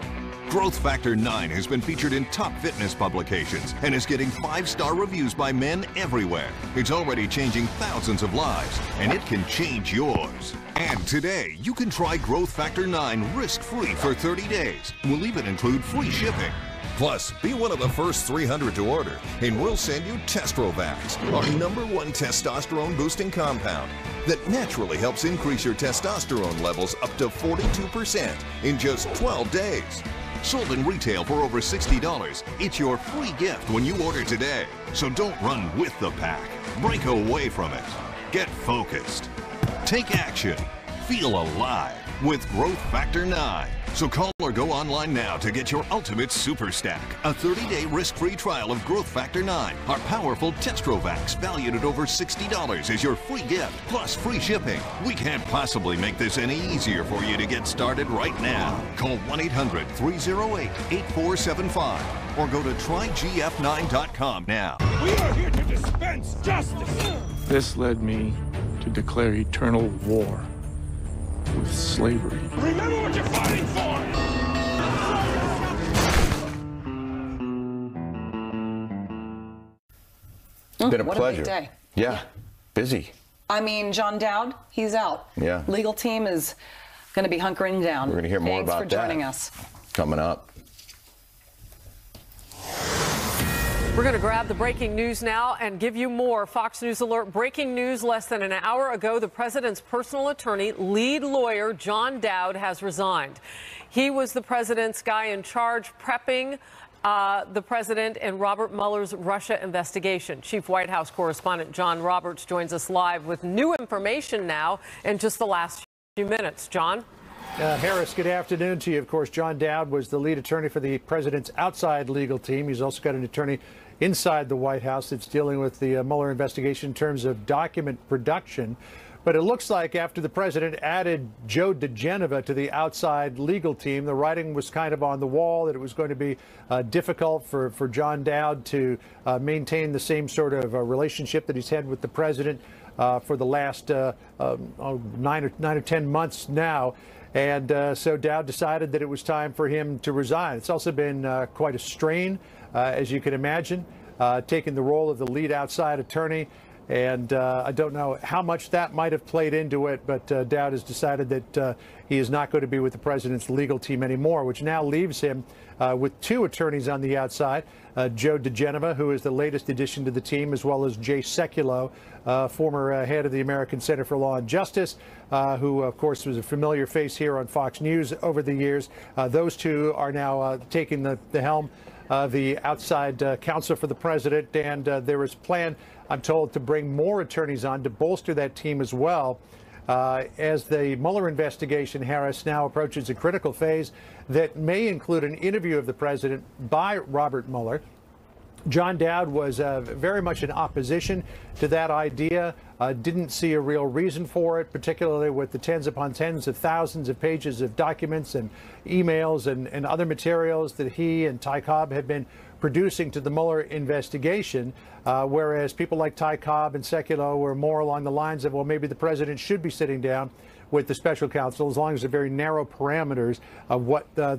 Growth Factor 9 has been featured in top fitness publications and is getting 5-star reviews by men everywhere. It's already changing thousands of lives, and it can change yours. And today, you can try Growth Factor 9 risk-free for 30 days. We'll even include free shipping. Plus, be one of the first 300 to order, and we'll send you Testrovax, our #1 testosterone-boosting compound that naturally helps increase your testosterone levels up to 42% in just 12 days. Sold in retail for over $60, it's your free gift when you order today. So don't run with the pack. Break away from it. Get focused. Take action. Feel alive with Growth Factor 9. So call or go online now to get your ultimate super stack. A 30-day risk-free trial of Growth Factor 9. Our powerful Testrovax, valued at over $60, is your free gift, plus free shipping. We can't possibly make this any easier for you to get started right now. Call 1-800-308-8475 or go to trygf9.com now. We are here to dispense justice. This led me to declare eternal war with slavery. Remember what you're fighting for! It's been a what pleasure. A big day. Yeah, busy. I mean, John Dowd, he's out. Yeah. Legal team is going to be hunkering down. We're going to hear more about that. Thanks for joining us. Coming up. We're going to grab the breaking news now and give you more. Fox News alert. Breaking news less than an hour ago. The president's personal attorney, lead lawyer John Dowd, has resigned. He was the president's guy in charge prepping the president in Robert Mueller's Russia investigation. Chief White House correspondent John Roberts joins us live with new information now in just the last few minutes. John? Harris, good afternoon to you. Of course, John Dowd was the lead attorney for the president's outside legal team. He's also got an attorney inside the White House that's dealing with the Mueller investigation in terms of document production. But it looks like after the president added Joe diGenova to the outside legal team, the writing was kind of on the wall that it was going to be difficult for John Dowd to maintain the same sort of relationship that he's had with the president for the last 9 or 10 months now. And so Dowd decided that it was time for him to resign. It's also been quite a strain, as you can imagine, taking the role of the lead outside attorney And I don't know how much that might have played into it, but Dowd has decided that he is not going to be with the president's legal team anymore, which now leaves him with two attorneys on the outside, Joe diGenova, who is the latest addition to the team, as well as Jay Sekulow, former head of the American Center for Law and Justice, who, of course, was a familiar face here on Fox News over the years. Those two are now taking the helm of the outside counsel for the president, and there is a plan, I'm told, to bring more attorneys on to bolster that team as well. As the Mueller investigation, Harris, now approaches a critical phase that may include an interview of the president by Robert Mueller. John Dowd was very much in opposition to that idea, didn't see a real reason for it, particularly with the tens upon tens of thousands of pages of documents and emails and other materials that he and Ty Cobb had been producing to the Mueller investigation, whereas people like Ty Cobb and Sekulow were more along the lines of, well, maybe the president should be sitting down with the special counsel, as long as the very narrow parameters of what the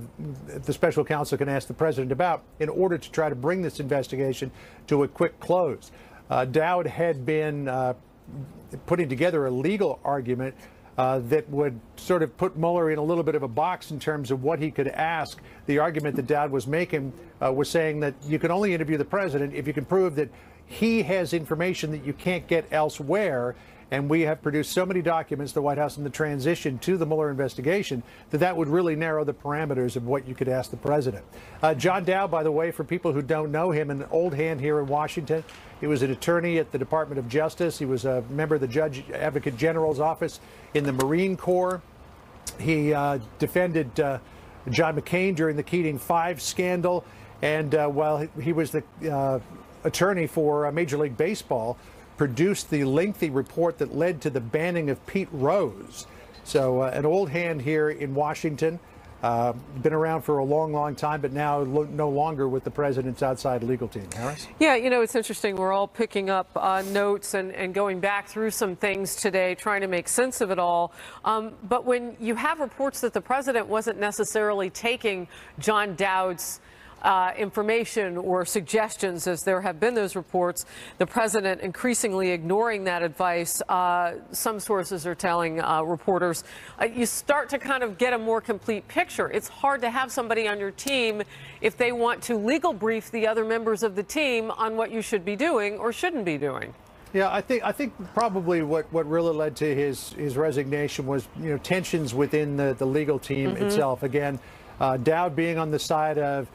special counsel can ask the president about in order to try to bring this investigation to a quick close. Dowd had been putting together a legal argument that would sort of put Mueller in a little bit of a box in terms of what he could ask. The argument that Dowd was making was saying that you can only interview the president if you can prove that he has information that you can't get elsewhere. And we have produced so many documents, the White House, in the transition to the Mueller investigation, that would really narrow the parameters of what you could ask the president. John Dowd, by the way, for people who don't know him, an old hand here in Washington. He was an attorney at the Department of Justice. He was a member of the Judge Advocate General's office in the Marine Corps. He defended John McCain during the Keating 5 scandal. And while he was the attorney for Major League Baseball, produced the lengthy report that led to the banning of Pete Rose. So an old hand here in Washington, been around for a long, long time, but now no longer with the president's outside legal team. Harris? Yeah, you know, it's interesting. We're all picking up notes and going back through some things today, trying to make sense of it all. But when you have reports that the president wasn't necessarily taking John Dowd's information or suggestions, as there have been those reports, the president increasingly ignoring that advice. Some sources are telling reporters, you start to kind of get a more complete picture. It's hard to have somebody on your team if they want to legal brief the other members of the team on what you should be doing or shouldn't be doing. Yeah, I think probably what really led to his resignation was, you know, tensions within the legal team itself. Again, Dowd being on the side of,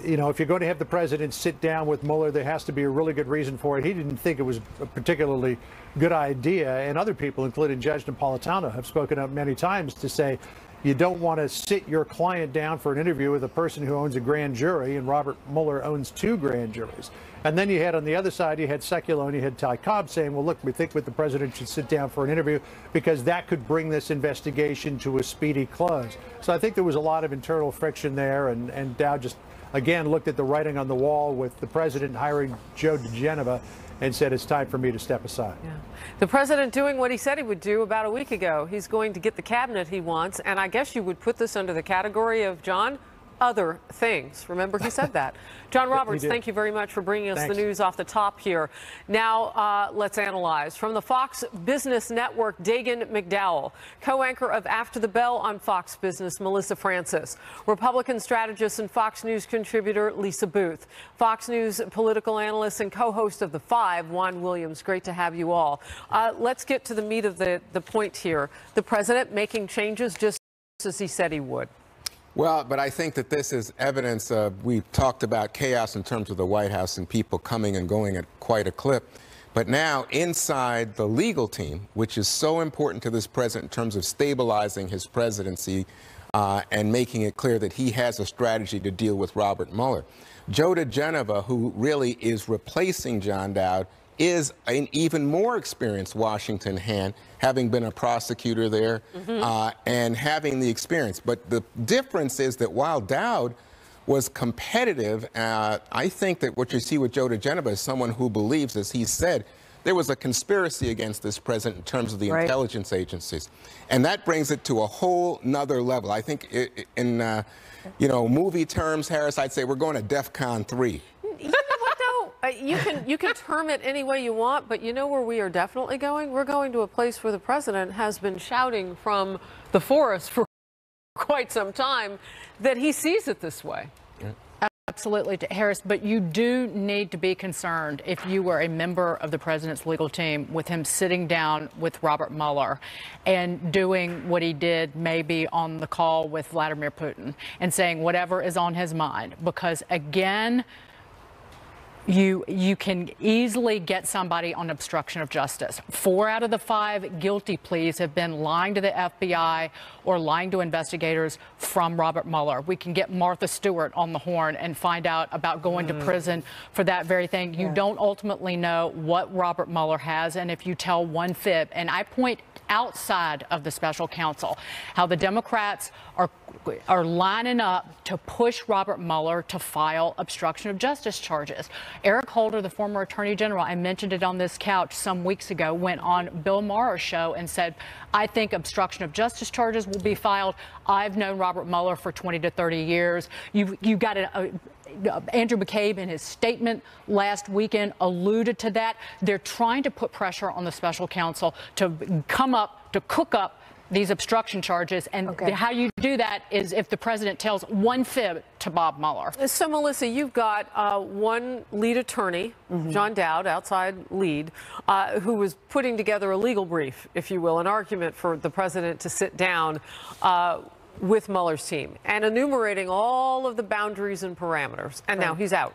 you know, if you're going to have the president sit down with Mueller, there has to be a really good reason for it. He didn't think it was a particularly good idea. And other people, including Judge Napolitano, have spoken up many times to say you don't want to sit your client down for an interview with a person who owns a grand jury, and Robert Mueller owns 2 grand juries. And then you had on the other side, you had Sekulow and you had Ty Cobb saying, well, look, we think the president should sit down for an interview because that could bring this investigation to a speedy close. So I think there was a lot of internal friction there, and Dowd just, again, looked at the writing on the wall with the president hiring Joe diGenova and said, it's time for me to step aside. Yeah. The president doing what he said he would do about a week ago. He's going to get the cabinet he wants. And I guess you would put this under the category of, John, other things. Remember, he said that. John Roberts, thank you very much for bringing us the news off the top here. Now, let's analyze. From the Fox Business Network, Dagen McDowell, co-anchor of After the Bell on Fox Business, Melissa Francis, Republican strategist and Fox News contributor Lisa Booth, Fox News political analyst and co-host of The Five, Juan Williams. Great to have you all. Let's get to the meat of the point here. The president making changes just as he said he would. Well, but I think that this is evidence of, we talked about chaos in terms of the White House and people coming and going at quite a clip. But now inside the legal team, which is so important to this president in terms of stabilizing his presidency and making it clear that he has a strategy to deal with Robert Mueller. Joe diGenova, who really is replacing John Dowd, is an even more experienced Washington hand, having been a prosecutor there and having the experience. But the difference is that while Dowd was competitive, I think that what you see with Joe diGenova is someone who believes, as he said, there was a conspiracy against this president in terms of the intelligence agencies. And that brings it to a whole nother level. I think in, you know, movie terms, Harris, I'd say we're going to DEFCON 3. You know what, though? You can term it any way you want, but you know where we are definitely going? We're going to a place where the president has been shouting from the forest for quite some time that he sees it this way. Absolutely, Harris, but you do need to be concerned if you were a member of the president's legal team with him sitting down with Robert Mueller and doing what he did maybe on the call with Vladimir Putin and saying whatever is on his mind, because again, you can easily get somebody on obstruction of justice. 4 out of the 5 guilty pleas have been lying to the FBI or lying to investigators from Robert Mueller. We can get Martha Stewart on the horn and find out about going to prison for that very thing. You don't ultimately know what Robert Mueller has, and if you tell one fib, and I point outside of the special counsel, how the Democrats are lining up to push Robert Mueller to file obstruction of justice charges. Eric Holder, the former attorney general, I mentioned it on this couch some weeks ago, went on Bill Maher's show and said, I think obstruction of justice charges will be filed. I've known Robert Mueller for 20 to 30 years. You got Andrew McCabe in his statement last weekend alluded to that. They're trying to put pressure on the special counsel to cook up these obstruction charges, and how you do that is if the president tells one fib to Bob Mueller. So, Melissa, you've got one lead attorney, John Dowd, outside lead, who was putting together a legal brief, if you will, an argument for the president to sit down with Mueller's team and enumerating all of the boundaries and parameters, and now he's out.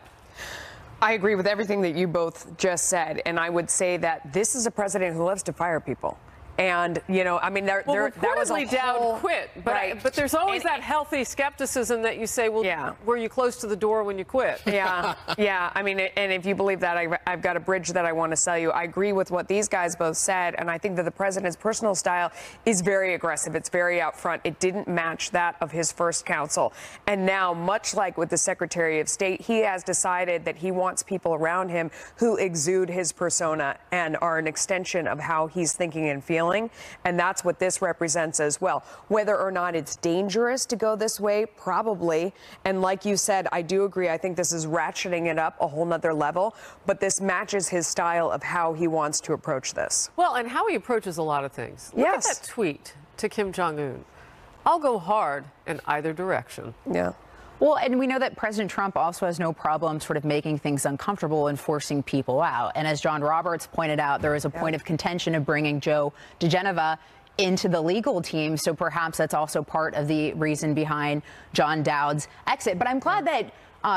I agree with everything that you both just said, and I would say that this is a president who loves to fire people. And, you know, I mean, that was a Dowd quit, but there's always that healthy skepticism that you say, well, were you close to the door when you quit? Yeah, yeah. I mean, and if you believe that, I've got a bridge that I want to sell you. I agree with what these guys both said, and I think that the president's personal style is very aggressive. It's very out front. It didn't match that of his first counsel. And now, much like with the Secretary of State, he has decided that he wants people around him who exude his persona and are an extension of how he's thinking and feeling. And that's what this represents as well. Whether or not it's dangerous to go this way, probably. And like you said, I do agree. I think this is ratcheting it up a whole nother level. But this matches his style of how he wants to approach this. Well, and how he approaches a lot of things. Look at that tweet to Kim Jong-un. I'll go hard in either direction. Yeah. Well, and we know that President Trump also has no problem sort of making things uncomfortable and forcing people out. And as John Roberts pointed out, there is a point of contention of bringing Joe diGenova into the legal team. So perhaps that's also part of the reason behind John Dowd's exit. But I'm glad that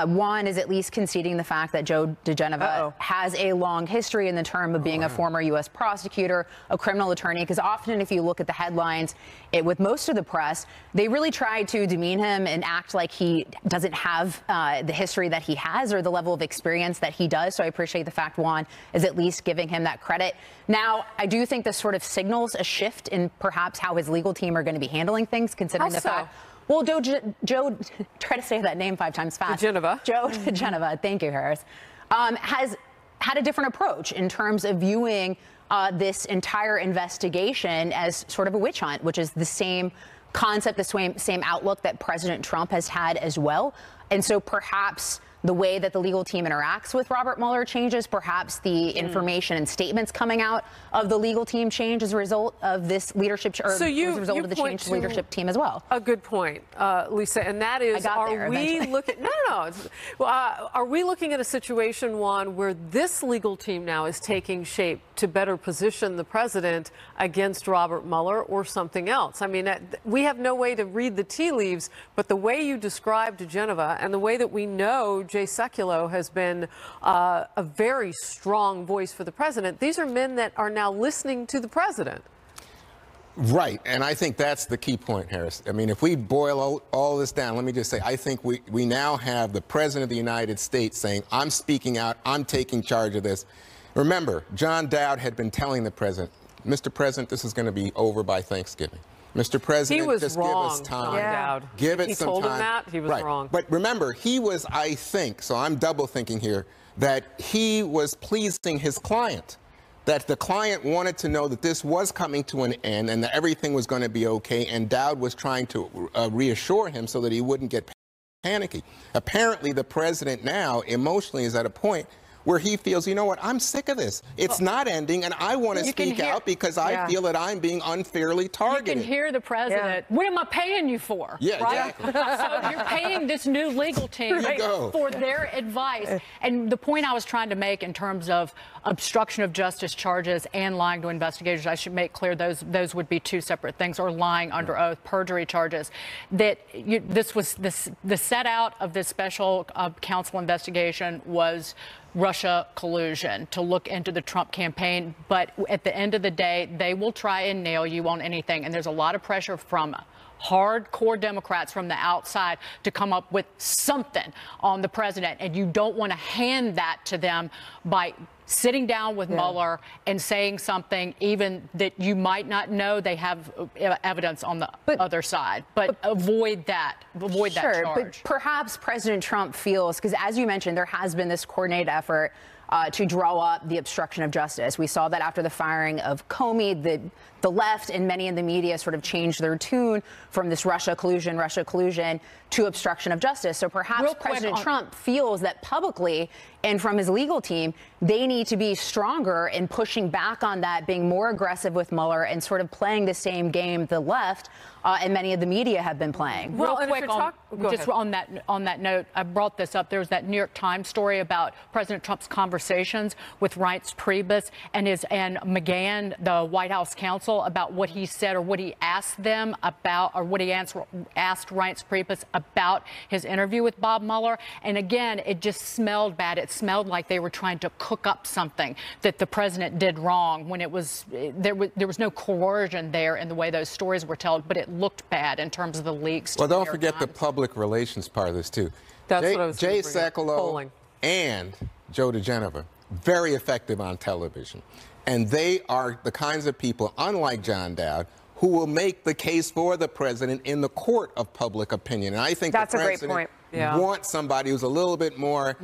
Juan is at least conceding the fact that Joe diGenova has a long history in the term of being a former U.S. prosecutor, a criminal attorney, because often if you look at the headlines with most of the press, they really try to demean him and act like he doesn't have the history that he has or the level of experience that he does. So I appreciate the fact Juan is at least giving him that credit. Now, I do think this sort of signals a shift in perhaps how his legal team are going to be handling things, considering the fact. Well, Joe, try to say that name 5 times fast. diGenova. Joe diGenova, thank you, Harris, has had a different approach in terms of viewing this entire investigation as sort of a witch hunt, which is the same concept, the same outlook that President Trump has had as well. And so perhaps the way that the legal team interacts with Robert Mueller changes, perhaps the information and statements coming out of the legal team change as a result of this leadership, or as a result of the changed leadership team as well. A good point, Lisa, and that is, are we looking at a situation, Juan, where this legal team now is taking shape to better position the president against Robert Mueller or something else? I mean, we have no way to read the tea leaves, but the way you described diGenova and the way that we know Jay Sekulow has been a very strong voice for the president, these are men that are now listening to the president. Right, and I think that's the key point, Harris. I mean, if we boil all this down, let me just say, I think we now have the President of the United States saying, I'm speaking out, I'm taking charge of this. Remember, John Dowd had been telling the president, Mr. President, this is going to be over by Thanksgiving. Mr. President, just give us time. Dowd. Give it some time. He told him that. He was wrong. But remember, he was, I think, so I'm double thinking here, that he was pleasing his client. That the client wanted to know that this was coming to an end and that everything was going to be okay, and Dowd was trying to reassure him so that he wouldn't get panicky. Apparently, the president now emotionally is at a point where he feels, you know what, I'm sick of this. It's not ending, and I want to speak out because I feel that I'm being unfairly targeted. You can hear the president, what am I paying you for? Yeah, right? exactly. So you're paying this new legal team for their advice. And the point I was trying to make in terms of obstruction of justice charges and lying to investigators, I should make clear those would be two separate things, or lying under oath, perjury charges. That the set out of this special counsel investigation was Russia collusion to look into the Trump campaign. But at the end of the day, they will try and nail you on anything. And there's a lot of pressure from hardcore Democrats from the outside to come up with something on the president. And you don't want to hand that to them by sitting down with Mueller and saying something even that you might not know they have evidence on the other side. But avoid that. Avoid that charge. But perhaps President Trump feels, because as you mentioned, there has been this coordinated effort to draw up the obstruction of justice. We saw that after the firing of Comey, the left and many in the media sort of changed their tune from this Russia collusion to obstruction of justice. So perhaps President Trump feels that publicly and from his legal team, they need to be stronger in pushing back on that, being more aggressive with Mueller and sort of playing the same game the left and many of the media have been playing. Real quick, on that note, I brought this up. There was that New York Times story about President Trump's conversations with Reince Priebus and McGahn, the White House counsel, about what he said or what he asked them about, or what he asked Reince Priebus about his interview with Bob Mueller. And again, it just smelled bad. It smelled like they were trying to cook up something that the president did wrong, when it was there was no coercion there in the way those stories were told, but it looked bad in terms of the leaks. Well, don't forget the public relations part of this too. That's what I was Jay Sekulow and Joe diGenova, very effective on television. And they are the kinds of people, unlike John Dowd, who will make the case for the president in the court of public opinion. And I think that's the a president great point. wants somebody who's a little bit more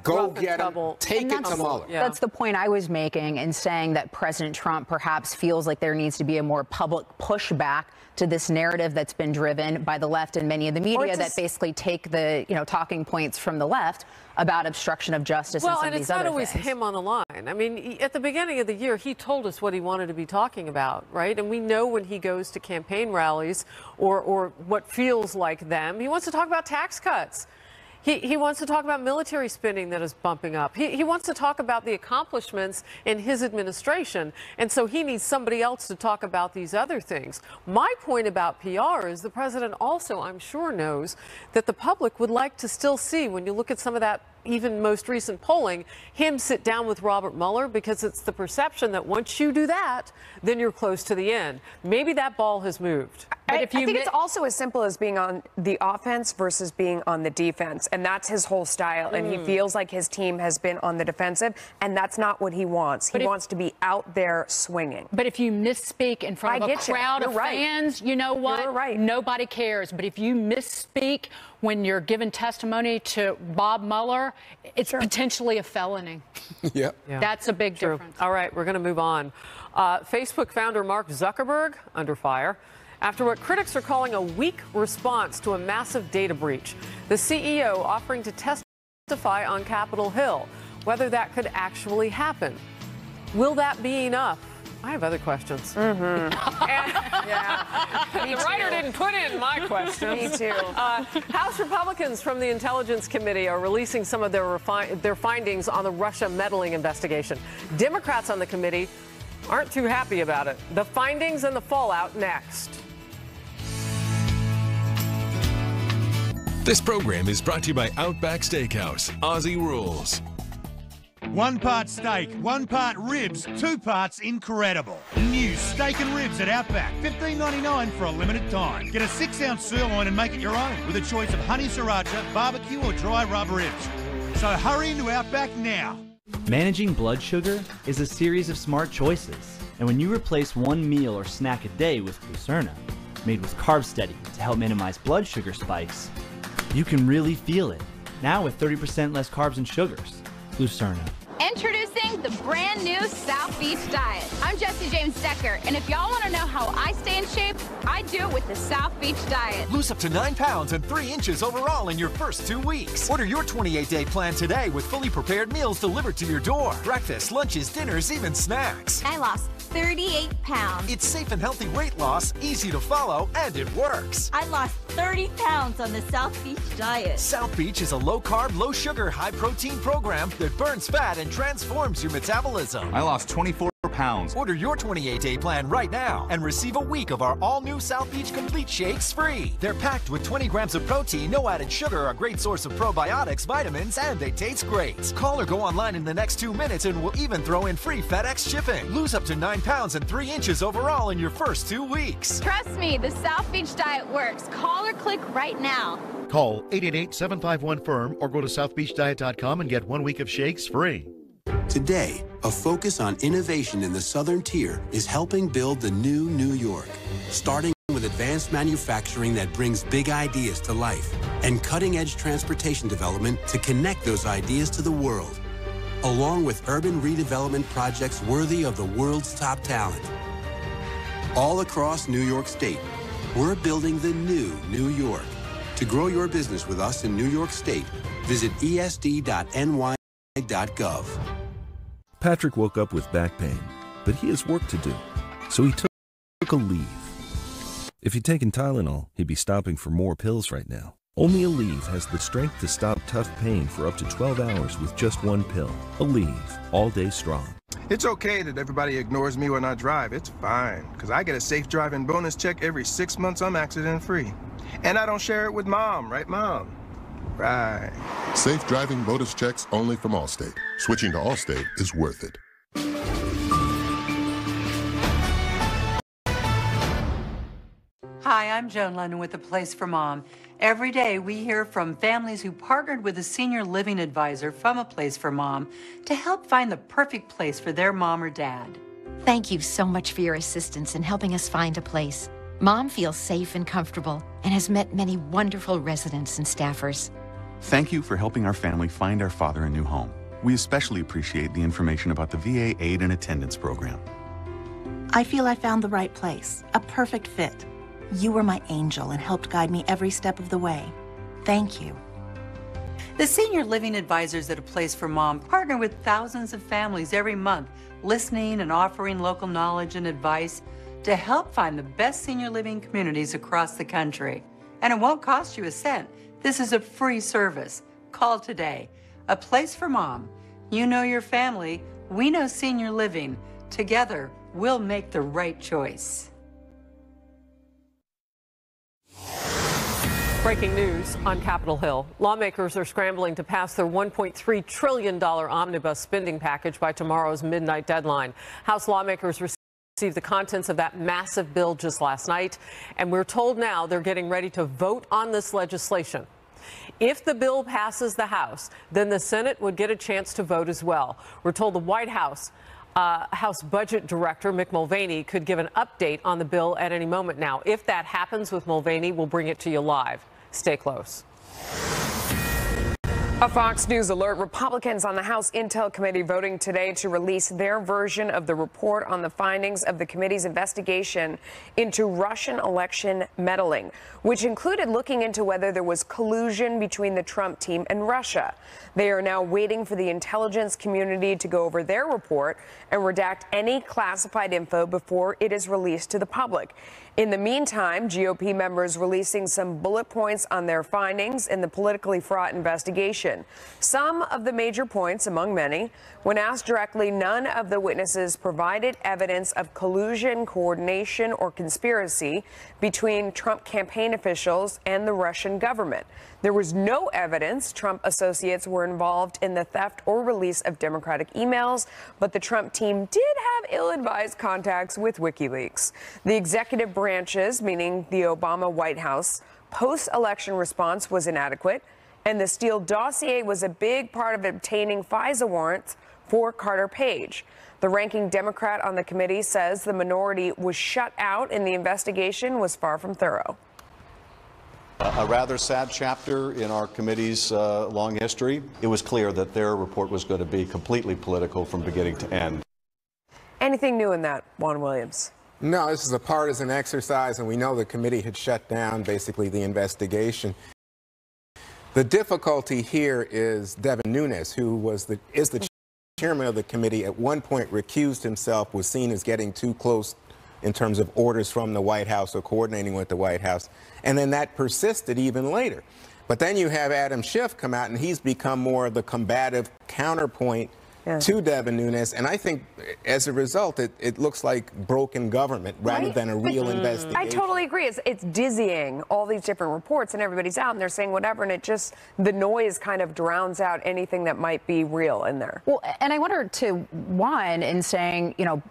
go get him, take it to Mueller. That's the point I was making in saying that President Trump perhaps feels like there needs to be a more public pushback to this narrative that's been driven by the left and many of the media that basically take the talking points from the left about obstruction of justice and some of these other things. Well, and it's not always him on the line. I mean, at the beginning of the year, he told us what he wanted to be talking about, right? And we know when he goes to campaign rallies or what feels like them, he wants to talk about tax cuts. He wants to talk about military spending that is bumping up. He wants to talk about the accomplishments in his administration. And so he needs somebody else to talk about these other things. My point about PR is the president also, I'm sure, knows that the public would like to still see, when you look at some of that even most recent polling, him sit down with Robert Mueller, because it's the perception that once you do that, then you're close to the end. Maybe that ball has moved. I think it's also as simple as being on the offense versus being on the defense. And that's his whole style. And he feels like his team has been on the defensive. And that's not what he wants. He wants to be out there swinging. But if you misspeak in front of a crowd of fans, you know what? Nobody cares. But if you misspeak when you're giving testimony to Bob Mueller, it's potentially a felony. That's a big difference. All right, we're going to move on. Facebook founder Mark Zuckerberg under fire after what critics are calling a weak response to a massive data breach. The CEO offering to testify on Capitol Hill, whether that could actually happen. Will that be enough? I have other questions. Me the too. writer didn't put in my questions. Me too. House Republicans from the Intelligence Committee are releasing some of their findings on the Russia meddling investigation. Democrats on the committee aren't too happy about it. The findings and the fallout next. This program is brought to you by Outback Steakhouse. Aussie rules. 1 part steak, 1 part ribs, 2 parts incredible. New steak and ribs at Outback, $15.99 for a limited time. Get a 6-ounce sirloin and make it your own with a choice of honey sriracha, barbecue or dry rub ribs. So hurry into Outback now. Managing blood sugar is a series of smart choices. And when you replace one meal or snack a day with Glucerna, made with Carb Steady to help minimize blood sugar spikes, you can really feel it. Now with 30% less carbs and sugars. Glucerna. Introducing the brand new South Beach diet. I'm Jesse James Decker, and if y'all want to know how I stay in shape, I do it with the South Beach diet. Lose up to 9 pounds and 3 inches overall in your first 2 weeks. Order your 28-day plan today with fully prepared meals delivered to your door. Breakfast, lunches, dinners, even snacks. I lost 38 pounds. It's safe and healthy weight loss, easy to follow, and it works. I lost 30 pounds on the South Beach diet. South Beach is a low-carb, low-sugar, high-protein program that burns fat and transforms your metabolism. I lost 24 pounds. Order your 28-day plan right now and receive a week of our all-new South Beach Complete Shakes free. They're packed with 20 grams of protein, no added sugar, a great source of probiotics, vitamins, and they taste great. Call or go online in the next 2 minutes and we'll even throw in free FedEx shipping. Lose up to 9 pounds and 3 inches overall in your first 2 weeks. Trust me, the South Beach diet works. Call or click right now. Call 888-751-FIRM or go to southbeachdiet.com and get 1 week of shakes free. Today, a focus on innovation in the Southern Tier is helping build the new New York, starting with advanced manufacturing that brings big ideas to life and cutting-edge transportation development to connect those ideas to the world, along with urban redevelopment projects worthy of the world's top talent. All across New York State, we're building the new New York. To grow your business with us in New York State, visit esd.ny.gov. Patrick woke up with back pain, but he has work to do, so he took a leave. If he'd taken Tylenol, he'd be stopping for more pills right now. Only Aleve has the strength to stop tough pain for up to 12 hours with just 1 pill. Aleve, all day strong. It's okay that everybody ignores me when I drive. It's fine, because I get a safe driving bonus check every 6 months I'm accident-free. And I don't share it with Mom, right, Mom? Right. Safe driving bonus checks only from Allstate. Switching to Allstate is worth it. Hi, I'm Joan London with A Place for Mom. Every day we hear from families who partnered with a senior living advisor from A Place for Mom to help find the perfect place for their mom or dad. Thank you so much for your assistance in helping us find a place. Mom feels safe and comfortable and has met many wonderful residents and staffers. Thank you for helping our family find our father a new home. We especially appreciate the information about the VA Aid and Attendance Program. I feel I found the right place, a perfect fit. You were my angel and helped guide me every step of the way. Thank you. The senior living advisors at A Place for Mom partner with thousands of families every month, listening and offering local knowledge and advice to help find the best senior living communities across the country. And it won't cost you a cent. This is a free service. Call today. A Place for Mom. You know your family. We know senior living. Together, we'll make the right choice. Breaking news on Capitol Hill. Lawmakers are scrambling to pass their $1.3 trillion omnibus spending package by tomorrow's midnight deadline. House lawmakers received the contents of that massive bill just last night, and we're told now they're getting ready to vote on this legislation. If the bill passes the House, then the Senate would get a chance to vote as well. We're told the White House House Budget Director Mick Mulvaney could give an update on the bill at any moment now. If that happens with Mulvaney, we'll bring it to you live. Stay close. A Fox News alert. Republicans on the House Intel Committee voting today to release their version of the report on the findings of the committee's investigation into Russian election meddling, which included looking into whether there was collusion between the Trump team and Russia. They are now waiting for the intelligence community to go over their report and redact any classified info before it is released to the public. In the meantime, GOP members releasing some bullet points on their findings in the politically fraught investigation. Some of the major points, among many, when asked directly, none of the witnesses provided evidence of collusion, coordination, or conspiracy between Trump campaign officials and the Russian government. There was no evidence Trump associates were involved in the theft or release of Democratic emails, but the Trump team did have ill-advised contacts with WikiLeaks. The executive branches, meaning the Obama White House, post-election response was inadequate, and the Steele dossier was a big part of obtaining FISA warrants for Carter Page. The ranking Democrat on the committee says the minority was shut out and the investigation was far from thorough. A rather sad chapter in our committee's long history. It was clear that their report was going to be completely political from beginning to end. Anything new in that, Juan Williams? No, this is a partisan exercise, and we know the committee had shut down basically the investigation. The difficulty here is Devin Nunes, who is the chairman of the committee, at one point recused himself, was seen as getting too close in terms of orders from the White House or coordinating with the White House. And then that persisted even later. But then you have Adam Schiff come out, and he's become more of the combative counterpoint to Devin Nunes. And I think as a result, it looks like broken government rather than a real investigation. I totally agree. It's dizzying, all these different reports, and everybody's out and they're saying whatever, and it just, the noise kind of drowns out anything that might be real in there. Well, and I wonder to Juan, in saying, you know,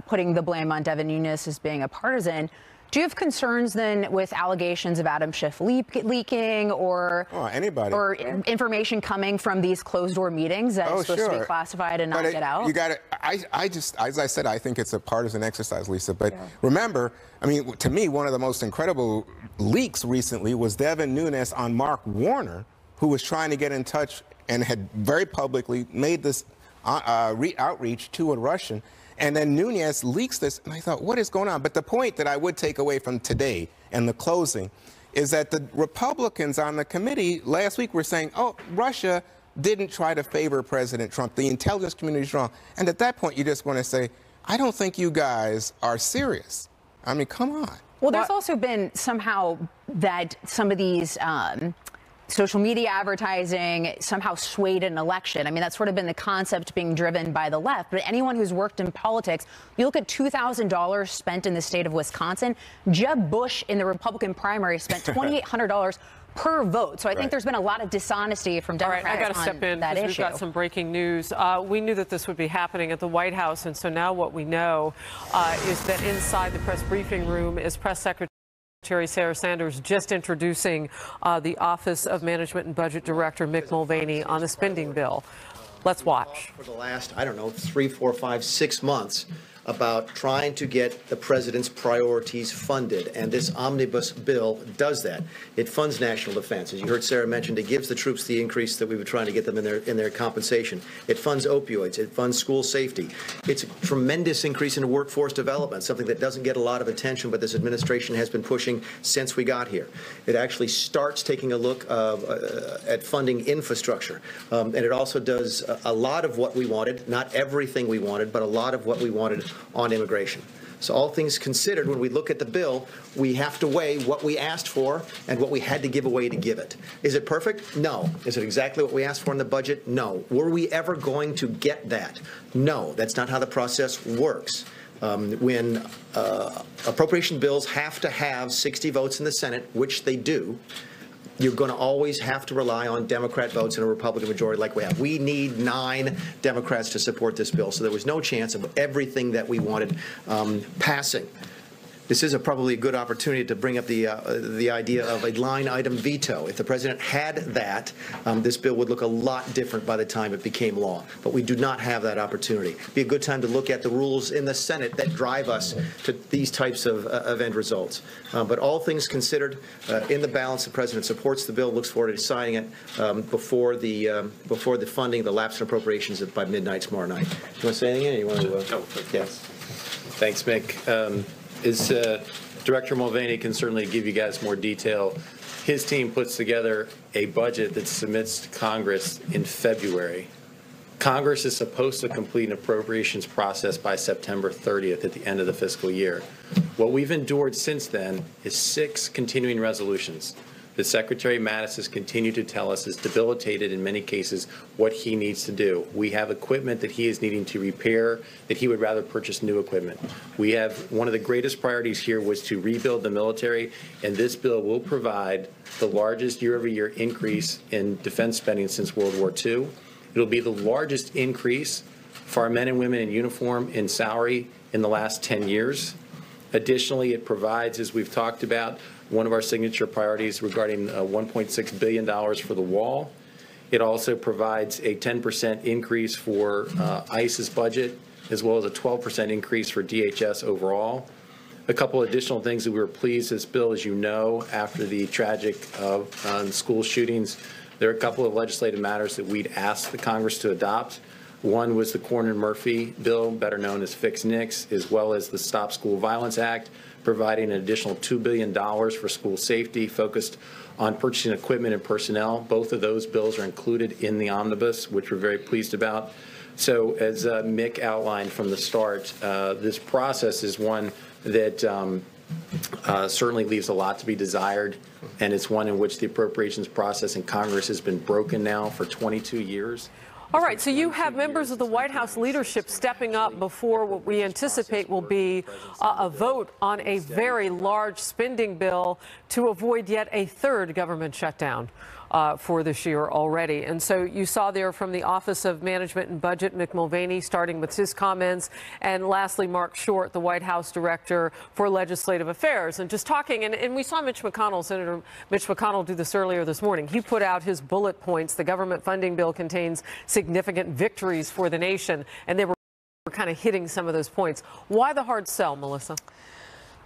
putting the blame on Devin Nunes as being a partisan, do you have concerns then with allegations of Adam Schiff leaking or anybody or information coming from these closed-door meetings that is supposed to be classified and not get out? You got it. I just, as I said, I think it's a partisan exercise, Lisa. But remember, I mean, to me, one of the most incredible leaks recently was Devin Nunes on Mark Warner, who was trying to get in touch and had very publicly made this outreach to a Russian. And then Nunes leaks this, and I thought, what is going on? But the point that I would take away from today and the closing is that the Republicans on the committee last week were saying, oh, Russia didn't try to favor President Trump. The intelligence community is wrong. And at that point, you just want to say, I don't think you guys are serious. I mean, come on. Well, there's also been somehow that some of these social media advertising somehow swayed an election. I mean, that's sort of been the concept being driven by the left. But anyone who's worked in politics, you look at $2,000 spent in the state of Wisconsin. Jeb Bush in the Republican primary spent $2,800 per vote. So I think there's been a lot of dishonesty from Democrats. All right, I got to step in because we've got some breaking news. We knew that this would be happening at the White House, and so now what we know is that inside the press briefing room is Press Secretary Sarah Sanders just introducing the Office of Management and Budget Director Mick Mulvaney on the spending bill. Let's watch. For the last, I don't know, 3, 4, 5, 6 months about trying to get the president's priorities funded, and this omnibus bill does that. It funds national defense. As you heard Sarah mention, it gives the troops the increase that we were trying to get them in their compensation. It funds opioids. It funds school safety. It's a tremendous increase in workforce development, something that doesn't get a lot of attention, but this administration has been pushing since we got here. It actually starts taking a look at funding infrastructure, and it also does a lot of what we wanted, not everything we wanted, but a lot of what we wanted on immigration. So all things considered, when we look at the bill, we have to weigh what we asked for and what we had to give away to give it. Is it perfect? No. Is it exactly what we asked for in the budget? No. Were we ever going to get that? No. That's not how the process works. When appropriation bills have to have 60 votes in the Senate, which they do, you're going to always have to rely on Democrat votes in a Republican majority like we have. We need 9 Democrats to support this bill, so there was no chance of everything that we wanted passing. This is probably a good opportunity to bring up the idea of a line item veto. If the president had that, this bill would look a lot different by the time it became law. But we do not have that opportunity. It'd be a good time to look at the rules in the Senate that drive us to these types of end results. But all things considered, in the balance, the president supports the bill, looks forward to signing it before the funding, the lapse in appropriations by midnight tomorrow night. You want to say anything? Or you want to? No. Yes. Thanks, Mick. Director Mulvaney can certainly give you guys more detail. His team puts together a budget that submits to Congress in February. Congress is supposed to complete an appropriations process by September 30th at the end of the fiscal year. What we've endured since then is 6 continuing resolutions that Secretary Mattis has continued to tell us is debilitated in many cases what he needs to do. We have equipment that he is needing to repair that he would rather purchase new equipment. We have one of the greatest priorities here was to rebuild the military, and this bill will provide the largest year-over-year increase in defense spending since World War II. It'll be the largest increase for our men and women in uniform in salary in the last 10 years. Additionally, it provides, as we've talked about, one of our signature priorities regarding $1.6 billion for the wall. It also provides a 10% increase for ICE's budget, as well as a 12% increase for DHS overall. A couple additional things that we were pleased this bill, as you know, after the tragic school shootings, there are a couple of legislative matters that we'd asked the Congress to adopt. One was the Cornyn-Murphy bill, better known as Fix NICS, as well as the Stop School Violence Act, providing an additional $2 billion for school safety, focused on purchasing equipment and personnel. Both of those bills are included in the omnibus, which we're very pleased about. So as Mick outlined from the start, this process is one that certainly leaves a lot to be desired, and it's one in which the appropriations process in Congress has been broken now for 22 years. All right, so you have members of the White House leadership stepping up before what we anticipate will be a vote on a very large spending bill to avoid yet a third government shutdown for this year already. And so you saw there from the Office of Management and Budget, Mick Mulvaney, starting with his comments, and lastly, Mark Short, the White House Director for Legislative Affairs. And just talking, and we saw Mitch McConnell, Senator Mitch McConnell, do this earlier this morning. He put out his bullet points. The government funding bill contains significant victories for the nation, and they were kind of hitting some of those points. Why the hard sell, Melissa?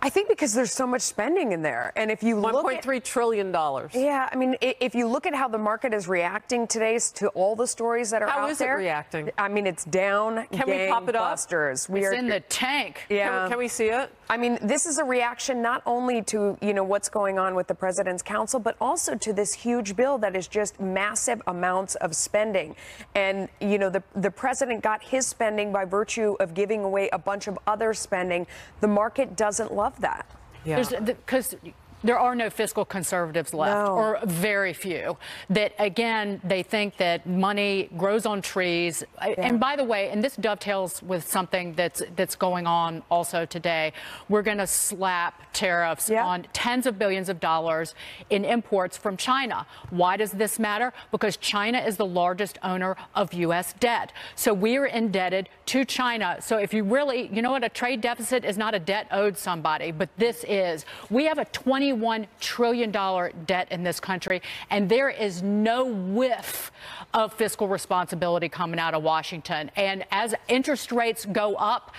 I think because there's so much spending in there. And if you look at $1.3 trillion. Yeah, I mean, if you look at how the market is reacting today to all the stories that are out there. How is it reacting? I mean, it's down. Can we pop it up? It's in the tank. Yeah. Can we see it? I mean, this is a reaction not only to, what's going on with the President's Council, but also to this huge bill that is just massive amounts of spending. And, the President got his spending by virtue of giving away a bunch of other spending. The market doesn't love that. Yeah. Because there are no fiscal conservatives left, or very few, that, again, they think that money grows on trees. Yeah. And by the way, and this dovetails with something that's going on also today, we're going to slap tariffs on tens of billions of dollars in imports from China. Why does this matter? Because China is the largest owner of U.S. debt. So we are indebted to China. So if you really, a trade deficit is not a debt owed somebody, but this is. We have a $21 trillion debt in this country, and there is no whiff of fiscal responsibility coming out of Washington. And as interest rates go up,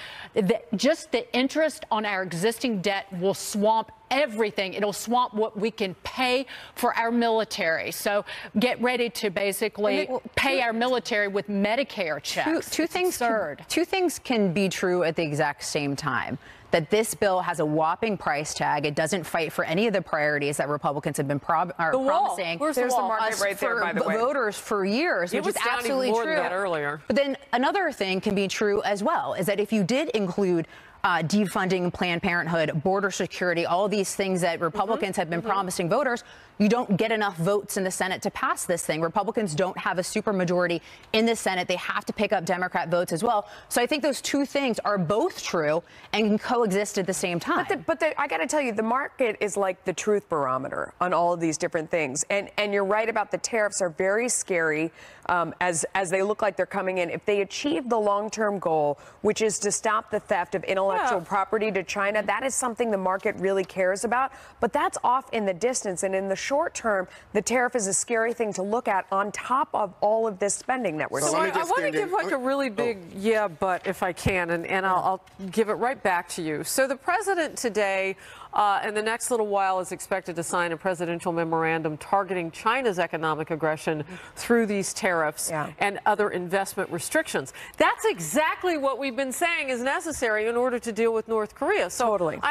just the interest on our existing debt will swamp everything. It'll swamp what we can pay for our military. So get ready to basically pay our military with Medicare checks. Two things can be true at the exact same time. That this bill has a whopping price tag. It doesn't fight for any of the priorities that Republicans have been promising. There's the market right there, by the way. Voters for years, which is absolutely more true. Than that earlier. But then another thing can be true as well, is that if you did include defunding Planned Parenthood, border security, all these things that Republicans have been promising voters, you don't get enough votes in the Senate to pass this thing. Republicans don't have a supermajority in the Senate. They have to pick up Democrat votes as well. So I think those two things are both true and can coexist at the same time. But I got to tell you, the market is like the truth barometer on all of these different things. And you're right about the tariffs are very scary as they look like they're coming in. If they achieve the long-term goal, which is to stop the theft of intellectual property to China, that is something the market really cares about. But that's off in the distance. And in the short term, the tariff is a scary thing to look at on top of all of this spending that we're seeing. I want to give like a really big but if I can, and I'll give it right back to you. So the president today, in the next little while, is expected to sign a presidential memorandum targeting China's economic aggression through these tariffs and other investment restrictions. That's exactly what we've been saying is necessary in order to deal with North Korea. So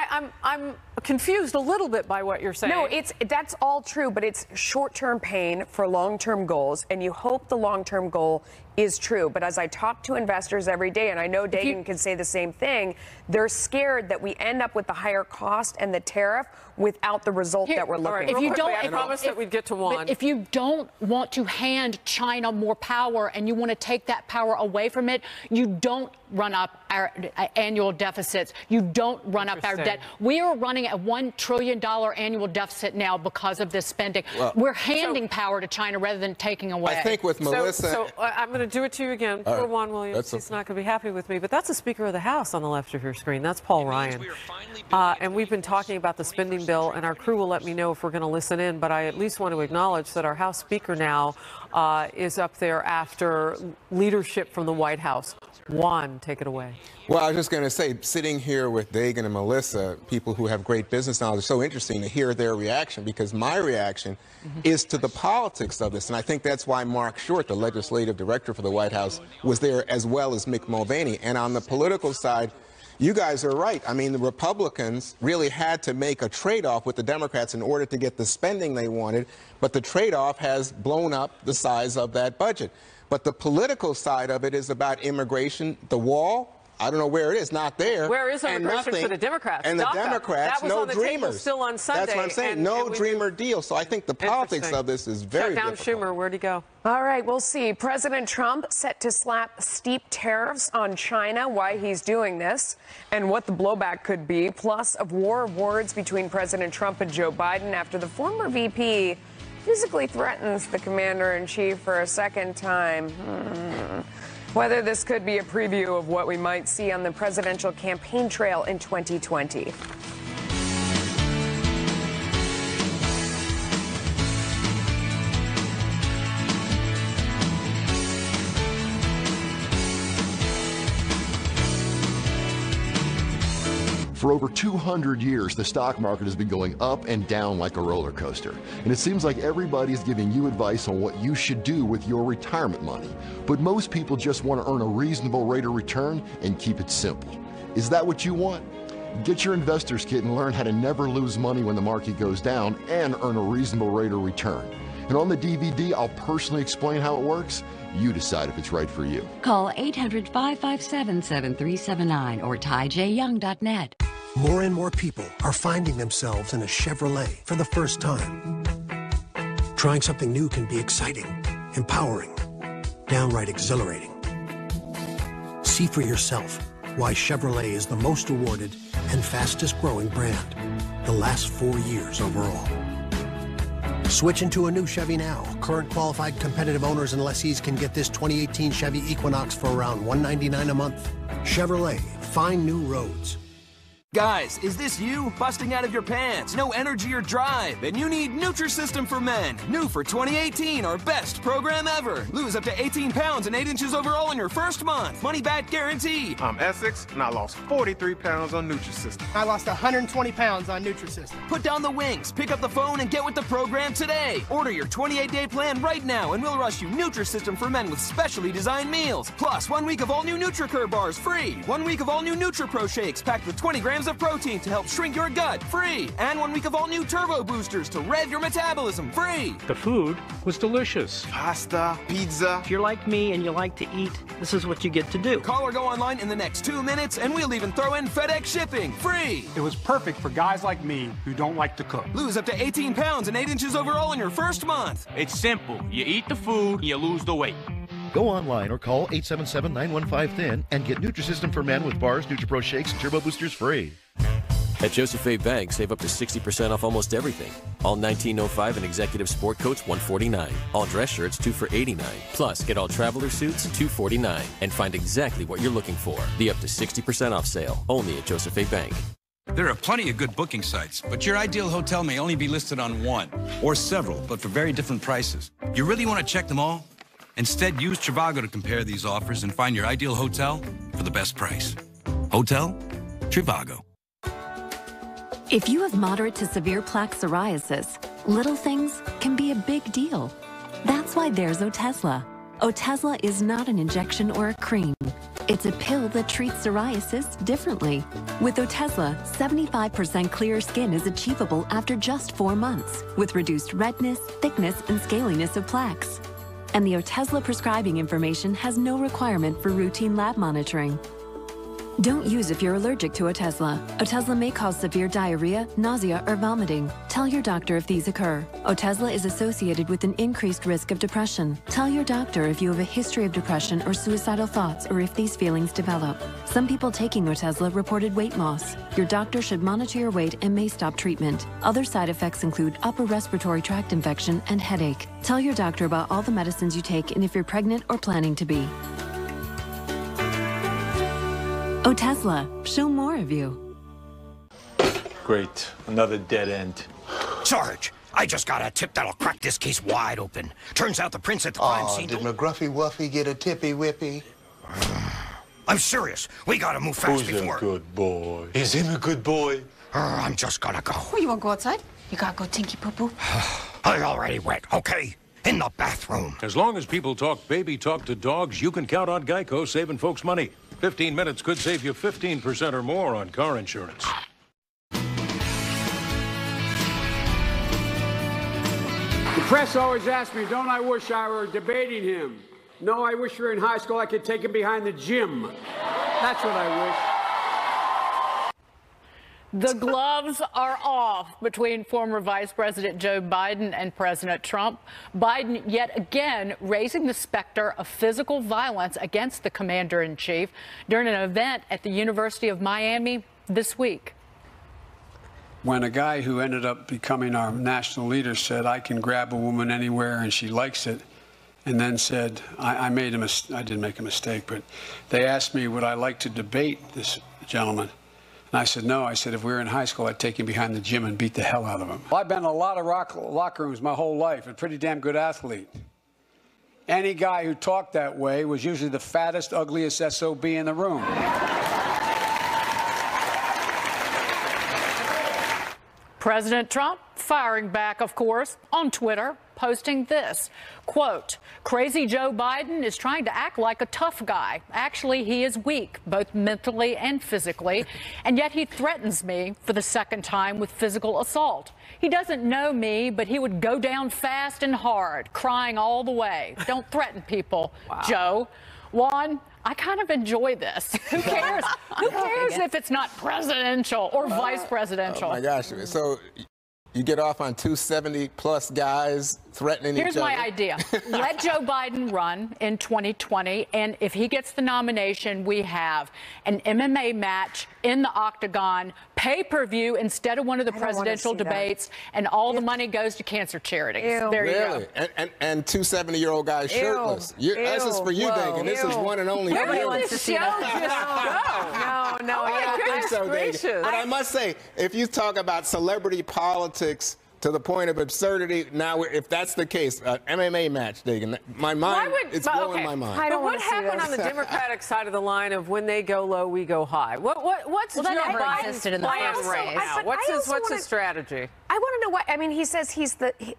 I'm confused a little bit by what you're saying. No, that's all true, but it's short-term pain for long-term goals, and you hope the long-term goal is true. But as I talk to investors every day, and I know Dagan can say the same thing, they're scared that we end up with the higher cost and the tariff without the result that we're looking for. I promised that we'd get to one. If you don't want to hand China more power and you want to take that power away from it, you don't run up our annual deficits. You don't run up our debt. We are running a $1 trillion annual deficit now because of this spending. We're handing power to China rather than taking away. I think with Melissa... So I'm going to do it to you again. Poor Juan Williams. He's not going to be happy with me. But that's the Speaker of the House on the left of your screen. That's Paul Ryan. And we've been talking about the spending bill, and our crew will let me know if we're going to listen in. But I at least want to acknowledge that our House Speaker now is up there after leadership from the White House. Juan, take it away. Well, I was just going to say, sitting here with Dagan and Melissa, people who have great business knowledge, it's so interesting to hear their reaction, because my reaction is to the politics of this. And I think that's why Mark Short, the legislative director for the White House, was there, as well as Mick Mulvaney. And on the political side, you guys are right. I mean, the Republicans really had to make a trade-off with the Democrats in order to get the spending they wanted, but the trade-off has blown up the size of that budget. But the political side of it is about immigration, the wall. I don't know where it is, not there. Where is immigration for the Democrats? And the DACA. Democrats, that was no on the dreamers. Table still on Sunday. That's what I'm saying, no dreamer deal. So I think the politics of this is very Shut down difficult. Schumer, where'd he go? All right, we'll see. President Trump set to slap steep tariffs on China, why he's doing this, and what the blowback could be, plus a war of words between President Trump and Joe Biden after the former VP physically threatens the commander-in-chief for a second time. Whether this could be a preview of what we might see on the presidential campaign trail in 2020. For over 200 years, the stock market has been going up and down like a roller coaster. And it seems like everybody's giving you advice on what you should do with your retirement money. But most people just want to earn a reasonable rate of return and keep it simple. Is that what you want? Get your investor's kit and learn how to never lose money when the market goes down and earn a reasonable rate of return. And on the DVD, I'll personally explain how it works. You decide if it's right for you. Call 800-557-7379 or tyjyoung.net. More and more people are finding themselves in a Chevrolet for the first time. Trying something new can be exciting, empowering, downright exhilarating. See for yourself why Chevrolet is the most awarded and fastest growing brand the last 4 years overall. Switch into a new Chevy now. Current qualified competitive owners and lessees can get this 2018 Chevy Equinox for around $199 a month. Chevrolet, find new roads. Guys, is this you? Busting out of your pants, no energy or drive, and you need Nutrisystem for Men. New for 2018, our best program ever. Lose up to 18 pounds and 8 inches overall in your first month. Money back guarantee. I'm Essex, and I lost 43 pounds on Nutrisystem. I lost 120 pounds on Nutrisystem. Put down the wings, pick up the phone, and get with the program today. Order your 28-day plan right now, and we'll rush you Nutrisystem for Men with specially designed meals. Plus, 1 week of all new NutriCur bars free. 1 week of all new NutriPro shakes packed with 20 grams of protein to help shrink your gut free. And 1 week of all new Turbo Boosters to rev your metabolism free. The food was delicious. Pasta, pizza. If you're like me and you like to eat, this is what you get to do. Call or go online in the next 2 minutes, and we'll even throw in FedEx shipping free. It was perfect for guys like me who don't like to cook. Lose up to 18 pounds and 8 inches overall in your first month. It's simple. You eat the food, you lose the weight. Go online or call 877-915-THIN and get Nutrisystem for Men with bars, NutriPro shakes, and Turbo Boosters free. At Joseph A. Bank, save up to 60% off almost everything. All 1905 and executive sport coats, $149. All dress shirts, 2 for $89. Plus, get all traveler suits, $249. And find exactly what you're looking for. The up to 60% off sale, only at Joseph A. Bank. There are plenty of good booking sites, but your ideal hotel may only be listed on one, or several, but for very different prices. You really want to check them all? Instead, use Trivago to compare these offers and find your ideal hotel for the best price. Hotel Trivago. If you have moderate to severe plaque psoriasis, little things can be a big deal. That's why there's Otezla. Otezla is not an injection or a cream. It's a pill that treats psoriasis differently. With Otezla, 75% clear skin is achievable after just 4 months, with reduced redness, thickness, and scaliness of plaques. And the Otezla prescribing information has no requirement for routine lab monitoring. Don't use if you're allergic to Otezla. Otezla may cause severe diarrhea, nausea, or vomiting. Tell your doctor if these occur. Otezla is associated with an increased risk of depression. Tell your doctor if you have a history of depression or suicidal thoughts or if these feelings develop. Some people taking Otezla reported weight loss. Your doctor should monitor your weight and may stop treatment. Other side effects include upper respiratory tract infection and headache. Tell your doctor about all the medicines you take and if you're pregnant or planning to be. Otezla, show more of you. Great, another dead end. Sarge, I just got a tip that'll crack this case wide open. Turns out the prince at the crime scene... Did McGruffy Wuffy get a tippy whippy? I'm serious. We gotta move fast Who's before. a good boy? Is him a good boy? I'm just gonna go. Oh, you wanna go outside? You gotta go tinky poo-poo. I already went, okay? In the bathroom. As long as people talk baby talk to dogs, you can count on Geico saving folks money. 15 minutes could save you 15% or more on car insurance. The press always asks me, don't I wish I were debating him? No, I wish we were in high school. I could take him behind the gym. That's what I wish. The gloves are off between former Vice President Joe Biden and President Trump. Biden yet again raising the specter of physical violence against the commander-in-chief during an event at the University of Miami this week. When a guy who ended up becoming our national leader said, I can grab a woman anywhere and she likes it, and then said, I didn't make a mistake, but they asked me, would I like to debate this gentleman? And I said, no. I said, if we were in high school, I'd take him behind the gym and beat the hell out of him. Well, I've been in a lot of locker rooms my whole life, a pretty damn good athlete. Any guy who talked that way was usually the fattest, ugliest SOB in the room. President Trump firing back, of course, on Twitter, posting this, quote, crazy Joe Biden is trying to act like a tough guy. Actually, he is weak, both mentally and physically, and yet he threatens me for the second time with physical assault. He doesn't know me, but he would go down fast and hard, crying all the way. Don't threaten people, Joe. Juan, I kind of enjoy this. Who cares? Who cares if it's not presidential or vice presidential? Oh, my gosh. So you get off on 270-plus guys threatening each other. Here's my idea. Let Joe Biden run in 2020, and if he gets the nomination, we have an MMA match in the octagon, pay-per-view instead of one of the presidential debates, and all the money goes to cancer charities. There you go. And 270-year-old guys shirtless. This is for you, Dagan. This is one and only for you. Wants to see that. No. I don't think so, Dagan. But I must say, if you talk about celebrity politics to the point of absurdity, now if that's the case, MMA match, Dagan, my mind, it's blowing my mind. But what happened on the Democratic side of the line of when they go low, we go high? What's Joe Biden's plan right now? What's his strategy? I want to know what, I mean, he says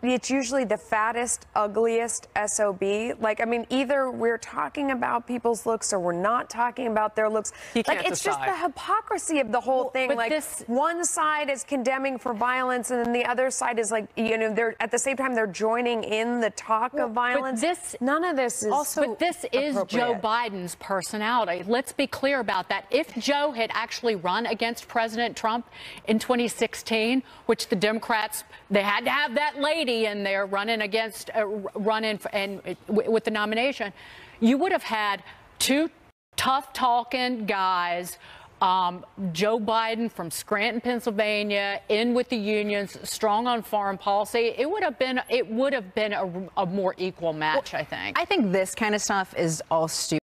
it's usually the fattest, ugliest SOB. Like, I mean, either we're talking about people's looks or we're not talking about their looks. Like, it's just the hypocrisy of the whole thing. Like, one side is condemning for violence and then the other side is like, you know, they're at the same time they're joining in the talk of violence. None of this is But this is Joe Biden's personality. Let's be clear about that. If Joe had actually run against President Trump in 2016, which the Democrats, they had to have that lady in there running against, with the nomination, you would have had two tough-talking guys, Joe Biden from Scranton, Pennsylvania, in with the unions, strong on foreign policy. It would have been a more equal match, I think. I think this kind of stuff is all stupid,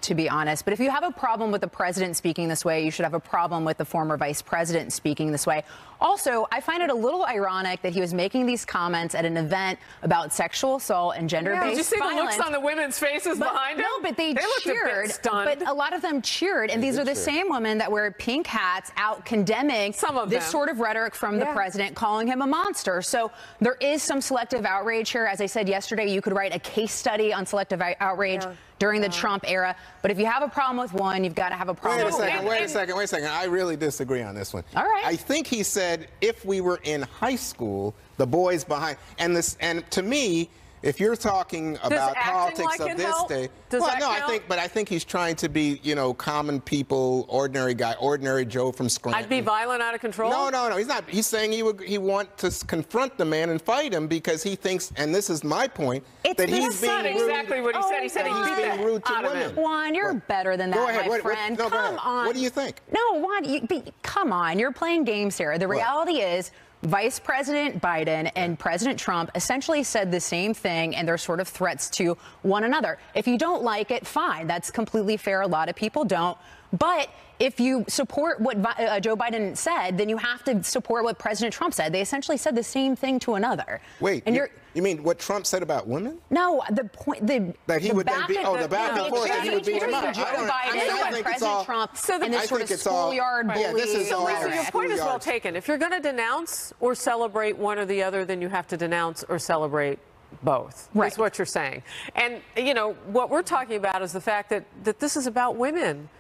to be honest. But if you have a problem with the president speaking this way, you should have a problem with the former vice president speaking this way. Also, I find it a little ironic that he was making these comments at an event about sexual assault and gender-based violence. Did you see the looks on the women's faces behind him? No, but they cheered. But a lot of them cheered, and these are the same women that wear pink hats out condemning this sort of rhetoric from the president, calling him a monster. So there is some selective outrage here. As I said yesterday, you could write a case study on selective outrage during the Trump era. But if you have a problem with one, you've got to have a problem with Wait a second. I really disagree on this one. All right. I think he said if we were in high school, the boys behind, and to me, if you're talking about politics of this day, I think he's trying to be, you know, common people, ordinary guy, ordinary Joe from Scranton. I'd be violent, out of control? No, he's not. He's saying he want to confront the man and fight him because he thinks, and this is my point, that he's being rude. Exactly what he said. He said he's being rude to women. Juan, you're better than that, my friend. Come on. What do you think? No, Juan, come on. You're playing games here. The reality is, Vice President Biden and President Trump essentially said the same thing, and they're sort of threats to one another. If you don't like it, fine. That's completely fair. A lot of people don't. But if you support what Joe Biden said, then you have to support what President Trump said. They essentially said the same thing to another. Wait, and you mean what Trump said about women? No, the point, that he would then be, the back and forth, that he would be Joe Biden, President Trump, and this sort of schoolyard bully. Yeah, this is so, all Lisa, your point is well taken. If you're going to denounce or celebrate one or the other, then you have to denounce or celebrate both. Right. That's what you're saying. And, you know, what we're talking about is the fact that this is about women.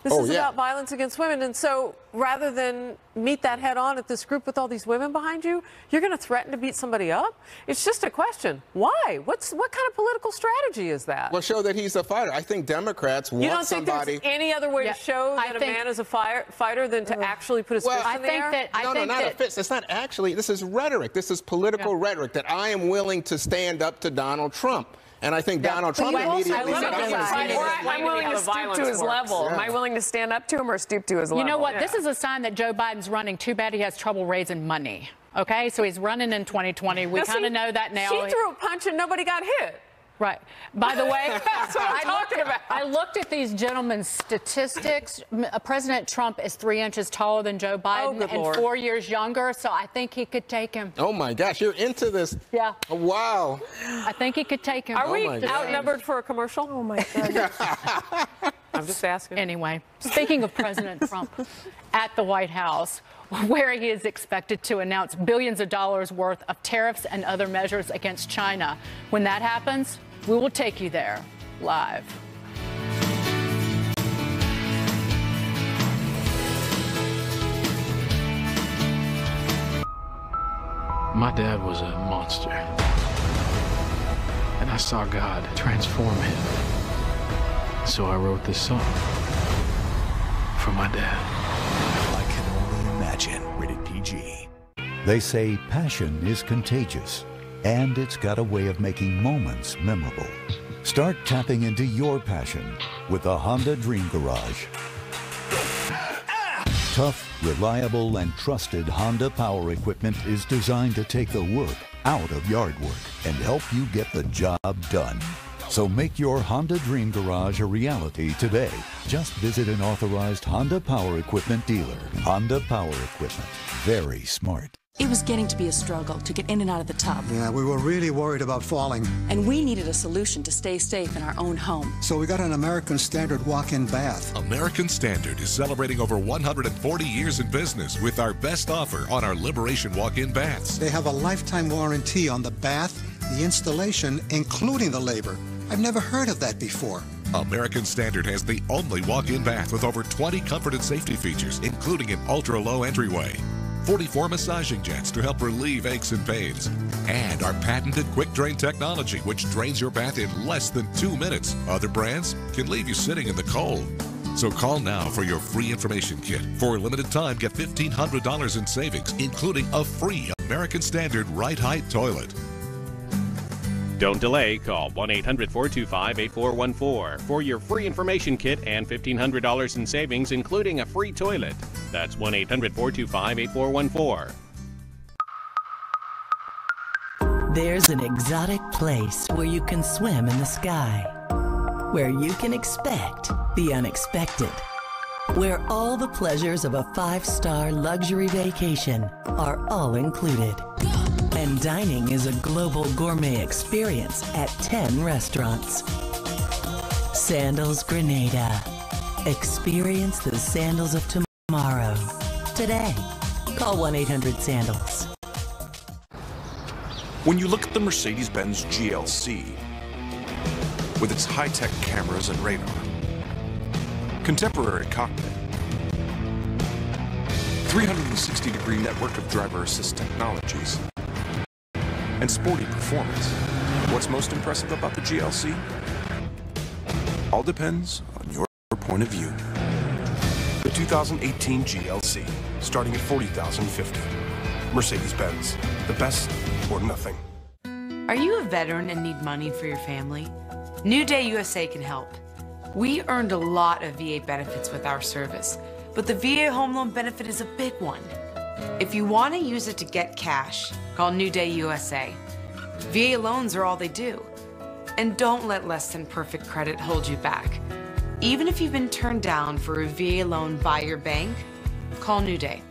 This is about violence against women. And so rather than meet that head on at this group with all these women behind you, you're going to threaten to beat somebody up? It's just a question. Why? What kind of political strategy is that? Well, show that he's a fighter. I think Democrats want somebody. You don't think there's any other way to show that a man is a fighter than to actually put his fist in the air? Not a fist. It's not actually. This is rhetoric. This is political rhetoric that I am willing to stand up to Donald Trump. And I think Donald Trump immediately said, I'm willing to stoop to his level. Am I willing to stand up to him or stoop to his level? You know what? This is a sign that Joe Biden's running. Too bad he has trouble raising money. Okay, so he's running in 2020. We kind of know that now. She threw a punch and nobody got hit. Right. By the way, that's what I'm talking about. I looked at these gentlemen's statistics. President Trump is 3 inches taller than Joe Biden and 4 years younger, so I think he could take him. Oh, my gosh, you're into this. Yeah. Oh, wow. I think he could take him. Are we outnumbered for a commercial? Oh, my God. I'm just asking. Anyway, speaking of President Trump at the White House, where he is expected to announce billions of dollars worth of tariffs and other measures against China. When that happens, we will take you there live. My dad was a monster, and I saw God transform him. So I wrote this song for my dad. I can only imagine. Rated PG. They say passion is contagious, and it's got a way of making moments memorable. Start tapping into your passion with the Honda Dream Garage. Tough, reliable, and trusted Honda power equipment is designed to take the work out of yard work and help you get the job done. So make your Honda Dream Garage a reality today. Just visit an authorized Honda Power Equipment dealer. Honda Power Equipment. Very smart. It was getting to be a struggle to get in and out of the tub. Yeah, we were really worried about falling. And we needed a solution to stay safe in our own home. So we got an American Standard walk-in bath. American Standard is celebrating over 140 years in business with our best offer on our Liberation walk-in baths. They have a lifetime warranty on the bath, the installation, including the labor. I've never heard of that before. American Standard has the only walk-in bath with over 20 comfort and safety features, including an ultra-low entryway, 44 massaging jets to help relieve aches and pains, and our patented quick drain technology, which drains your bath in less than 2 minutes. Other brands can leave you sitting in the cold. So call now for your free information kit. For a limited time, get $1,500 in savings, including a free American Standard right height toilet. Don't delay. Call 1-800-425-8414 for your free information kit and $1,500 in savings, including a free toilet. That's 1-800-425-8414. There's an exotic place where you can swim in the sky, where you can expect the unexpected, where all the pleasures of a 5-star luxury vacation are all included. And dining is a global gourmet experience at 10 restaurants. Sandals Grenada. Experience the sandals of tomorrow. Today. Call 1-800-SANDALS. When you look at the Mercedes-Benz GLC, with its high-tech cameras and radar, contemporary cockpit, 360-degree network of driver assist technologies, and sporty performance, what's most impressive about the GLC? All depends on your point of view. The 2018 GLC, starting at $40,050. Mercedes-Benz, the best or nothing. Are you a veteran and need money for your family? New Day USA can help. We earned a lot of VA benefits with our service, but the VA home loan benefit is a big one. If you want to use it to get cash, call New Day USA. VA loans are all they do. And don't let less than perfect credit hold you back. Even if you've been turned down for a VA loan by your bank, call New Day.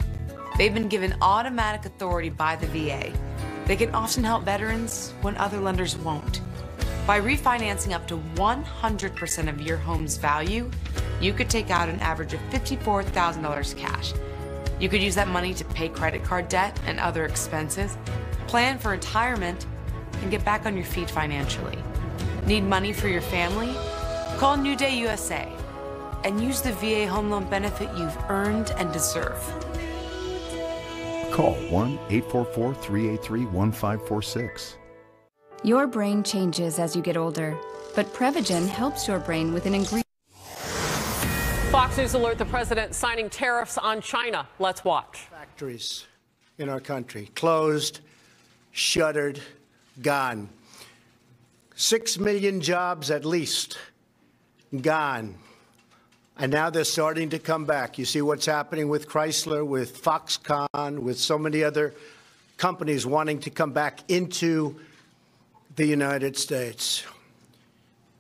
They've been given automatic authority by the VA. They can often help veterans when other lenders won't. By refinancing up to 100% of your home's value, you could take out an average of $54,000 cash. You could use that money to pay credit card debt and other expenses, plan for retirement, and get back on your feet financially. Need money for your family? Call New Day USA and use the VA home loan benefit you've earned and deserve. Call 1-844-383-1546. Your brain changes as you get older, but Prevagen helps your brain with an ingredient. Fox News Alert, the president signing tariffs on China. Let's watch. Factories in our country closed, shuttered, gone. 6 million jobs at least gone. And now they're starting to come back. You see what's happening with Chrysler, with Foxconn, with so many other companies wanting to come back into the United States.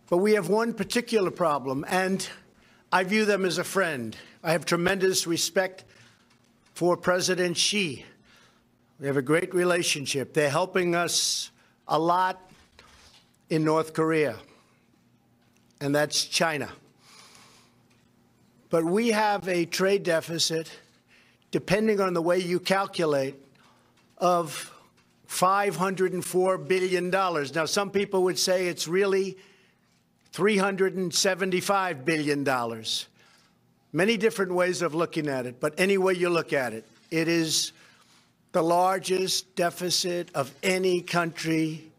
But we have one particular problem, and I view them as a friend. I have tremendous respect for President Xi. We have a great relationship. They're helping us a lot in North Korea, and that's China. But we have a trade deficit, depending on the way you calculate, of $504 billion. Now, some people would say it's really $375 billion. Many different ways of looking at it, but any way you look at it, it is the largest deficit of any country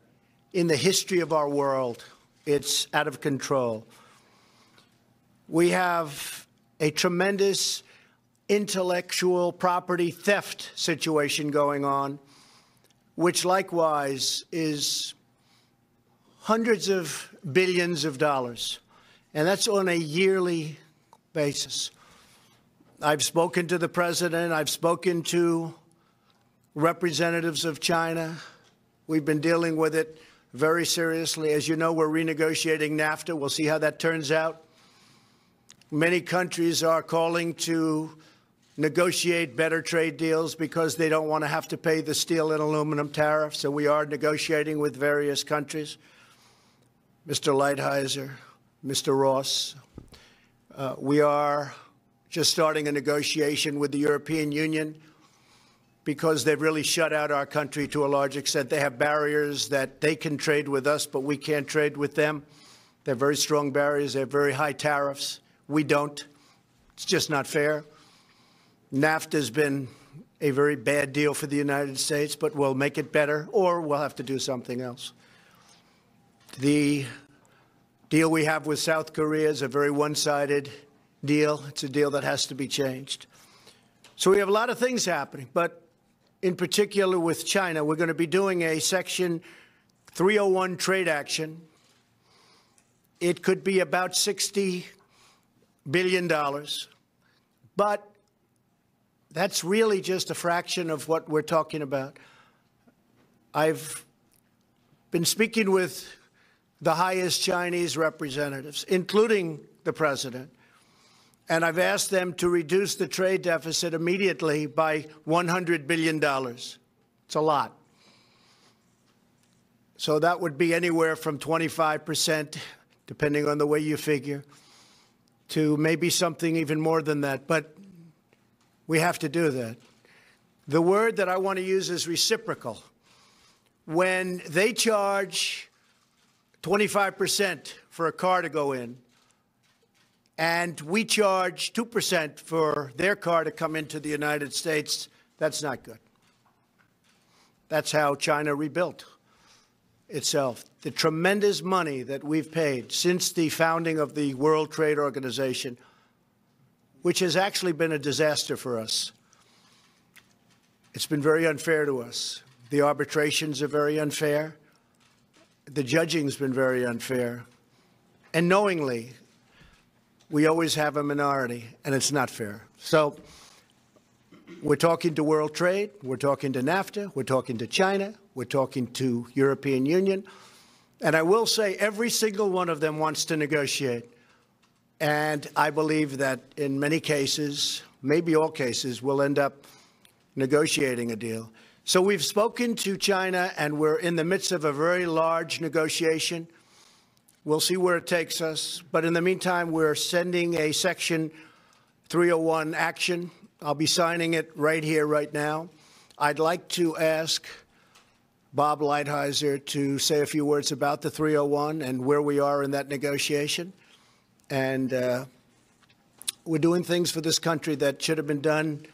in the history of our world. It's out of control. We have a tremendous intellectual property theft situation going on, which likewise is hundreds of billions of dollars, and that's on a yearly basis. I've spoken to the president. I've spoken to representatives of China. We've been dealing with it very seriously. As you know, we're renegotiating NAFTA. We'll see how that turns out. Many countries are calling to negotiate better trade deals because they don't want to have to pay the steel and aluminum tariff. So we are negotiating with various countries. Mr. Lighthizer, Mr. Ross, we are just starting a negotiation with the European Union because they've really shut out our country to a large extent. They have barriers that they can trade with us, but we can't trade with them. They're very strong barriers. They have very high tariffs. We don't. It's just not fair. NAFTA has been a very bad deal for the United States, but we'll make it better, or we'll have to do something else. The deal we have with South Korea is a very one-sided deal. It's a deal that has to be changed. So we have a lot of things happening, but in particular with China, we're going to be doing a Section 301 trade action. It could be about $60 billion, but that's really just a fraction of what we're talking about. I've been speaking with the highest Chinese representatives, including the president, and I've asked them to reduce the trade deficit immediately by $100 billion. It's a lot. So that would be anywhere from 25%, depending on the way you figure, to maybe something even more than that. But we have to do that. The word that I want to use is reciprocal. When they charge 25% for a car to go in, and we charge 2% for their car to come into the United States, that's not good. That's how China rebuilt itself. The tremendous money that we've paid since the founding of the World Trade Organization, which has actually been a disaster for us. It's been very unfair to us. The arbitrations are very unfair. The judging's been very unfair. And knowingly, we always have a minority, and it's not fair. So we're talking to World Trade, we're talking to NAFTA, we're talking to China, we're talking to European Union. And I will say every single one of them wants to negotiate. And I believe that in many cases, maybe all cases, we'll end up negotiating a deal. So we've spoken to China, and we're in the midst of a very large negotiation. We'll see where it takes us. But in the meantime, we're sending a Section 301 action. I'll be signing it right here, right now. I'd like to ask Bob Lighthizer to say a few words about the 301 and where we are in that negotiation. And we're doing things for this country that should have been done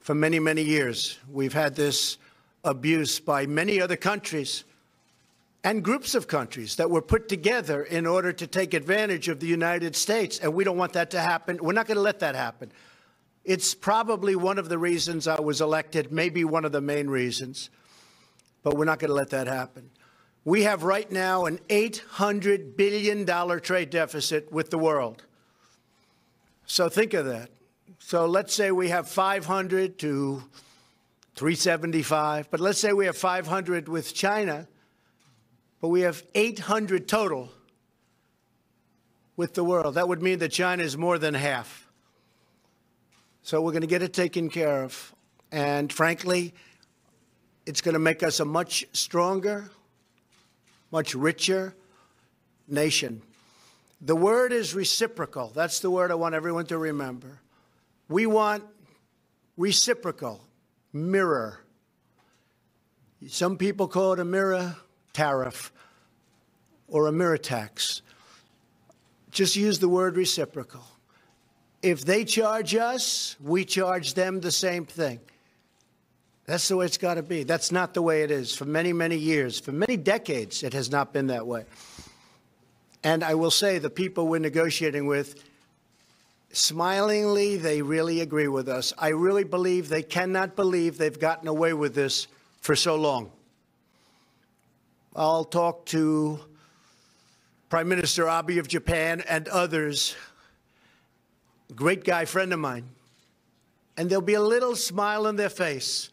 for many, many years. We've had this abuse by many other countries and groups of countries that were put together in order to take advantage of the United States, and we don't want that to happen. We're not going to let that happen. It's probably one of the reasons I was elected, maybe one of the main reasons, but we're not going to let that happen. We have right now an $800 billion trade deficit with the world. So think of that. So let's say we have 500 to 375, but let's say we have 500 with China, but we have 800 total with the world. That would mean that China is more than half. So we're going to get it taken care of. And frankly, it's going to make us a much stronger, much richer nation. The word is reciprocal. That's the word I want everyone to remember. We want reciprocal, mirror. Some people call it a mirror tariff or a mirror tax. Just use the word reciprocal. If they charge us, we charge them the same thing. That's the way it's got to be. That's not the way it is. For many, many years, for many decades, it has not been that way. And I will say the people we're negotiating with, smilingly, they really agree with us. I really believe they cannot believe they've gotten away with this for so long. I'll talk to Prime Minister Abe of Japan and others, great guy, friend of mine, and there'll be a little smile on their face.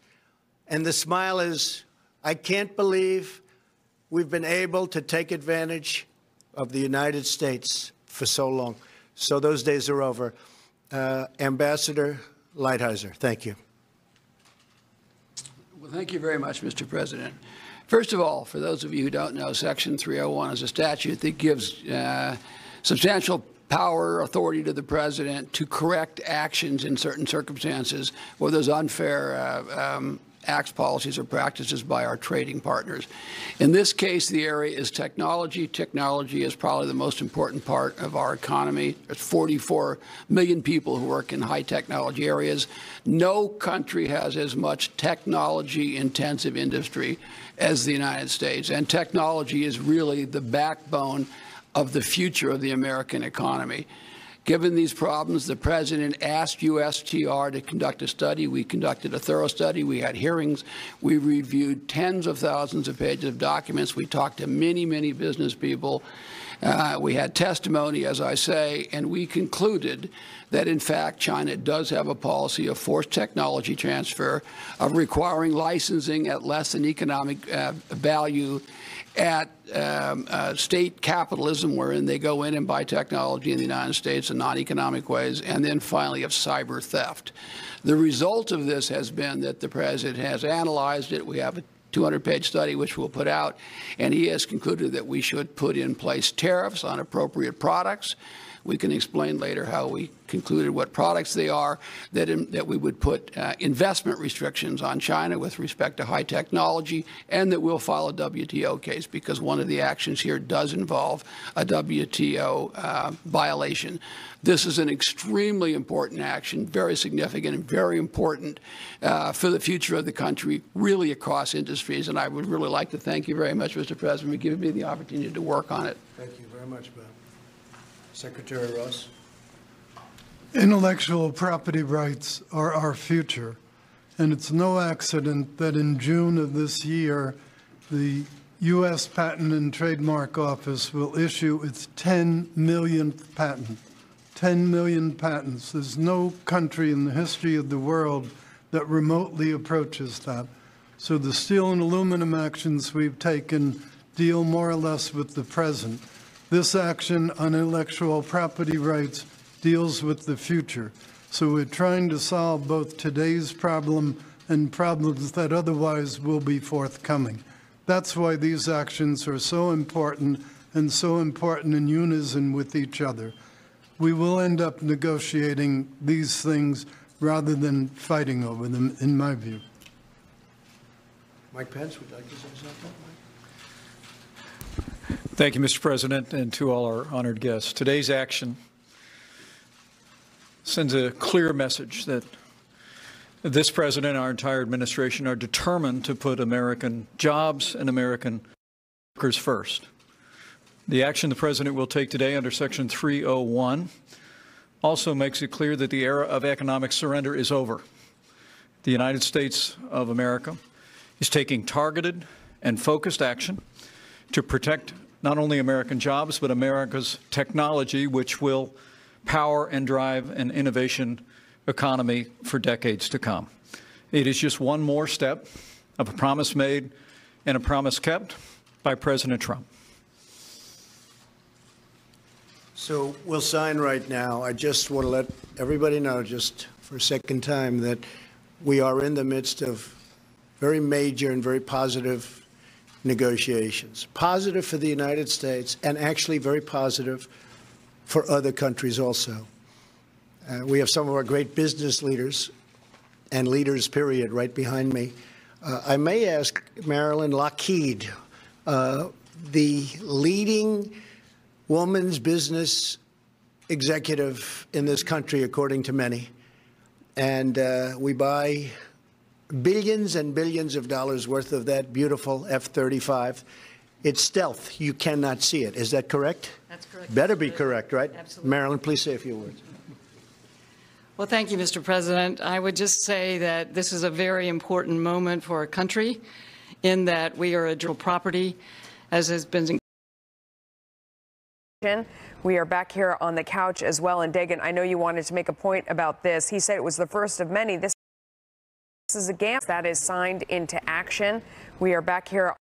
And the smile is, I can't believe we've been able to take advantage of the United States for so long. So those days are over. Ambassador Lighthizer, thank you. Well, thank you very much, Mr. President. First of all, for those of you who don't know, Section 301 is a statute that gives substantial power, authority to the president to correct actions in certain circumstances where there's unfair acts, policies, or practices by our trading partners. In this case, the area is technology. Technology is probably the most important part of our economy. There's 44 million people who work in high technology areas. No country has as much technology-intensive industry as the United States, and technology is really the backbone of the future of the American economy. Given these problems, the President asked USTR to conduct a study. We conducted a thorough study. We had hearings. We reviewed tens of thousands of pages of documents. We talked to many, many business people. We had testimony, as I say, and we concluded that, in fact, China does have a policy of forced technology transfer, of requiring licensing at less than economic value, at state capitalism, wherein they go in and buy technology in the United States in non-economic ways, and then finally of cyber theft. The result of this has been that the President has analyzed it. We have a 200-page study which we'll put out, and he has concluded that we should put in place tariffs on appropriate products. We can explain later how we concluded what products they are, that we would put investment restrictions on China with respect to high technology, and that we'll file a WTO case because one of the actions here does involve a WTO violation. This is an extremely important action, very significant and very important for the future of the country, really across industries. And I would really like to thank you very much, Mr. President, for giving me the opportunity to work on it. Thank you very much, Bob. Secretary Ross. Intellectual property rights are our future, and it's no accident that in June of this year, the U.S. Patent and Trademark Office will issue its 10 millionth patent. 10 million patents. There's no country in the history of the world that remotely approaches that. So the steel and aluminum actions we've taken deal more or less with the present. This action on intellectual property rights deals with the future. So we're trying to solve both today's problem and problems that otherwise will be forthcoming. That's why these actions are so important and so important in unison with each other. We will end up negotiating these things rather than fighting over them, in my view. Mike Pence, would you like to say something? Thank you, Mr. President, and to all our honored guests. Today's action sends a clear message that this president and our entire administration are determined to put American jobs and American workers first. The action the president will take today under Section 301 also makes it clear that the era of economic surrender is over. The United States of America is taking targeted and focused action to protect not only American jobs, but America's technology, which will power and drive an innovation economy for decades to come. It is just one more step of a promise made and a promise kept by President Trump. So we'll sign right now. I just want to let everybody know, just for a second time, that we are in the midst of very major and very positive negotiations. Positive for the United States and actually very positive for other countries also. We have some of our great business leaders and leaders, period, right behind me. I may ask Marilyn Lockheed, the leading woman's business executive in this country, according to many. And we buy billions and billions of dollars worth of that beautiful F-35. It's stealth. You cannot see it. Is that correct? That's correct. Better be correct, right? Absolutely. Marilyn, please say a few words. Well, thank you, Mr. President. I would just say that this is a very important moment for our country in that we are a dual property, as has been. We are back here on the couch as well. And Dagan, I know you wanted to make a point about this. He said it was the first of many. This is a GAMP that is signed into action. We are back here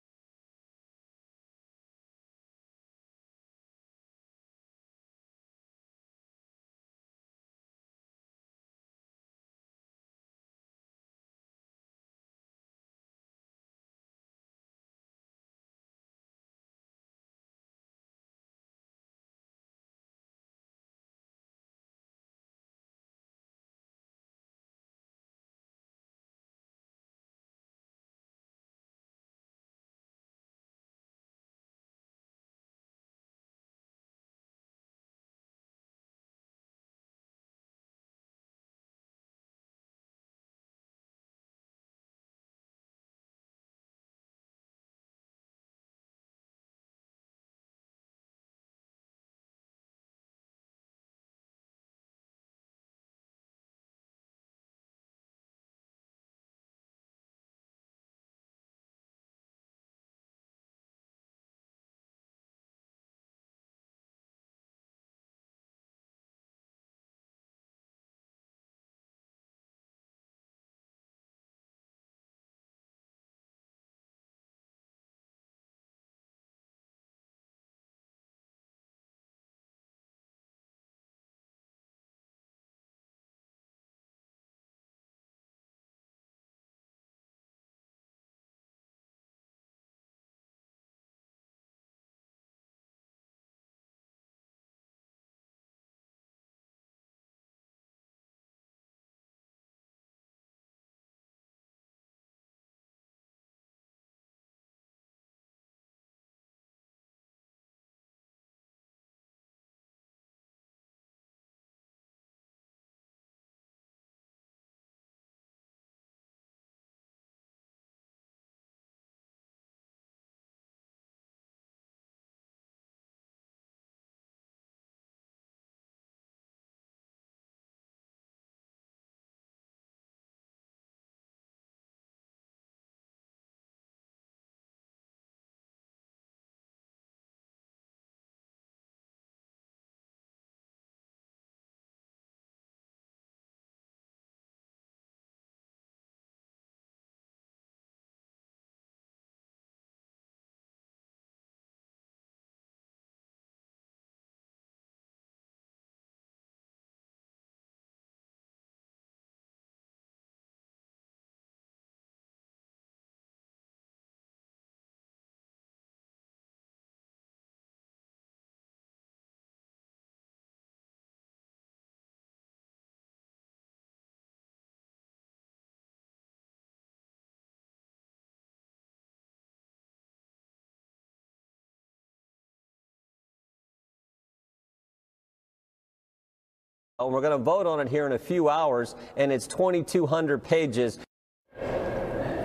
We're going to vote on it here in a few hours, and it's 2,200 pages.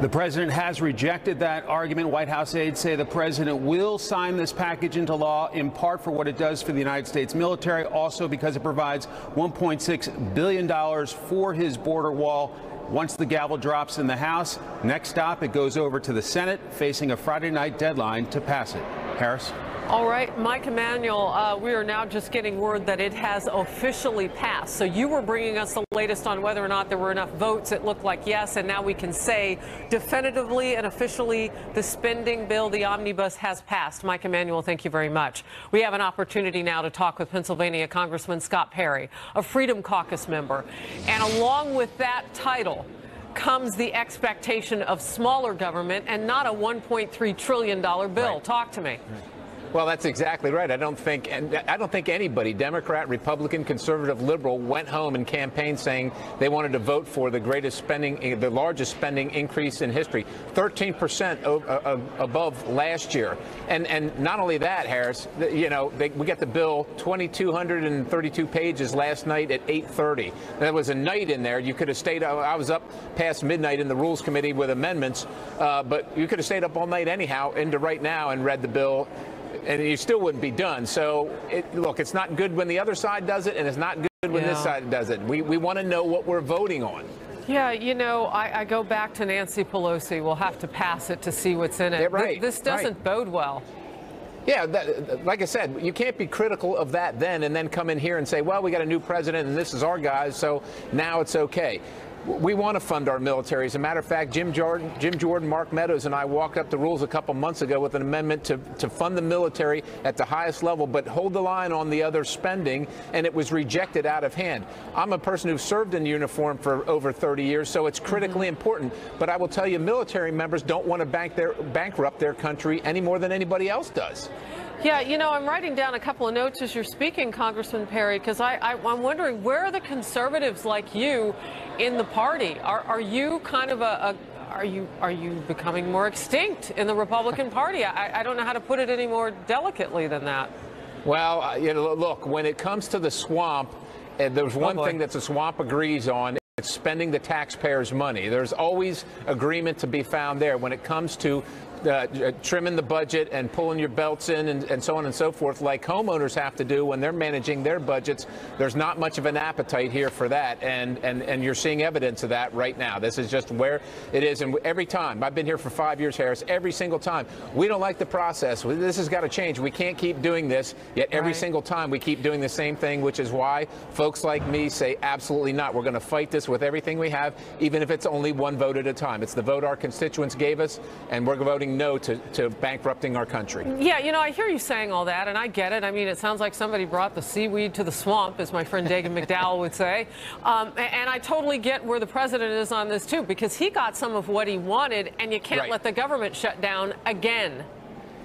The president has rejected that argument. White House aides say the president will sign this package into law, in part for what it does for the United States military, also because it provides $1.6 billion for his border wall. Once the gavel drops in the House, next stop, it goes over to the Senate, facing a Friday night deadline to pass it. Harris? All right, Mike Emanuel, we are now just getting word that it has officially passed. So you were bringing us the latest on whether or not there were enough votes. It looked like yes, and now we can say definitively and officially the spending bill, the omnibus, has passed. Mike Emanuel, thank you very much. We have an opportunity now to talk with Pennsylvania Congressman Scott Perry, a Freedom Caucus member. And along with that title comes the expectation of smaller government and not a $1.3 trillion bill. Right. Talk to me. Well, that's exactly right. I don't think anybody, Democrat, Republican, conservative, liberal, went home and campaigned saying they wanted to vote for the greatest spending, the largest spending increase in history, 13% above last year. And not only that, Harris, you know, we got the bill 2,232 pages last night at 8:30. There was a night in there. You could have stayed. I was up past midnight in the Rules Committee with amendments, but you could have stayed up all night anyhow into right now and read the bill, and you still wouldn't be done. So, look, it's not good when the other side does it, and it's not good when this side does it. We want to know what we're voting on. Yeah, you know, I go back to Nancy Pelosi. We'll have to pass it to see what's in it. Yeah, right, This doesn't bode well. Yeah, like I said, you can't be critical of that then and then come in here and say, well, we got a new president and this is our guys, so now it's okay. We want to fund our military. As a matter of fact, Jim Jordan, Mark Meadows, and I walked up the rules a couple months ago with an amendment to fund the military at the highest level, but hold the line on the other spending, and it was rejected out of hand. I'm a person who served in uniform for over 30 years, so it's critically important. But I will tell you, military members don't want to bankrupt their country any more than anybody else does. Yeah, you know, I'm writing down a couple of notes as you're speaking, Congressman Perry, because I'm wondering, where are the conservatives like you in the party? Are you kind of are you becoming more extinct in the Republican Party? I don't know how to put it any more delicately than that. Well, you know, look, when it comes to the swamp, there's one thing that the swamp agrees on. It's spending the taxpayers' money. There's always agreement to be found there when it comes to trimming the budget and pulling your belts in and so on and so forth, like homeowners have to do when they're managing their budgets. There's not much of an appetite here for that, and you're seeing evidence of that right now. This is just where it is, and every time, I've been here for 5 years, Harris, every single time, we don't like the process. This has got to change. We can't keep doing this, yet every single time we keep doing the same thing, which is why folks like me say absolutely not. We're going to fight this with everything we have, even if it's only one vote at a time. It's the vote our constituents gave us, and we're voting no to bankrupting our country. Yeah, you know, I hear you saying all that, and I get it. I mean, it sounds like somebody brought the seaweed to the swamp, as my friend Dagan McDowell would say. And I totally get where the president is on this, too, because he got some of what he wanted, and you can't let the government shut down again.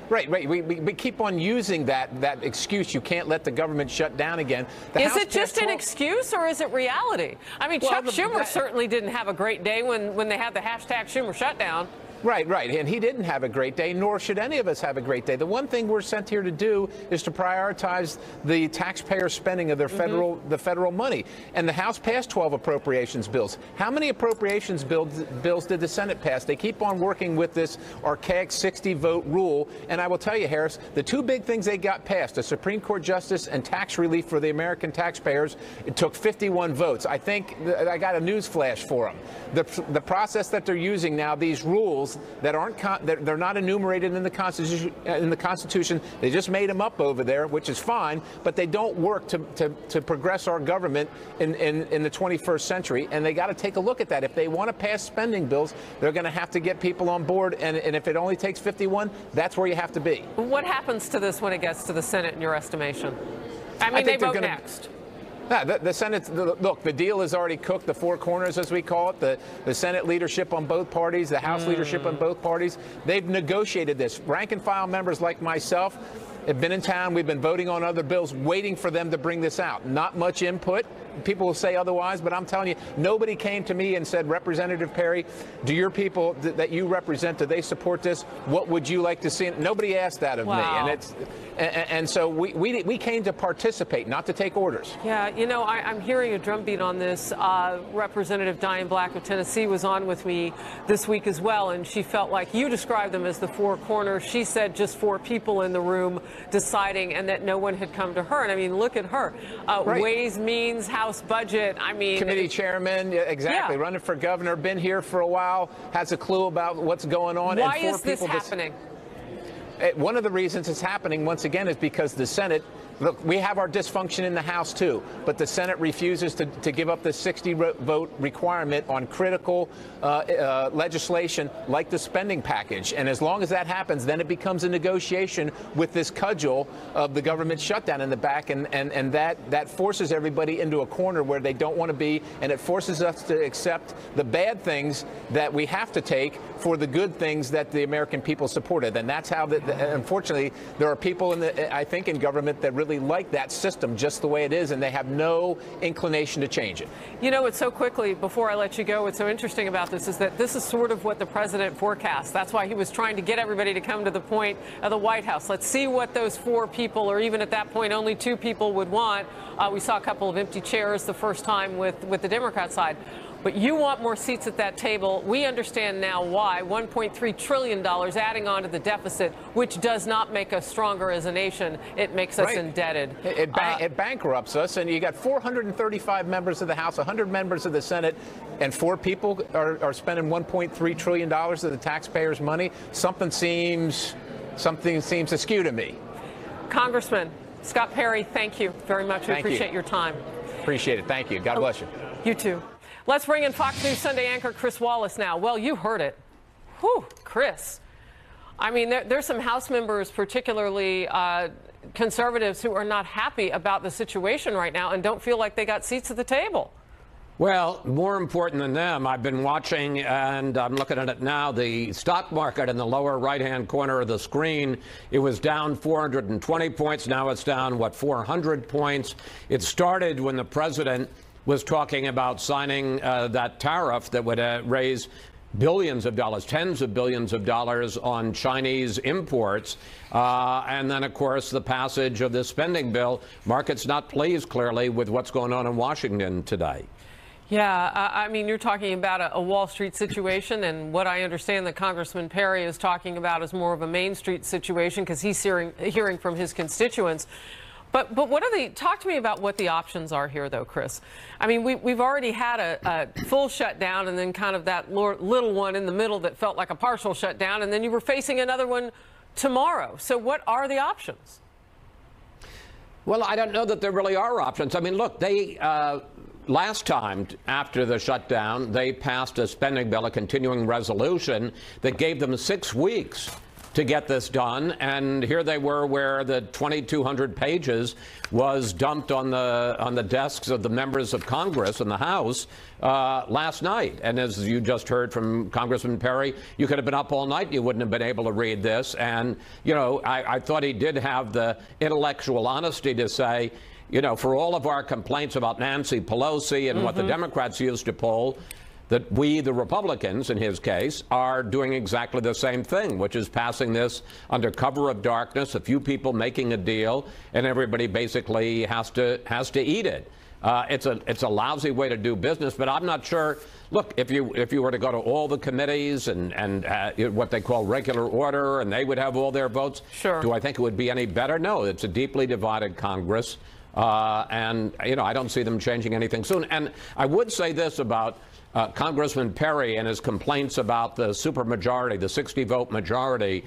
Right. We keep on using that excuse. You can't let the government shut down again. Is it just an excuse, or is it reality? I mean, Chuck Schumer certainly didn't have a great day when they had the hashtag Schumer shutdown. Right. And he didn't have a great day, nor should any of us have a great day. The one thing we're sent here to do is to prioritize the taxpayer spending of their the federal money. And the House passed 12 appropriations bills. How many appropriations bills did the Senate pass? They keep on working with this archaic 60-vote rule. And I will tell you, Harris, the two big things they got passed, a Supreme Court justice and tax relief for the American taxpayers, it took 51 votes. I think I got a news flash for them. The process that they're using now, these rules that aren't they're not enumerated in the Constitution. They just made them up over there, which is fine, but they don't work to progress our government in the 21st century. And they got to take a look at that. If they want to pass spending bills, they're going to have to get people on board. And if it only takes 51, that's where you have to be. What happens to this when it gets to the Senate, in your estimation? I mean, they vote next. The Senate, look, the deal is already cooked, the four corners, as we call it, the Senate leadership on both parties, the House leadership on both parties. They've negotiated this. Rank and file members like myself have been in town. We've been voting on other bills, waiting for them to bring this out. Not much input. people will say otherwise, but I'm telling you, nobody came to me and said, Representative Perry, do your people that you represent, do they support this? What would you like to see? Nobody asked that of me. And so we came to participate, not to take orders. Yeah, you know, I'm hearing a drumbeat on this. Representative Diane Black of Tennessee was on with me this week as well, and she felt like you described them as the four corners. She said just four people in the room deciding, and that no one had come to her. And I mean, look at her. Ways, Means, House Budget. I mean, committee chairman, exactly. Running for governor, been here for a while, has a clue about what's going on. Why is this happening? One of the reasons it's happening, once again, is because the Senate, look, we have our dysfunction in the House, too, but the Senate refuses to give up the 60-vote requirement on critical legislation like the spending package. And as long as that happens, then it becomes a negotiation with this cudgel of the government shutdown in the back, and that forces everybody into a corner where they don't want to be, and it forces us to accept the bad things that we have to take for the good things that the American people supported. And that's how, unfortunately, there are people, I think, in government that really like that system just the way it is, and they have no inclination to change it. You know, it's so quickly, before I let you go, what's so interesting about this is that this is sort of what the president forecast. That's why he was trying to get everybody to come to the point of the White House. Let's see what those four people, or even at that point only two people, would want. We saw a couple of empty chairs the first time with the Democrat side. But you want more seats at that table. We understand now why. $1.3 trillion adding on to the deficit, which does not make us stronger as a nation. It makes us indebted. It bankrupts us, and you got 435 members of the House, 100 members of the Senate, and four people are spending $1.3 trillion of the taxpayers' money. Something seems askew to me. Congressman Scott Perry, thank you very much. We appreciate your time. Appreciate it. Thank you. God bless you. You too. Let's bring in Fox News Sunday anchor Chris Wallace now. Well, you heard it. Whew, Chris. I mean, there's some House members, particularly conservatives, who are not happy about the situation right now and don't feel like they got seats at the table. Well, more important than them, I've been watching, and I'm looking at it now, the stock market in the lower right-hand corner of the screen. It was down 420 points. Now it's down, 400 points. It started when the president was talking about signing that tariff that would raise billions of dollars, tens of billions of dollars on Chinese imports. And then, of course, the passage of this spending bill. Market's not pleased, clearly, with what's going on in Washington today. Yeah, I mean, you're talking about a Wall Street situation, and what I understand that Congressman Perry is talking about is more of a Main Street situation because he's hearing from his constituents. But what are talk to me about what the options are here, though, Chris. I mean, we've already had a full shutdown and then kind of that little one in the middle that felt like a partial shutdown, and then you were facing another one tomorrow. So what are the options? Well, I don't know that there really are options. I mean, look, they last time after the shutdown, they passed a spending bill, a continuing resolution that gave them 6 weeks to get this done, and here they were where the 2,200 pages was dumped on the desks of the members of Congress in the House last night. And as you just heard from Congressman Perry, you could have been up all night, you wouldn't have been able to read this. And, you know, I thought he did have the intellectual honesty to say, you know, for all of our complaints about Nancy Pelosi and what the Democrats used to poll, that we, the Republicans, in his case, are doing exactly the same thing, which is passing this under cover of darkness, a few people making a deal, and everybody basically has to eat it. It's a lousy way to do business, but I'm not sure. Look, if you were to go to all the committees and what they call regular order, and they would have all their votes, do I think it would be any better? No, it's a deeply divided Congress, and you know, I don't see them changing anything soon. And I would say this about Congressman Perry and his complaints about the supermajority, the 60-vote majority.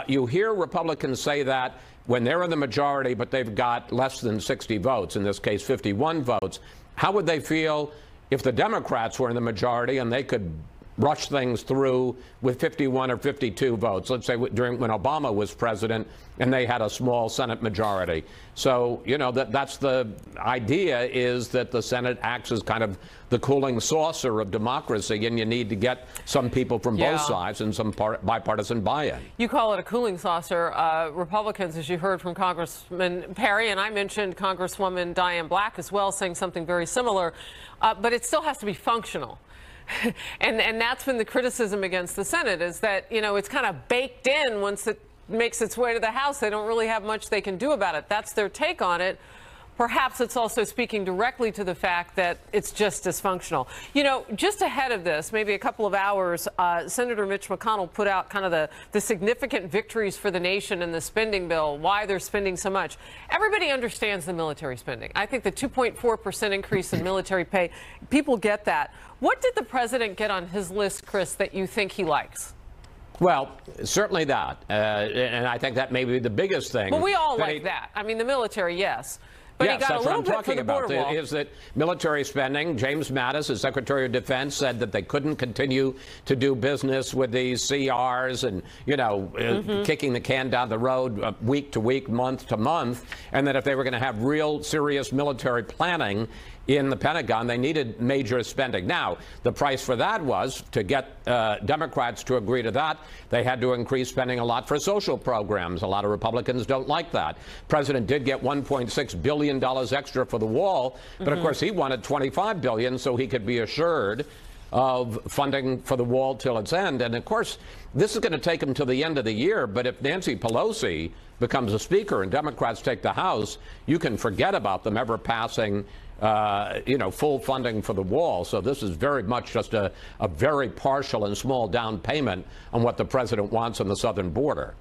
You hear Republicans say that when they're in the majority, but they've got less than 60 votes, in this case 51 votes. How would they feel if the Democrats were in the majority and they could rush things through with 51 or 52 votes, let's say during when Obama was president and they had a small Senate majority. So, you know, that's the idea, is that the Senate acts as kind of the cooling saucer of democracy, and you need to get some people from both sides and some bipartisan buy-in. You call it a cooling saucer. Republicans, as you heard from Congressman Perry, and I mentioned Congresswoman Diane Black as well, saying something very similar, but it still has to be functional. and that's been the criticism against the Senate, is that, you know, it's kind of baked in. Once it makes its way to the House, they don't really have much they can do about it. That's their take on it. Perhaps it's also speaking directly to the fact that it's just dysfunctional. You know, just ahead of this, maybe a couple of hours, Senator Mitch McConnell put out kind of the significant victories for the nation in the spending bill, why they're spending so much. Everybody understands the military spending. I think the 2.4% increase in military pay, people get that. What did the president get on his list, Chris, that you think he likes? Well, certainly that. And I think that may be the biggest thing. Well, we all like that. I mean, the military, yes. But yes, he got that's a little what I'm bit for talking the border about, wall. is that military spending, James Mattis, as Secretary of Defense, said that they couldn't continue to do business with these CRs and, you know, kicking the can down the road week to week, month to month, and that if they were going to have real serious military planning in the Pentagon, they needed major spending. Now, the price for that was, to get Democrats to agree to that, they had to increase spending a lot for social programs. A lot of Republicans don't like that. President did get $1.6 billion extra for the wall, but of course he wanted $25 billion so he could be assured of funding for the wall till its end. And of course, this is going to take him to the end of the year, but if Nancy Pelosi becomes a speaker and Democrats take the House, you can forget about them ever passing you know, full funding for the wall. So this is very much just a very partial and small down payment on what the president wants on the southern border.